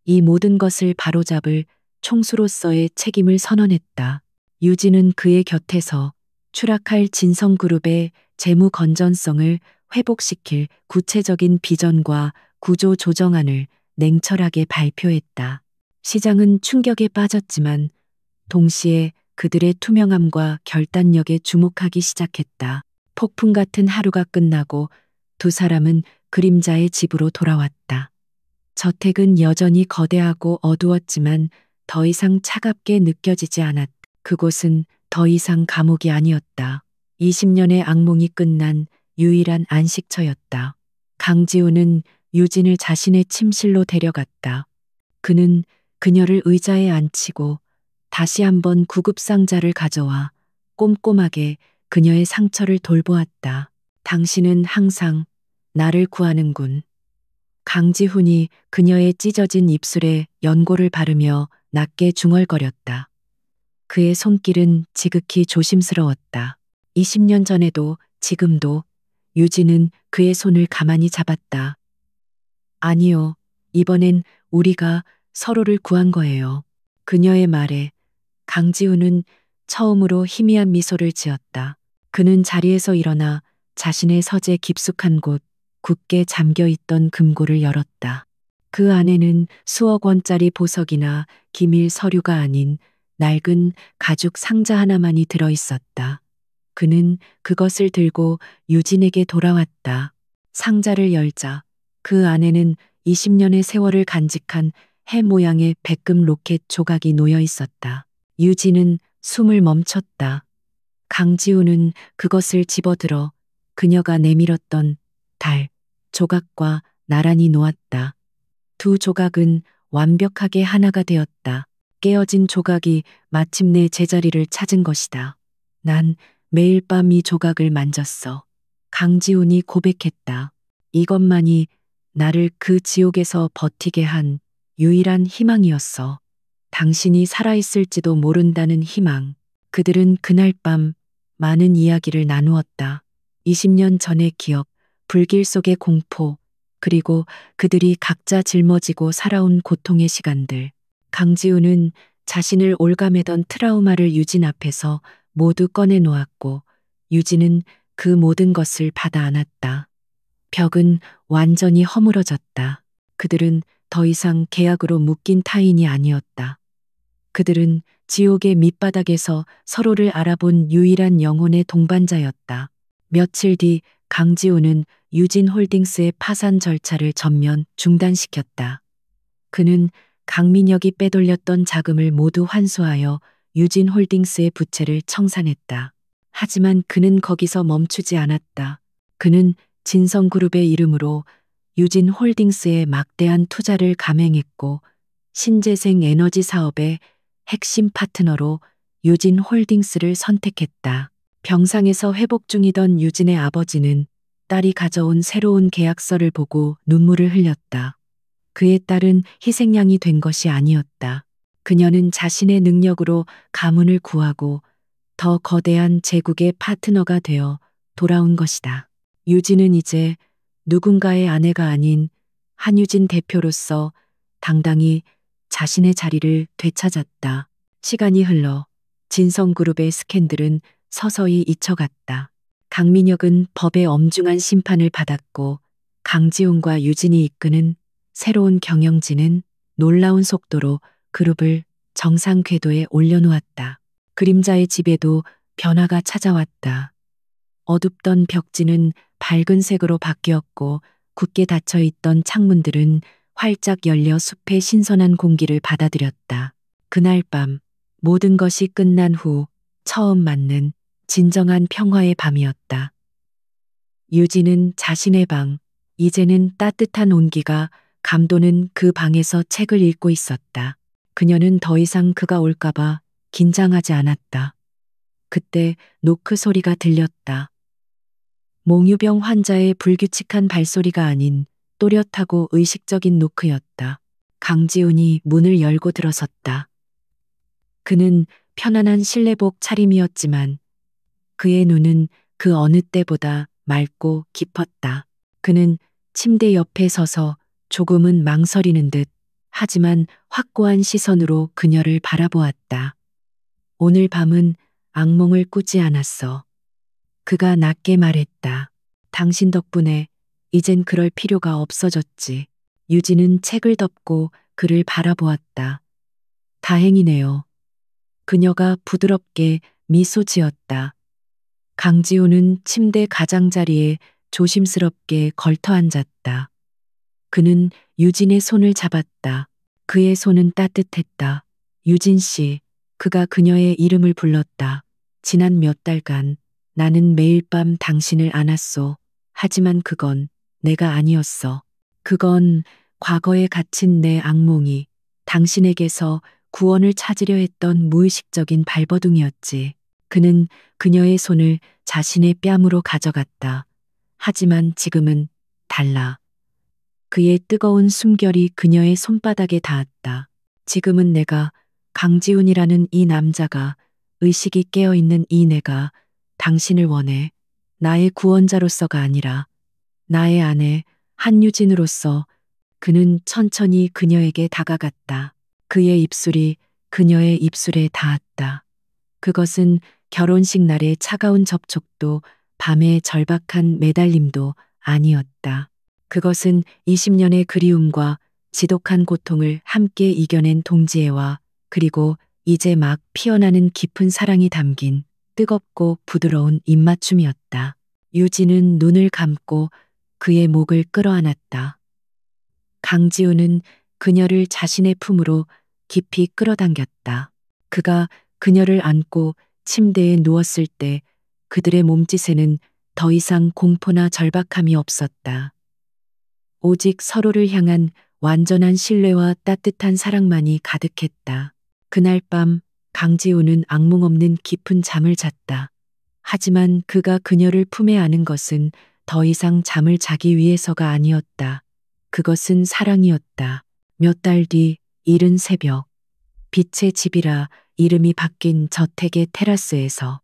이 모든 것을 바로잡을 총수로서의 책임을 선언했다. 유진은 그의 곁에서 추락할 진성그룹의 재무 건전성을 회복시킬 구체적인 비전과 구조 조정안을 냉철하게 발표했다. 시장은 충격에 빠졌지만 동시에 그들의 투명함과 결단력에 주목하기 시작했다. 폭풍 같은 하루가 끝나고 두 사람은 그림자의 집으로 돌아왔다. 저택은 여전히 거대하고 어두웠지만 더 이상 차갑게 느껴지지 않았다. 그곳은 더 이상 감옥이 아니었다. 20년의 악몽이 끝난 유일한 안식처였다. 강지훈은 유진을 자신의 침실로 데려갔다. 그는 그녀를 의자에 앉히고 다시 한번 구급상자를 가져와 꼼꼼하게 그녀의 상처를 돌보았다. 당신은 항상 나를 구하는군. 강지훈이 그녀의 찢어진 입술에 연고를 바르며 낮게 중얼거렸다. 그의 손길은 지극히 조심스러웠다. 20년 전에도 지금도 유진은 그의 손을 가만히 잡았다. 아니요, 이번엔 우리가 서로를 구한 거예요. 그녀의 말에 강지훈은 처음으로 희미한 미소를 지었다. 그는 자리에서 일어나 자신의 서재 깊숙한 곳, 굳게 잠겨 있던 금고를 열었다. 그 안에는 수억 원짜리 보석이나 기밀 서류가 아닌 낡은 가죽 상자 하나만이 들어 있었다. 그는 그것을 들고 유진에게 돌아왔다. 상자를 열자 그 안에는 20년의 세월을 간직한 해 모양의 백금 로켓 조각이 놓여 있었다. 유진은 숨을 멈췄다. 강지우는 그것을 집어들어 그녀가 내밀었던 달 조각과 나란히 놓았다. 두 조각은 완벽하게 하나가 되었다. 깨어진 조각이 마침내 제자리를 찾은 것이다. 난 매일 밤 이 조각을 만졌어. 강지훈이 고백했다. 이것만이 나를 그 지옥에서 버티게 한 유일한 희망이었어. 당신이 살아있을지도 모른다는 희망. 그들은 그날 밤 많은 이야기를 나누었다. 20년 전의 기억, 불길 속의 공포, 그리고 그들이 각자 짊어지고 살아온 고통의 시간들. 강지우는 자신을 올가매던 트라우마를 유진 앞에서 모두 꺼내놓았고, 유진은 그 모든 것을 받아 안았다. 벽은 완전히 허물어졌다. 그들은 더 이상 계약으로 묶인 타인이 아니었다. 그들은 지옥의 밑바닥에서 서로를 알아본 유일한 영혼의 동반자였다. 며칠 뒤 강지우는 유진홀딩스의 파산 절차를 전면 중단시켰다. 그는 강민혁이 빼돌렸던 자금을 모두 환수하여 유진홀딩스의 부채를 청산했다. 하지만 그는 거기서 멈추지 않았다. 그는 진성그룹의 이름으로 유진홀딩스에 막대한 투자를 감행했고 신재생 에너지 사업의 핵심 파트너로 유진홀딩스를 선택했다. 병상에서 회복 중이던 유진의 아버지는 딸이 가져온 새로운 계약서를 보고 눈물을 흘렸다. 그의 딸은 희생양이 된 것이 아니었다. 그녀는 자신의 능력으로 가문을 구하고 더 거대한 제국의 파트너가 되어 돌아온 것이다. 유진은 이제 누군가의 아내가 아닌 한유진 대표로서 당당히 자신의 자리를 되찾았다. 시간이 흘러 진성그룹의 스캔들은 서서히 잊혀갔다. 강민혁은 법의 엄중한 심판을 받았고 강지훈과 유진이 이끄는 새로운 경영진은 놀라운 속도로 그룹을 정상 궤도에 올려놓았다. 그림자의 집에도 변화가 찾아왔다. 어둡던 벽지는 밝은 색으로 바뀌었고 굳게 닫혀있던 창문들은 활짝 열려 숲의 신선한 공기를 받아들였다. 그날 밤 모든 것이 끝난 후 처음 맞는 진정한 평화의 밤이었다. 유진은 자신의 방, 이제는 따뜻한 온기가 감도는 그 방에서 책을 읽고 있었다. 그녀는 더 이상 그가 올까봐 긴장하지 않았다. 그때 노크 소리가 들렸다. 몽유병 환자의 불규칙한 발소리가 아닌 또렷하고 의식적인 노크였다. 강지훈이 문을 열고 들어섰다. 그는 편안한 실내복 차림이었지만 그의 눈은 그 어느 때보다 맑고 깊었다. 그는 침대 옆에 서서 조금은 망설이는 듯 하지만 확고한 시선으로 그녀를 바라보았다. 오늘 밤은 악몽을 꾸지 않았어. 그가 낮게 말했다. 당신 덕분에 이젠 그럴 필요가 없어졌지. 유진은 책을 덮고 그를 바라보았다. 다행이네요. 그녀가 부드럽게 미소 지었다. 강지우는 침대 가장자리에 조심스럽게 걸터 앉았다. 그는 유진의 손을 잡았다. 그의 손은 따뜻했다. 유진 씨, 그가 그녀의 이름을 불렀다. 지난 몇 달간 나는 매일 밤 당신을 안았소. 하지만 그건 내가 아니었어. 그건 과거에 갇힌 내 악몽이 당신에게서 구원을 찾으려 했던 무의식적인 발버둥이었지. 그는 그녀의 손을 자신의 뺨으로 가져갔다. 하지만 지금은 달라. 그의 뜨거운 숨결이 그녀의 손바닥에 닿았다. 지금은 내가 강지훈이라는 이 남자가 의식이 깨어있는 이 내가 당신을 원해. 나의 구원자로서가 아니라 나의 아내 한유진으로서. 그는 천천히 그녀에게 다가갔다. 그의 입술이 그녀의 입술에 닿았다. 그것은 결혼식 날의 차가운 접촉도 밤의 절박한 매달림도 아니었다. 그것은 20년의 그리움과 지독한 고통을 함께 이겨낸 동지애와 그리고 이제 막 피어나는 깊은 사랑이 담긴 뜨겁고 부드러운 입맞춤이었다. 유진은 눈을 감고 그의 목을 끌어안았다. 강지우는 그녀를 자신의 품으로 깊이 끌어당겼다. 그가 그녀를 안고 침대에 누웠을 때 그들의 몸짓에는 더 이상 공포나 절박함이 없었다. 오직 서로를 향한 완전한 신뢰와 따뜻한 사랑만이 가득했다. 그날 밤 강지우는 악몽 없는 깊은 잠을 잤다. 하지만 그가 그녀를 품에 안은 것은 더 이상 잠을 자기 위해서가 아니었다. 그것은 사랑이었다. 몇 달 뒤 이른 새벽, 빛의 집이라 이름이 바뀐 저택의 테라스에서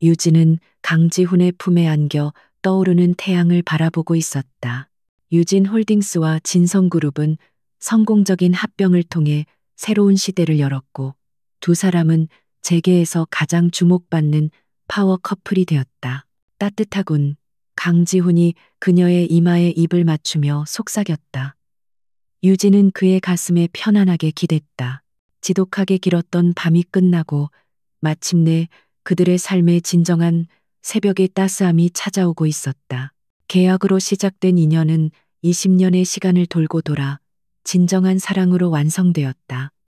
유진은 강지훈의 품에 안겨 떠오르는 태양을 바라보고 있었다. 유진 홀딩스와 진성그룹은 성공적인 합병을 통해 새로운 시대를 열었고 두 사람은 재계에서 가장 주목받는 파워 커플이 되었다. 따뜻하군. 강지훈이 그녀의 이마에 입을 맞추며 속삭였다. 유진은 그의 가슴에 편안하게 기댔다. 지독하게 길었던 밤이 끝나고 마침내 그들의 삶의 진정한 새벽의 따스함이 찾아오고 있었다. 계약으로 시작된 인연은 20년의 시간을 돌고 돌아 진정한 사랑으로 완성되었다.